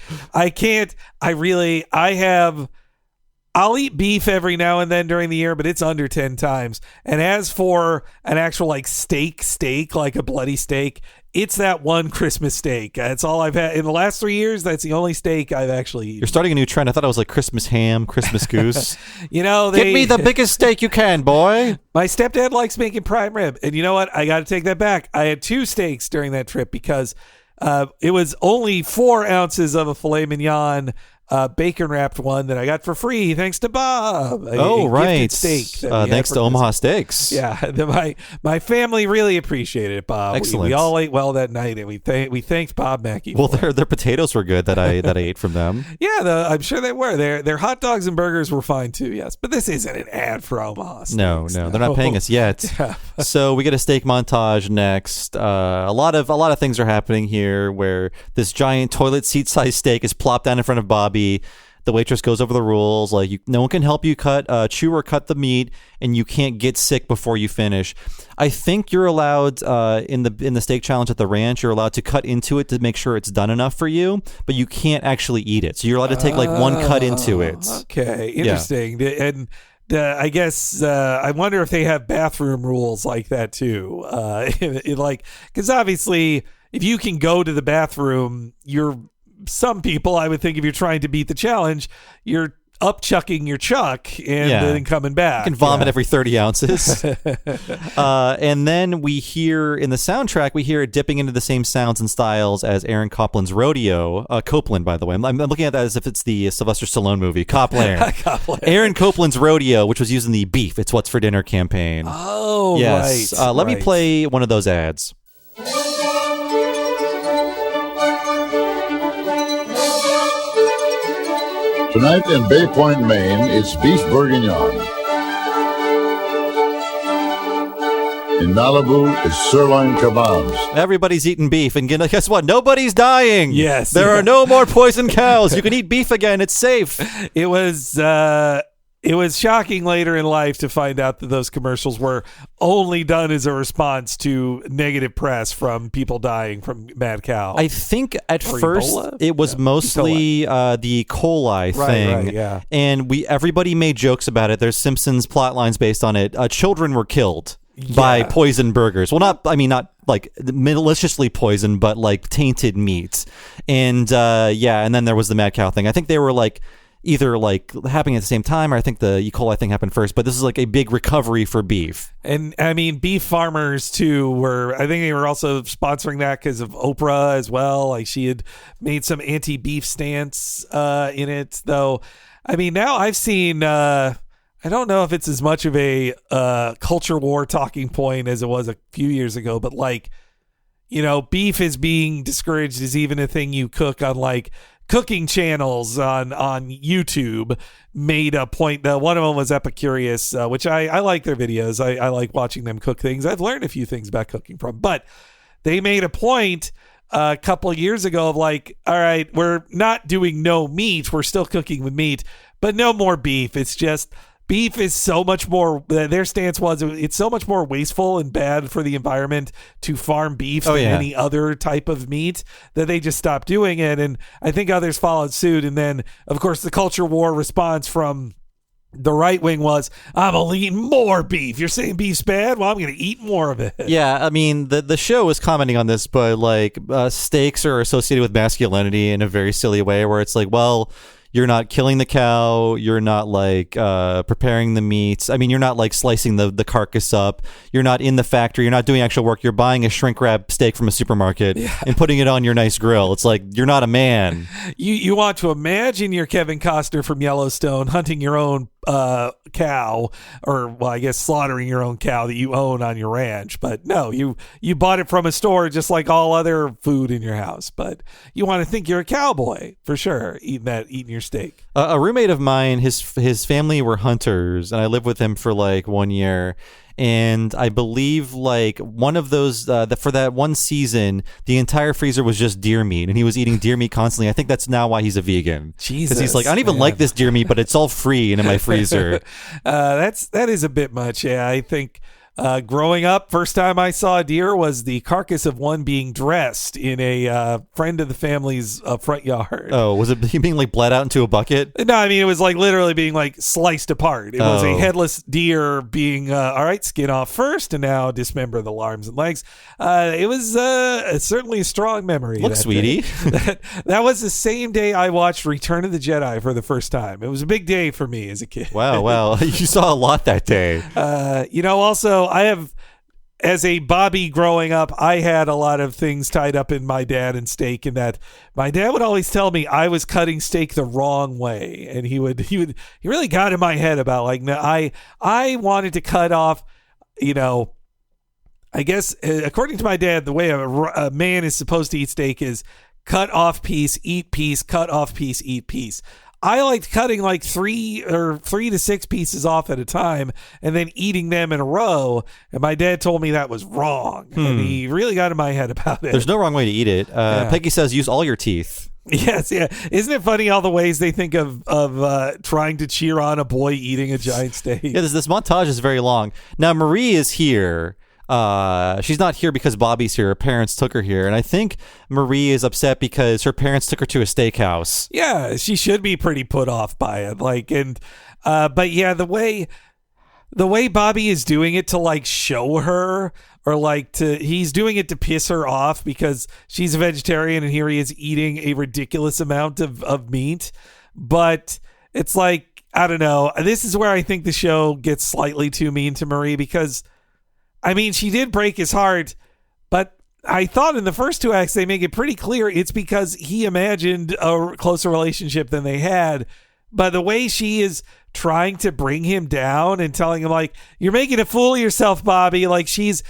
I'll eat beef every now and then during the year, but it's under 10 times. And as for an actual like steak, like a bloody steak, it's that one Christmas steak. That's all I've had in the last 3 years. That's the only steak I've actually eaten. You're starting a new trend. I thought it was like Christmas ham, Christmas goose. Get me the biggest steak you can, boy. My stepdad likes making prime rib. And you know what? I got to take that back. I had 2 steaks during that trip because it was only 4 ounces of a filet mignon, bacon wrapped one that I got for free thanks to Bob. Right. Steak. Thanks to Omaha Steaks. Yeah, my family really appreciated it, Bob. Excellent. We all ate well that night, and we thanked Bob Mackey. Well, their potatoes were good that I ate from them. Yeah, I'm sure they were. Their hot dogs and burgers were fine too. Yes, but this isn't an ad for Omaha Steaks. No, they're not paying us yet. Yeah. So we get a steak montage next. A lot of things are happening here where this giant toilet seat sized steak is plopped down in front of Bobby. The waitress goes over the rules, like no one can help you chew or cut the meat, and you can't get sick before you finish. I think you're allowed in the steak challenge at the ranch, you're allowed to cut into it to make sure it's done enough for you, but you can't actually eat it. So you're allowed to take like one cut into it. Okay, interesting. Yeah. And I guess I wonder if they have bathroom rules like that too. Because obviously, if you can go to the bathroom, some people, I would think, if you're trying to beat the challenge, you're upchucking your chuck and then coming back. You can vomit every 30 ounces. And then we hear in the soundtrack, it dipping into the same sounds and styles as Aaron Copland's Rodeo. Copeland, by the way. I'm looking at that as if it's the Sylvester Stallone movie. Copland. Aaron Copland's Rodeo, which was used in the Beef, It's What's for Dinner campaign. Oh, yes. right. Let me play one of those ads. Tonight in Bay Point, Maine, it's beef bourguignon. In Malibu, it's sirloin kebabs. Everybody's eating beef, and guess what? Nobody's dying. Yes. There are no more poison cows. You can eat beef again. It's safe. It was shocking later in life to find out that those commercials were only done as a response to negative press from people dying from mad cow. I think at first Ebola? It was mostly the coli thing. Right, yeah. And everybody made jokes about it. There's Simpsons plot lines based on it. Children were killed by poison burgers. Well, not like maliciously poisoned, but like tainted meat. And and then there was the mad cow thing. I think they were like either like happening at the same time, or I think the E. coli thing happened first, but this is like a big recovery for beef. And I mean, beef farmers too I think they were also sponsoring that because of Oprah as well. Like she had made some anti-beef stance in it, though. I mean, now I've seen, I don't know if it's as much of a culture war talking point as it was a few years ago, but like, beef is being discouraged as even a thing you cook on like cooking channels on YouTube made a point that one of them was Epicurious, which I like their videos. I like watching them cook things. I've learned a few things about cooking from, but they made a point a couple of years ago of like, all right, we're not doing no meat. We're still cooking with meat, but no more beef. It's just beef is so much more, their stance was it's so much more wasteful and bad for the environment to farm beef than any other type of meat that they just stopped doing it. And I think others followed suit. And then, of course, the culture war response from the right wing was, I'm only eating more beef. You're saying beef's bad? Well, I'm going to eat more of it. Yeah, I mean, the show was commenting on this, but like steaks are associated with masculinity in a very silly way where it's like, well, You're not killing the cow. You're not like preparing the meats. I mean, you're not like slicing the carcass up. You're not in the factory. You're not doing actual work. You're buying a shrink wrap steak from a supermarket and putting it on your nice grill. It's like you're not a man. You want to imagine you're Kevin Costner from Yellowstone hunting your own cow, or well, I guess slaughtering your own cow that you own on your ranch. But no, you bought it from a store just like all other food in your house. But you want to think you're a cowboy for sure, eating your steak. A roommate of mine, his family were hunters, and I lived with him for like 1 year. And I believe like one of those for that one season, the entire freezer was just deer meat, and he was eating deer meat constantly. I think that's now why he's a vegan. Jesus, because he's like, I don't even like this deer meat, but it's all free and in my freezer. That is a bit much. Yeah, I think. Growing up, first time I saw a deer was the carcass of one being dressed in a friend of the family's front yard. Oh, was it being like bled out into a bucket? No, I mean, it was like literally being like sliced apart. It was a headless deer being, all right, skin off first and now dismember the arms and legs. It was certainly a strong memory. Look, sweetie. That was the same day I watched Return of the Jedi for the first time. It was a big day for me as a kid. Wow. You saw a lot that day. Also, I have, as a Bobby growing up, I had a lot of things tied up in my dad and steak, in that my dad would always tell me I was cutting steak the wrong way. And he really got in my head about like, no, I wanted to cut off, I guess, according to my dad, the way a man is supposed to eat steak is cut off piece, eat piece, cut off piece, eat piece. I liked cutting like 3 to 6 pieces off at a time and then eating them in a row. And my dad told me that was wrong. And he really got in my head about it. There's no wrong way to eat it. Peggy says use all your teeth. Yes, yeah. Isn't it funny all the ways they think of trying to cheer on a boy eating a giant steak? Yeah, this montage is very long. Now, Marie is here. She's not here because Bobby's here. Her parents took her here. And I think Marie is upset because her parents took her to a steakhouse. Yeah, she should be pretty put off by it. But yeah, the way Bobby is doing it to like show her, or he's doing it to piss her off because she's a vegetarian and here he is eating a ridiculous amount of meat. But it's like, I don't know. This is where I think the show gets slightly too mean to Marie, because I mean, she did break his heart, but I thought in the first 2 acts they make it pretty clear it's because he imagined a closer relationship than they had. By the way she is trying to bring him down and telling him like, you're making a fool of yourself, Bobby. Like she's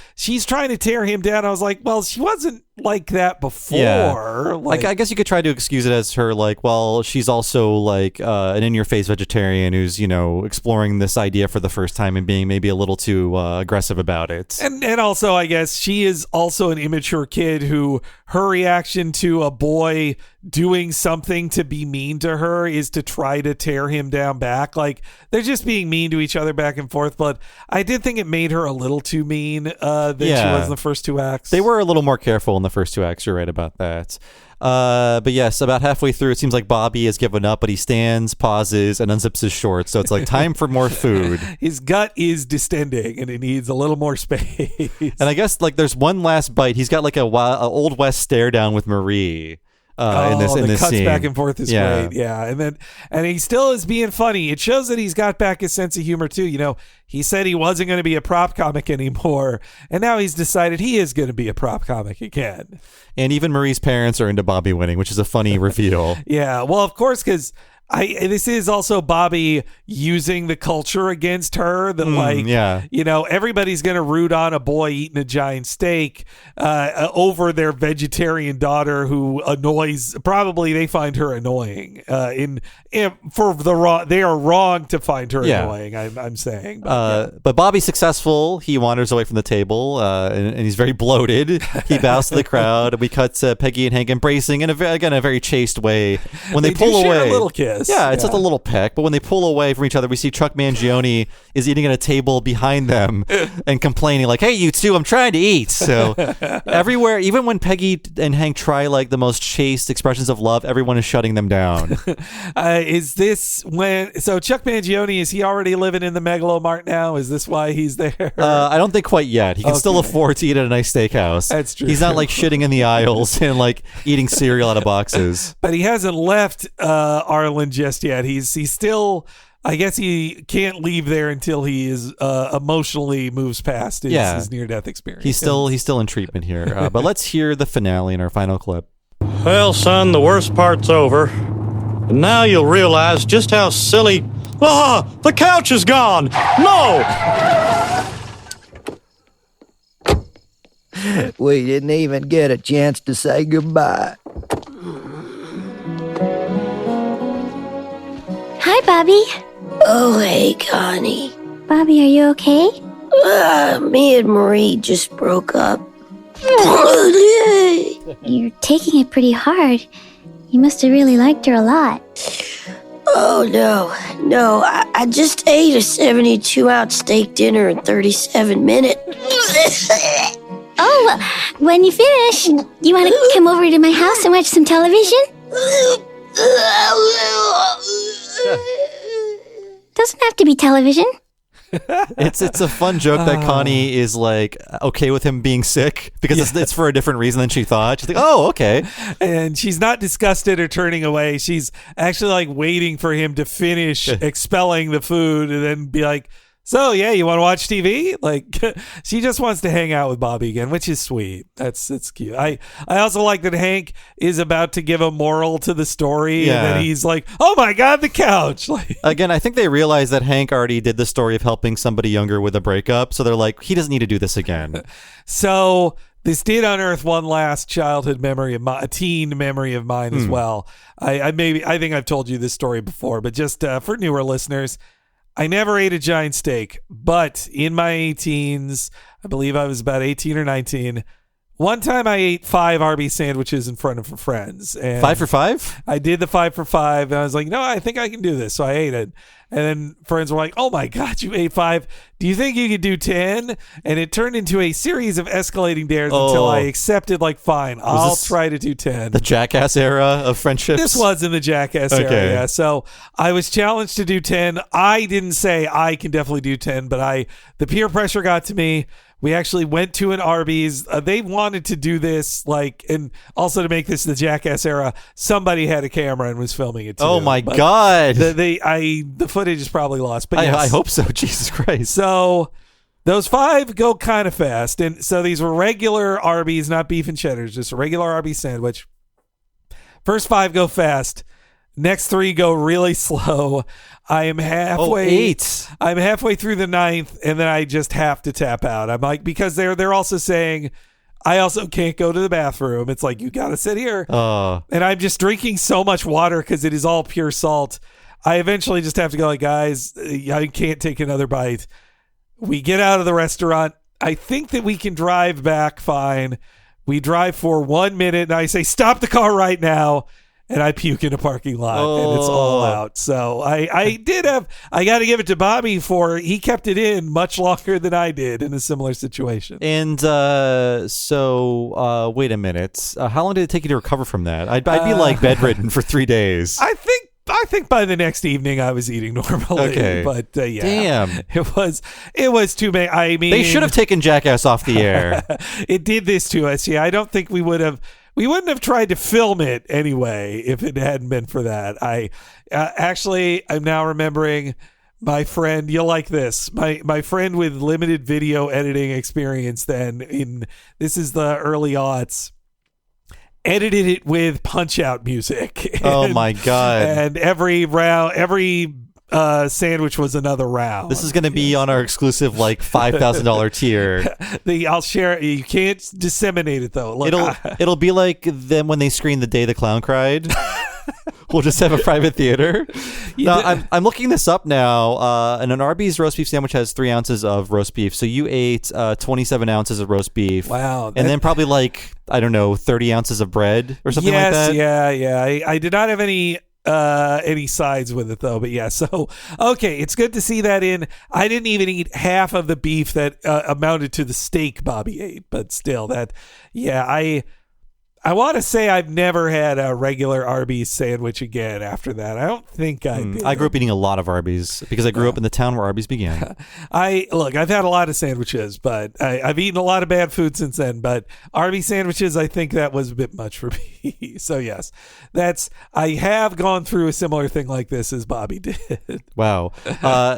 trying to tear him down. I was like, well, she wasn't like that before. Yeah. Like I guess you could try to excuse it as her like, well, she's also like an in-your-face vegetarian who's, exploring this idea for the first time and being maybe a little too aggressive about it. And also, I guess she is also an immature kid who her reaction to a boy doing something to be mean to her is to try to tear him down back. Like they're just being mean to each other back and forth. But I did think it made her a little too mean than she was in the first 2 acts. They were a little more careful in the first 2 acts. You're right about that. But yes, about halfway through, it seems like Bobby has given up, but he stands, pauses, and unzips his shorts. So it's like time for more food. His gut is distending, and he needs a little more space. And I guess like there's one last bite. He's got like a Old West stare down with Marie. In this cuts scene. back and forth is great. Yeah. And he still is being funny. It shows that he's got back his sense of humor too. He said he wasn't going to be a prop comic anymore, and now he's decided he is going to be a prop comic again. And even Marie's parents are into Bobby winning, which is a funny reveal. Yeah. Well, of course, because this is also Bobby using the culture against her, that everybody's going to root on a boy eating a giant steak over their vegetarian daughter who probably they find her annoying. They are wrong to find her annoying, I'm saying. But Bobby's successful. He wanders away from the table and he's very bloated. He bows to the crowd. We cut to Peggy and Hank embracing in a very chaste way. When they pull away, share a little kiss. Yeah, it's just a little peck. But when they pull away from each other, we see Chuck Mangione is eating at a table behind them and complaining like, "Hey, you two, I'm trying to eat." So everywhere, even when Peggy and Hank try like the most chaste expressions of love, everyone is shutting them down. Is this so Chuck Mangione, is he already living in the Megalomart now? Is this why he's there? I don't think quite yet. He can still afford to eat at a nice steakhouse. That's true. He's not like shitting in the aisles and like eating cereal out of boxes. But he hasn't left Arlen doing just yet. He's still, I guess he can't leave there until he is emotionally moves past his near-death experience. He's still in treatment here. But let's hear the finale in our final clip. Well, son, the worst part's over. And now you'll realize just how silly... the couch is gone! No! We didn't even get a chance to say goodbye. Hi, Bobby. Oh, hey, Connie. Bobby, are you okay? Me and Marie just broke up. You're taking it pretty hard. You must have really liked her a lot. Oh, no, I just ate a 72-ounce steak dinner in 37 minutes. Oh, when you finish, you want to come over to my house and watch some television? Doesn't have to be television. It's a fun joke that Connie is like okay with him being sick because it's for a different reason than she thought. She's like, oh, okay. And she's not disgusted or turning away. She's actually like waiting for him to finish expelling the food and then be like, so yeah, you want to watch TV? Like she just wants to hang out with Bobby again, which is sweet. It's cute. I also like that Hank is about to give a moral to the story and then he's like, oh my God, the couch. Again, I think they realize that Hank already did the story of helping somebody younger with a breakup. So they're like, he doesn't need to do this again. So this did unearth one last childhood memory of a teen memory of mine as well. I think I've told you this story before, but just for newer listeners, I never ate a giant steak, but in my teens, I believe I was about 18 or 19, one time I ate 5 Arby's sandwiches in front of friends. And 5 for 5? I did the 5 for 5, and I was like, no, I think I can do this. So I ate it. And then friends were like, oh my God, you ate 5. Do you think you could do 10? And it turned into a series of escalating dares until I accepted, like, fine, I'll try to do 10. The Jackass era of friendships? This was in the Jackass era, yeah. So I was challenged to do 10. I didn't say I can definitely do 10, but the peer pressure got to me. We actually went to an Arby's. They wanted to do this, and also to make this the Jackass era, somebody had a camera and was filming it too. Oh my God! The footage is probably lost, but yes. I hope so. Jesus Christ! So those 5 go kind of fast, and so these were regular Arby's, not beef and cheddar, just a regular Arby's sandwich. First 5 go fast. Next 3 go really slow. I am halfway. 8. I'm halfway through the 9th, and then I just have to tap out. I'm like, because they're also saying I also can't go to the bathroom. It's like you got to sit here, and I'm just drinking so much water because it is all pure salt. I eventually just have to go. Like, guys, I can't take another bite. We get out of the restaurant. I think that we can drive back fine. We drive for 1 minute, and I say, stop the car right now. And I puke in a parking lot, and it's all out. So I got to give it to Bobby he kept it in much longer than I did in a similar situation. And so wait a minute. How long did it take you to recover from that? I'd be like bedridden for 3 days. I think by the next evening I was eating normally. Okay. But yeah. Damn. It was too many. I mean, they should have taken Jackass off the air. It did this to us. Yeah. I don't think we wouldn't have tried to film it anyway if it hadn't been for that. I'm now remembering my friend. You'll like this. My friend with limited video editing experience this is the early aughts, edited it with Punch-Out music. Oh my God. And every sandwich was another round. This is going to be on our exclusive like $5,000 tier. I'll share it. You can't disseminate it though. Look, it'll be like them when they screened The Day the Clown Cried. We'll just have a private theater. Now, I'm looking this up now, and an Arby's roast beef sandwich has 3 ounces of roast beef. So you ate 27 ounces of roast beef. Wow. And then probably 30 ounces of bread or something like that. Yeah. I did not have any sides with it though, but yeah. So okay, it's good to see that in. I didn't even eat half of the beef that amounted to the steak Bobby ate, but still, I want to say I've never had a regular Arby's sandwich again after that. I don't think I did. I grew up eating a lot of Arby's because I grew up in the town where Arby's began. I've had a lot of sandwiches, but I've eaten a lot of bad food since then. But Arby's sandwiches, I think that was a bit much for me. So yes, I have gone through a similar thing like this as Bobby did. Wow.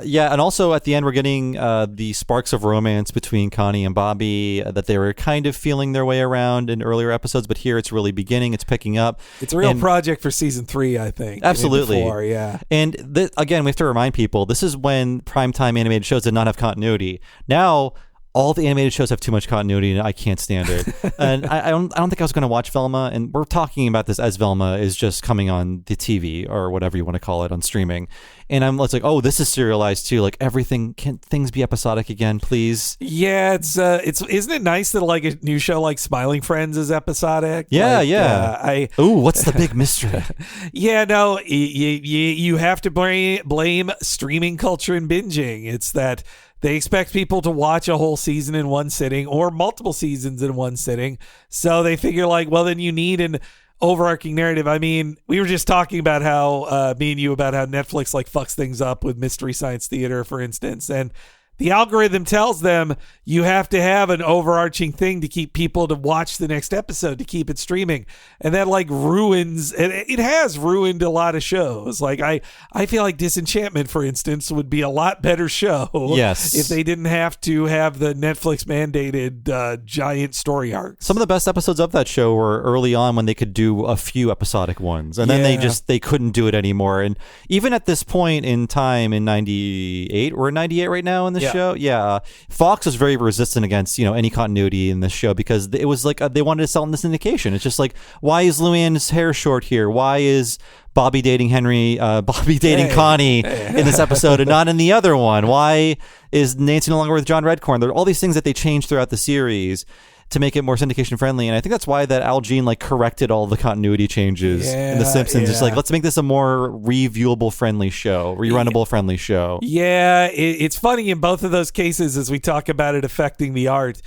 Yeah, and also at the end we're getting the sparks of romance between Connie and Bobby that they were kind of feeling their way around in earlier episodes, but here it's really beginning. It's picking up. It's a real project for season 3, I think. Absolutely. Before, yeah. And again, we have to remind people, this is when primetime animated shows did not have continuity. Now, all the animated shows have too much continuity, and I can't stand it. And I don't think I was going to watch Velma, and we're talking about this as Velma is just coming on the TV or whatever you want to call it on streaming. And I'm like, oh, this is serialized too. Like everything, can things be episodic again, please? Yeah, it's isn't it nice that like a new show like Smiling Friends is episodic? Yeah, like, yeah. What's the big mystery? Yeah, no, you have to blame streaming culture and binging. It's that they expect people to watch a whole season in one sitting or multiple seasons in one sitting. So they figure like, well, then you need an overarching narrative. I mean, we were just talking about how, me and you, about how Netflix like fucks things up with Mystery Science Theater, for instance. And the algorithm tells them you have to have an overarching thing to keep people to watch the next episode, to keep it streaming. And that like ruins, and it has ruined a lot of shows. Like I feel like Disenchantment, for instance, would be a lot better show yes, if they didn't have to have the Netflix mandated giant story arcs. Some of the best episodes of that show were early on when they could do a few episodic ones, and then they couldn't do it anymore. And even at this point in time in 98, we're in 98 right now in the show. Yeah, Fox was very resistant against any continuity in this show because it was like they wanted to sell in the syndication. It's just like, why is Luann's hair short here? Why is Bobby dating Connie in this episode and not in the other one? Why is Nancy no longer with John Redcorn? There are all these things that they changed throughout the series to make it more syndication friendly, and I think that's why that Al Jean like corrected all the continuity changes in The Simpsons. It's like, let's make this a more reviewable friendly show, rerunnable friendly show. Yeah, it's funny in both of those cases as we talk about it affecting the art.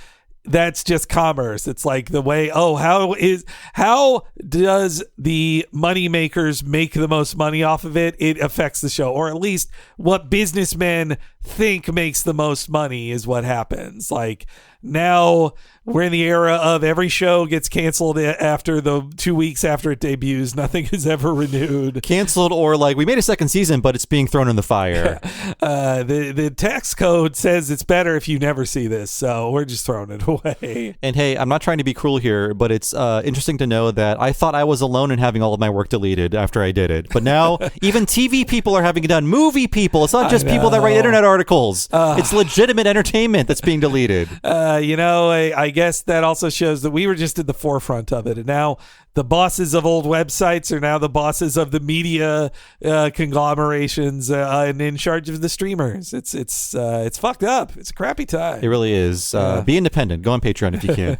That's just commerce. It's like the way, how does the money makers make the most money off of it? It affects the show, or at least what businessmen think makes the most money is what happens. Like now we're in the era of every show gets canceled after the 2 weeks after it debuts. Nothing is ever renewed. Canceled, or like, we made a second season, but it's being thrown in the fire. The tax code says it's better if you never see this, so we're just throwing it away. And hey, I'm not trying to be cruel here, but it's interesting to know that I thought I was alone in having all of my work deleted after I did it. But now even TV people are having it done. Movie people. It's not just people that write internet articles. It's legitimate entertainment that's being deleted. I guess that also shows that we were just at the forefront of it, and now the bosses of old websites are now the bosses of the media conglomerations and in charge of the streamers. It's fucked up. It's a crappy time. It really is. Be independent. Go on Patreon if you can.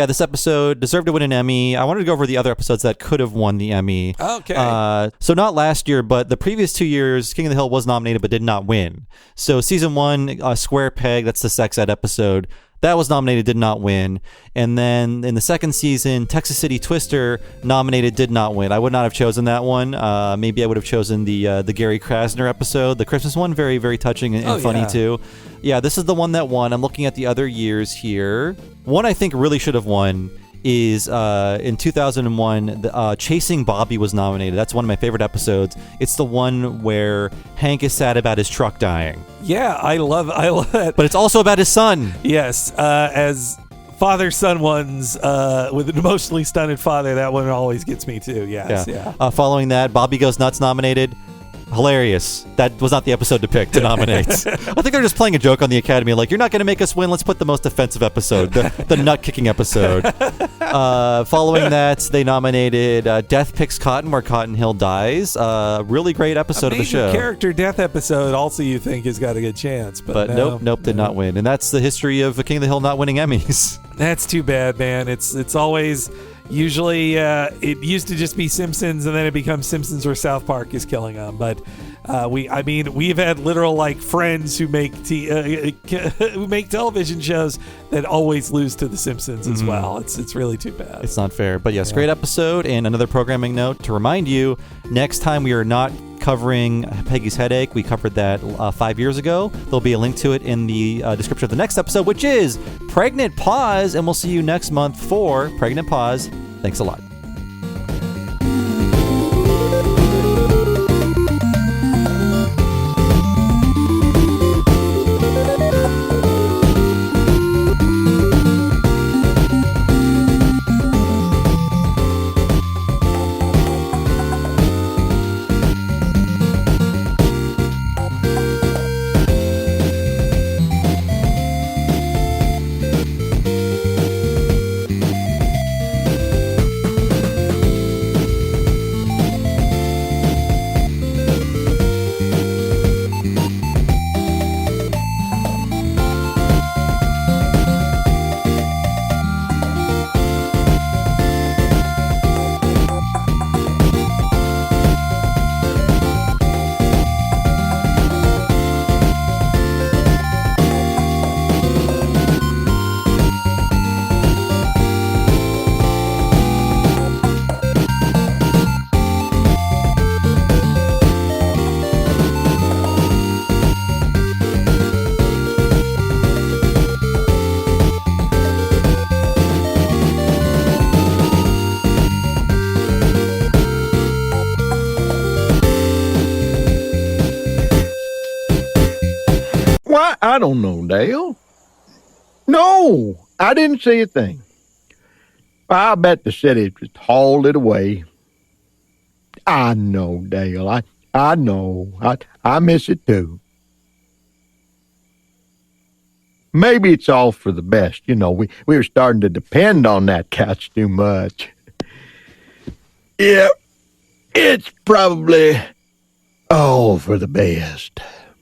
This episode deserved to win an Emmy. I wanted to go over the other episodes that could have won the Emmy. Okay. So not last year, but the previous 2 years, King of the Hill was nominated but did not win. So season 1, Square Peg, that's the sex ed episode, that was nominated, did not win. And then in the second season, Texas City Twister, nominated, did not win. I would not have chosen that one. Maybe I would have chosen the Gary Krasner episode, the Christmas one. Very, very touching and funny too. Yeah, this is the one that won. I'm looking at the other years here. One I think really should have won is in 2001, Chasing Bobby was nominated. That's one of my favorite episodes. It's the one where Hank is sad about his truck dying. Yeah, I love it. But it's also about his son. Yes, as father-son ones with an emotionally stunted father, that one always gets me too. Yes, yeah. Following that, Bobby Goes Nuts nominated. Hilarious. That was not the episode to pick to nominate. I think they're just playing a joke on the Academy, like, you're not going to make us win, let's put the most offensive episode, the nut-kicking episode. Following that, they nominated Death Picks Cotton, where Cotton Hill dies. Really great episode of the show. Character death episode also you think has got a good chance. But nope, did not win. And that's the history of King of the Hill not winning Emmys. That's too bad, man. It's always... Usually, it used to just be Simpsons, and then it becomes Simpsons or South Park is killing them. But we've had literal like friends who make who make television shows that always lose to the Simpsons as well. It's really too bad. It's not fair. But yes, great episode. And another programming note to remind you: next time we are not covering Peggy's Headache. We covered that 5 years ago. There'll be a link to it in the description of the next episode, which is Pregnant Pause, and we'll see you next month for Pregnant Pause. Thanks a lot. Why, I don't know, Dale. No, I didn't see a thing. I bet the city just hauled it away. I know, Dale. I know. I miss it too. Maybe it's all for the best. You know, we were starting to depend on that couch too much. Yeah, it's probably all for the best.